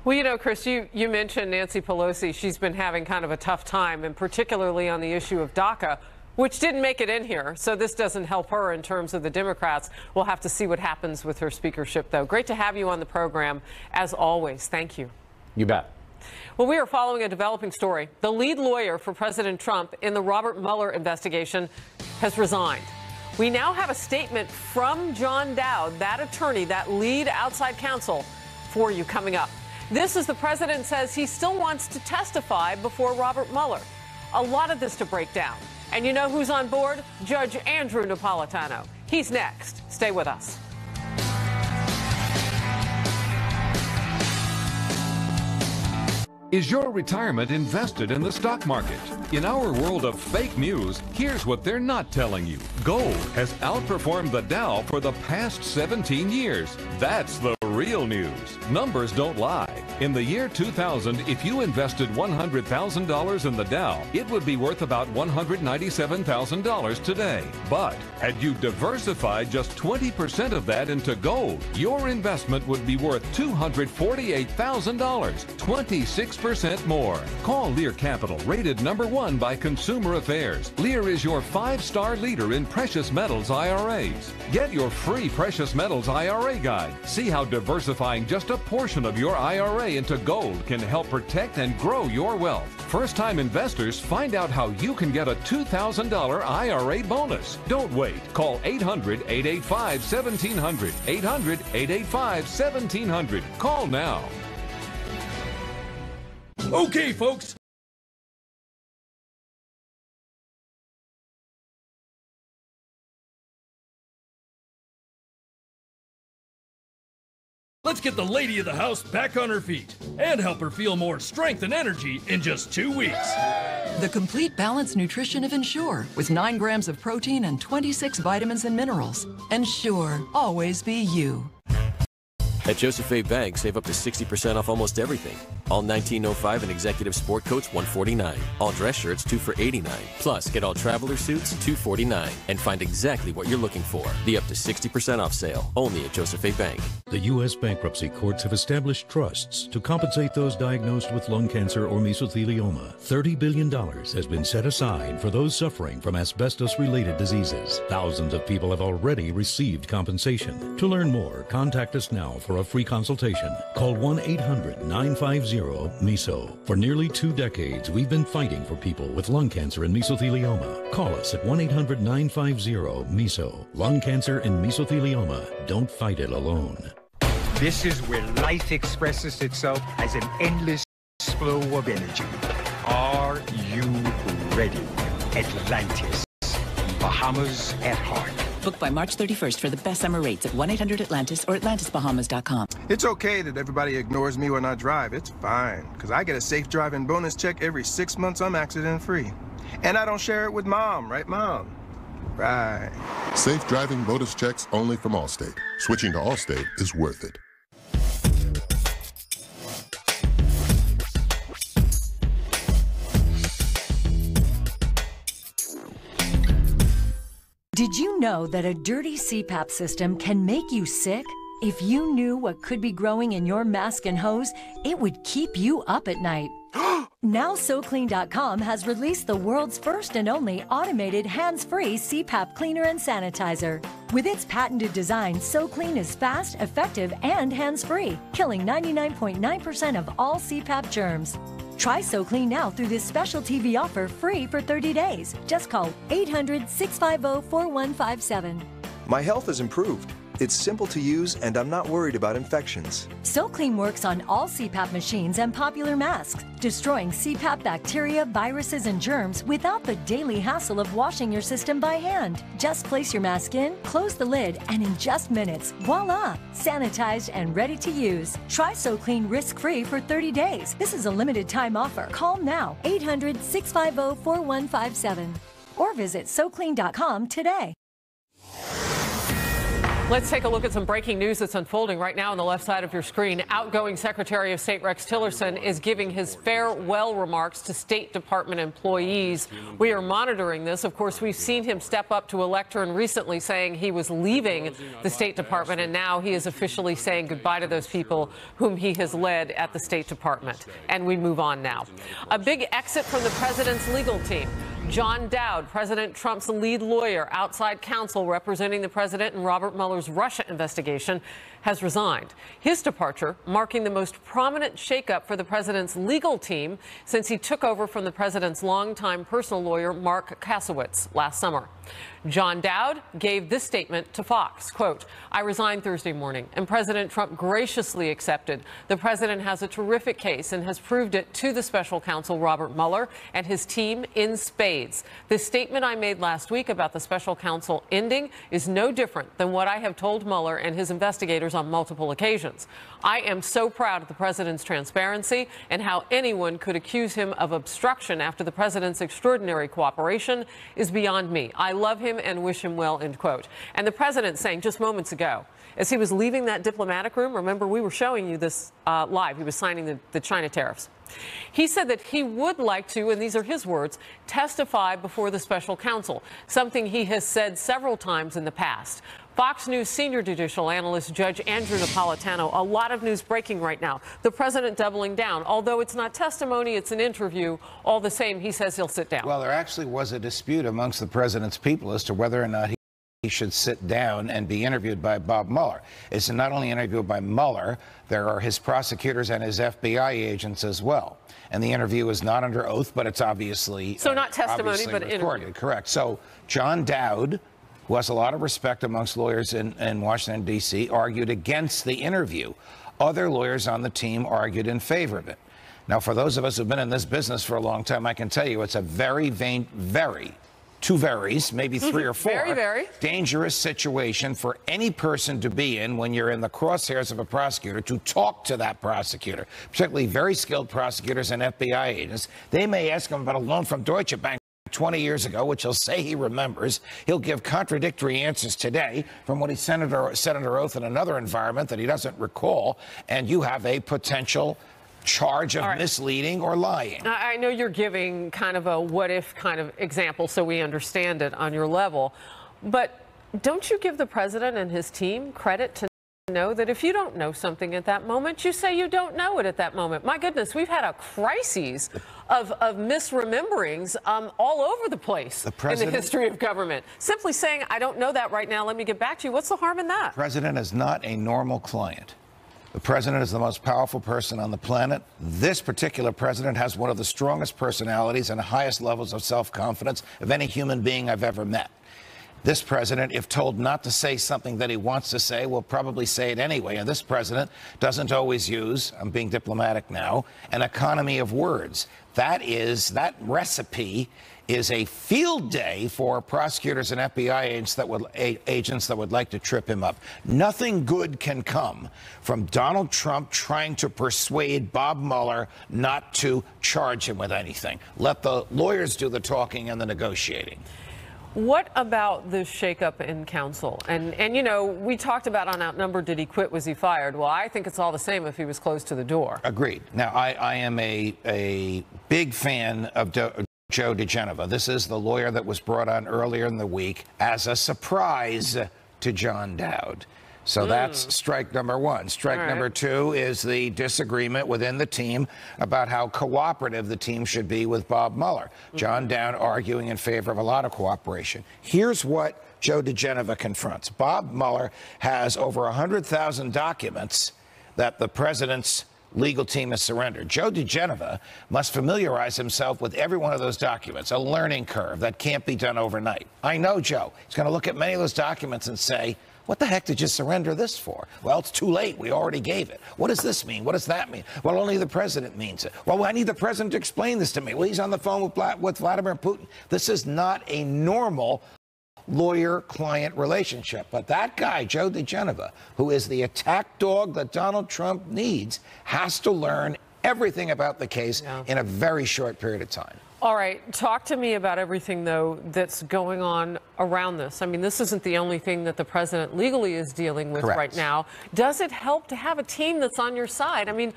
Well, you know, Chris, you mentioned Nancy Pelosi. She's been having kind of a tough time, and particularly on the issue of DACA, which didn't make it in here. So this doesn't help her in terms of the Democrats. We'll have to see what happens with her speakership, though. Great to have you on the program, as always. Thank you. You bet. Well, we are following a developing story. The lead lawyer for President Trump in the Robert Mueller investigation has resigned. We now have a statement from John Dowd, that attorney, that lead outside counsel, for you coming up. This is the president says he still wants to testify before Robert Mueller. A lot of this to break down. And you know who's on board? Judge Andrew Napolitano. He's next. Stay with us. Is your retirement invested in the stock market? In our world of fake news, here's what they're not telling you. Gold has outperformed the Dow for the past 17 years. That's the real news. Numbers don't lie. In the year 2000, if you invested $100,000 in the Dow, it would be worth about $197,000 today. But had you diversified just 20% of that into gold, your investment would be worth $248,000, 26% more. Call Lear Capital, rated #1 by Consumer Affairs. Lear is your 5-star leader in precious metals IRAs. Get your free precious metals IRA guide. See how diversifying just a portion of your IRA into gold can help protect and grow your wealth. First-time investors, find out how you can get a $2,000 IRA bonus. Don't wait. Call 800-885-1700. 800-885-1700. Call now. Okay, folks. Let's get the lady of the house back on her feet and help her feel more strength and energy in just 2 weeks. The complete balanced nutrition of Ensure, with 9 grams of protein and 26 vitamins and minerals. Ensure, always be you. At Joseph A. Bank, save up to 60% off almost everything. All 1905 and executive sport coats, $149. All dress shirts, 2 for $89. Plus, get all traveler suits, $249. And find exactly what you're looking for. The up to 60% off sale, only at Joseph A. Bank. The U.S. bankruptcy courts have established trusts to compensate those diagnosed with lung cancer or mesothelioma. $30 billion has been set aside for those suffering from asbestos-related diseases. Thousands of people have already received compensation. To learn more, contact us now for a free consultation. Call 1-800-950-MESO. For nearly 2 decades, we've been fighting for people with lung cancer and mesothelioma. Call us at 1-800-950-MESO. Lung cancer and mesothelioma. Don't fight it alone. This is where life expresses itself as an endless flow of energy. Are you ready? Atlantis. Bahamas at heart. Book by March 31st for the best summer rates at 1-800-ATLANTIS or AtlantisBahamas.com. It's okay that everybody ignores me when I drive. It's fine, because I get a safe driving bonus check every 6 months I'm accident-free. And I don't share it with Mom, right, Mom? Right. Safe driving bonus checks only from Allstate. Switching to Allstate is worth it. Did you know that a dirty CPAP system can make you sick? If you knew what could be growing in your mask and hose, it would keep you up at night. Now SoClean.com has released the world's first and only automated hands-free CPAP cleaner and sanitizer. With its patented design, SoClean is fast, effective, and hands-free, killing 99.9% of all CPAP germs. Try SoClean now through this special TV offer free for 30 days. Just call 800-650-4157. My health has improved. It's simple to use, and I'm not worried about infections. SoClean works on all CPAP machines and popular masks, destroying CPAP bacteria, viruses, and germs without the daily hassle of washing your system by hand. Just place your mask in, close the lid, and in just minutes, voila! Sanitized and ready to use. Try SoClean risk-free for 30 days. This is a limited time offer. Call now, 800-650-4157. Or visit SoClean.com today. Let's take a look at some breaking news that's unfolding right now on the left side of your screen. Outgoing Secretary of State Rex Tillerson is giving his farewell remarks to State Department employees. We are monitoring this. Of course, we've seen him step up to a lectern recently saying he was leaving the State Department, and now he is officially saying goodbye to those people whom he has led at the State Department. And we move on now. A big exit from the president's legal team. John Dowd, President Trump's lead lawyer, outside counsel representing the president in Robert Mueller's Russia investigation, has resigned. His departure marking the most prominent shakeup for the president's legal team since he took over from the president's longtime personal lawyer, Mark Kasowitz, last summer. John Dowd gave this statement to Fox, quote, "I resigned Thursday morning, and President Trump graciously accepted. The president has a terrific case and has proved it to the special counsel, Robert Mueller, and his team in spades. This statement I made last week about the special counsel ending is no different than what I have told Mueller and his investigators on multiple occasions. I am so proud of the president's transparency and how anyone could accuse him of obstruction after the president's extraordinary cooperation is beyond me. I love him and wish him well," end quote. And the president saying just moments ago, as he was leaving that diplomatic room, remember we were showing you this live, he was signing the China tariffs. He said that he would like to, and these are his words, testify before the special counsel, something he has said several times in the past. Fox News senior judicial analyst Judge Andrew Napolitano, a lot of news breaking right now. The president doubling down. Although it's not testimony, it's an interview. All the same, he says he'll sit down. Well, there actually was a dispute amongst the president's people as to whether or not he should sit down and be interviewed by Bob Mueller. It's not only interviewed by Mueller, there are his prosecutors and his FBI agents as well. And the interview is not under oath, but it's obviously so not testimony, obviously but recorded. Interview. Correct. So John Dowd, who has a lot of respect amongst lawyers in Washington, D.C., argued against the interview. Other lawyers on the team argued in favor of it. Now, for those of us who've been in this business for a long time, I can tell you it's a two varies, maybe three or four, very dangerous situation for any person to be in when you're in the crosshairs of a prosecutor, to talk to that prosecutor, particularly very skilled prosecutors and FBI agents. They may ask him about a loan from Deutsche Bank 20 years ago, which he'll say he remembers. He'll give contradictory answers today from what he said under oath in another environment that he doesn't recall, and you have a potential charge of misleading or lying. I know you're giving kind of a what-if kind of example so we understand it on your level, but don't you give the president and his team credit to know that if you don't know something at that moment, you say you don't know it at that moment. My goodness, we've had a crisis of misrememberings all over the place in the history of government. Simply saying, I don't know that right now, let me get back to you. What's the harm in that? The president is not a normal client. The president is the most powerful person on the planet. This particular president has one of the strongest personalities and highest levels of self-confidence of any human being I've ever met. This president, if told not to say something that he wants to say, will probably say it anyway. And this president doesn't always use, I'm being diplomatic now, an economy of words. That recipe is a field day for prosecutors and FBI agents that would like to trip him up. Nothing good can come from Donald Trump trying to persuade Bob Mueller not to charge him with anything. Let the lawyers do the talking and the negotiating. What about the shakeup in council? And you know, we talked about on Outnumbered, did he quit, was he fired? Well, I think it's all the same if he was close to the door. Agreed. Now, I am a big fan of Joe diGenova. This is the lawyer that was brought on earlier in the week as a surprise to John Dowd. So that's strike number one. Strike number two is the disagreement within the team about how cooperative the team should be with Bob Mueller. John Dowd arguing in favor of a lot of cooperation. Here's what Joe diGenova confronts. Bob Mueller has over 100,000 documents that the president's legal team has surrendered. Joe diGenova must familiarize himself with every one of those documents, a learning curve that can't be done overnight. I know Joe. He's going to look at many of those documents and say, what the heck did you surrender this for? Well, it's too late. We already gave it. What does this mean? What does that mean? Well, only the president means it. Well, I need the president to explain this to me. Well, he's on the phone with Vladimir Putin. This is not a normal lawyer-client relationship. But that guy, Joe diGenova, who is the attack dog that Donald Trump needs, has to learn everything about the case in a very short period of time. All right. Talk to me about everything, though, that's going on around this. I mean, this isn't the only thing that the president legally is dealing with right now. Does it help to have a team that's on your side? I mean,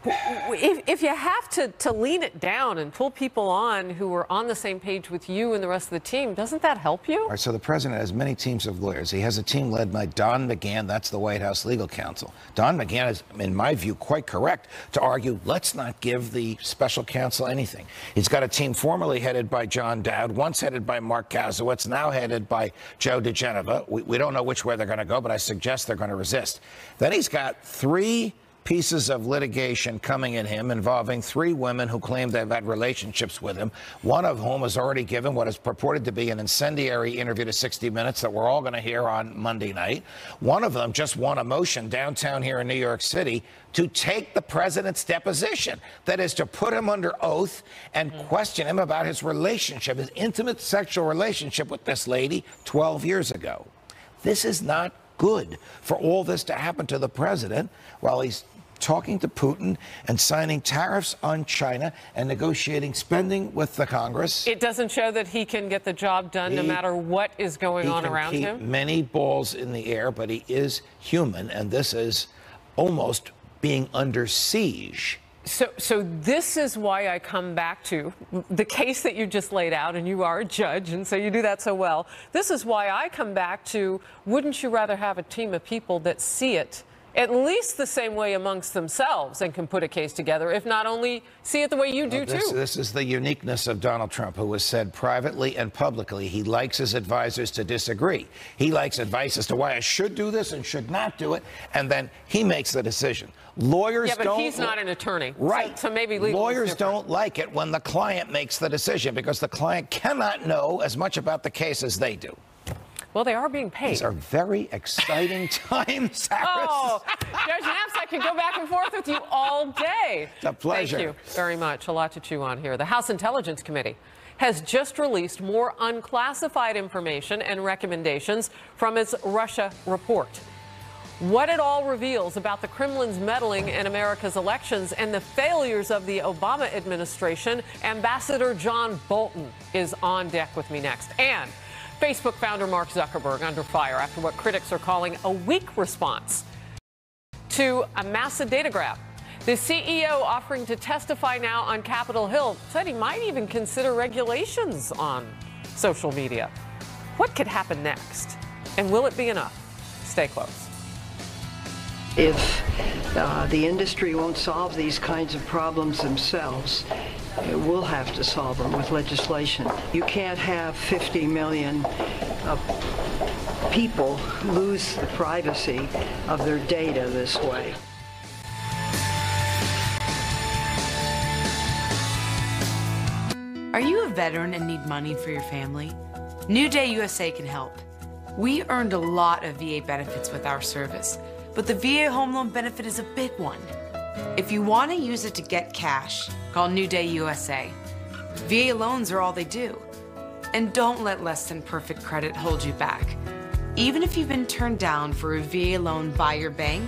if you have to lean it down and pull people on who are on the same page with you and the rest of the team, doesn't that help you? All right, so the president has many teams of lawyers. He has a team led by Don McGahn. That's the White House legal counsel. Don McGahn is, in my view, quite correct to argue, let's not give the special counsel anything. He's got a team formerly headed by John Dowd, once headed by Mark Kasowitz, now headed by Joe diGenova. We don't know which way they're going to go, but I suggest they're going to resist. Then he's got three pieces of litigation coming at him involving three women who claim they've had relationships with him, one of whom has already given what is purported to be an incendiary interview to 60 Minutes that we're all going to hear on Monday night. One of them just won a motion downtown here in New York City to take the president's deposition. That is, to put him under oath and question him about his relationship, his intimate sexual relationship with this lady 12 years ago. This is not good for all this to happen to the president while he's talking to Putin and signing tariffs on China and negotiating spending with the Congress. It doesn't show that he can get the job done no matter what is going on around him. He can keep many balls in the air, but he is human, and this is almost being under siege. So this is why I come back to the case that you just laid out, and you are a judge, and so you do that so well. This is why I come back to, wouldn't you rather have a team of people that see it at least the same way amongst themselves and can put a case together, if not only see it the way you do, too? This is the uniqueness of Donald Trump, who has said privately and publicly he likes his advisors to disagree. He likes advice as to why I should do this and should not do it, and then he makes the decision. Lawyers don't... Yeah, but he's not an attorney. Right. So maybe legal lawyers don't like it when the client makes the decision because the client cannot know as much about the case as they do. Well, they are being paid. These are very exciting times, Harris. Oh, Judge Naps, I could go back and forth with you all day. It's a pleasure. Thank you very much. A lot to chew on here. The House Intelligence Committee has just released more unclassified information and recommendations from its Russia report. What it all reveals about the Kremlin's meddling in America's elections and the failures of the Obama administration, Ambassador John Bolton is on deck with me next. And Facebook founder Mark Zuckerberg under fire after what critics are calling a weak response to a massive data grab. The CEO offering to testify now on Capitol Hill said he might even consider regulations on social media. What could happen next? And will it be enough? Stay close. If the industry won't solve these kinds of problems themselves, we'll have to solve them with legislation. You can't have 50 million people lose the privacy of their data this way. Are you a veteran and need money for your family? New Day USA can help. We earned a lot of VA benefits with our service, but the VA home loan benefit is a big one. If you want to use it to get cash, call New Day USA. VA loans are all they do. And don't let less than perfect credit hold you back. Even if you've been turned down for a VA loan by your bank,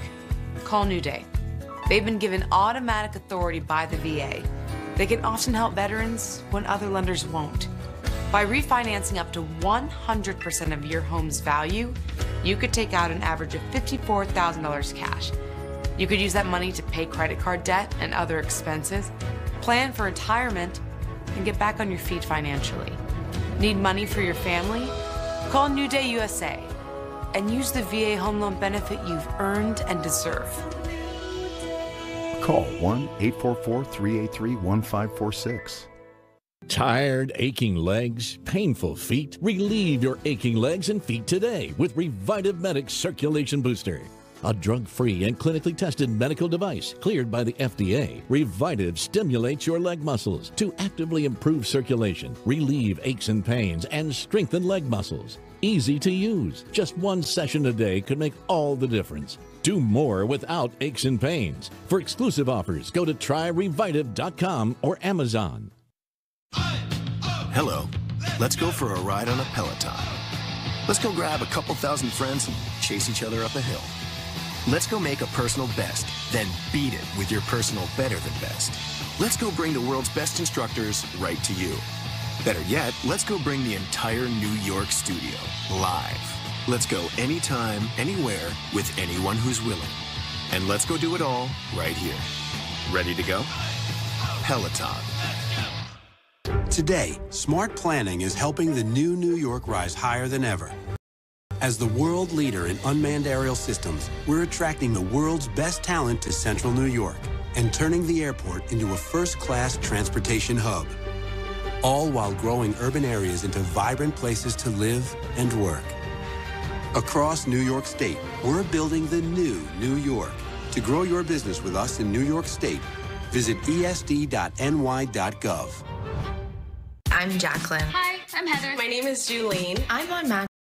call New Day. They've been given automatic authority by the VA. They can often help veterans when other lenders won't. By refinancing up to 100% of your home's value, you could take out an average of $54,000 cash. You could use that money to pay credit card debt and other expenses, plan for retirement, and get back on your feet financially. Need money for your family? Call New Day USA and use the VA home loan benefit you've earned and deserve. Call 1-844-383-1546. Tired, aching legs, painful feet? Relieve your aching legs and feet today with Revitive Medics Circulation Booster. A drug-free and clinically tested medical device cleared by the FDA, Revitive stimulates your leg muscles to actively improve circulation, relieve aches and pains, and strengthen leg muscles. Easy to use. Just one session a day could make all the difference. Do more without aches and pains. For exclusive offers, go to tryrevitive.com or Amazon. Hello. Let's go for a ride on a Peloton. Let's go grab a couple thousand friends and chase each other up a hill. Let's go make a personal best, then beat it with your personal better than best. Let's go bring the world's best instructors right to you. Better yet, let's go bring the entire New York studio live. Let's go anytime, anywhere, with anyone who's willing. And let's go do it all right here. Ready to go? Peloton. Today, smart planning is helping the new New York rise higher than ever. As the world leader in unmanned aerial systems, we're attracting the world's best talent to central New York and turning the airport into a first-class transportation hub. All while growing urban areas into vibrant places to live and work. Across New York State, we're building the new New York. To grow your business with us in New York State, visit esd.ny.gov. I'm Jacqueline. Hi, I'm Heather. My name is Julene. I'm on Mac.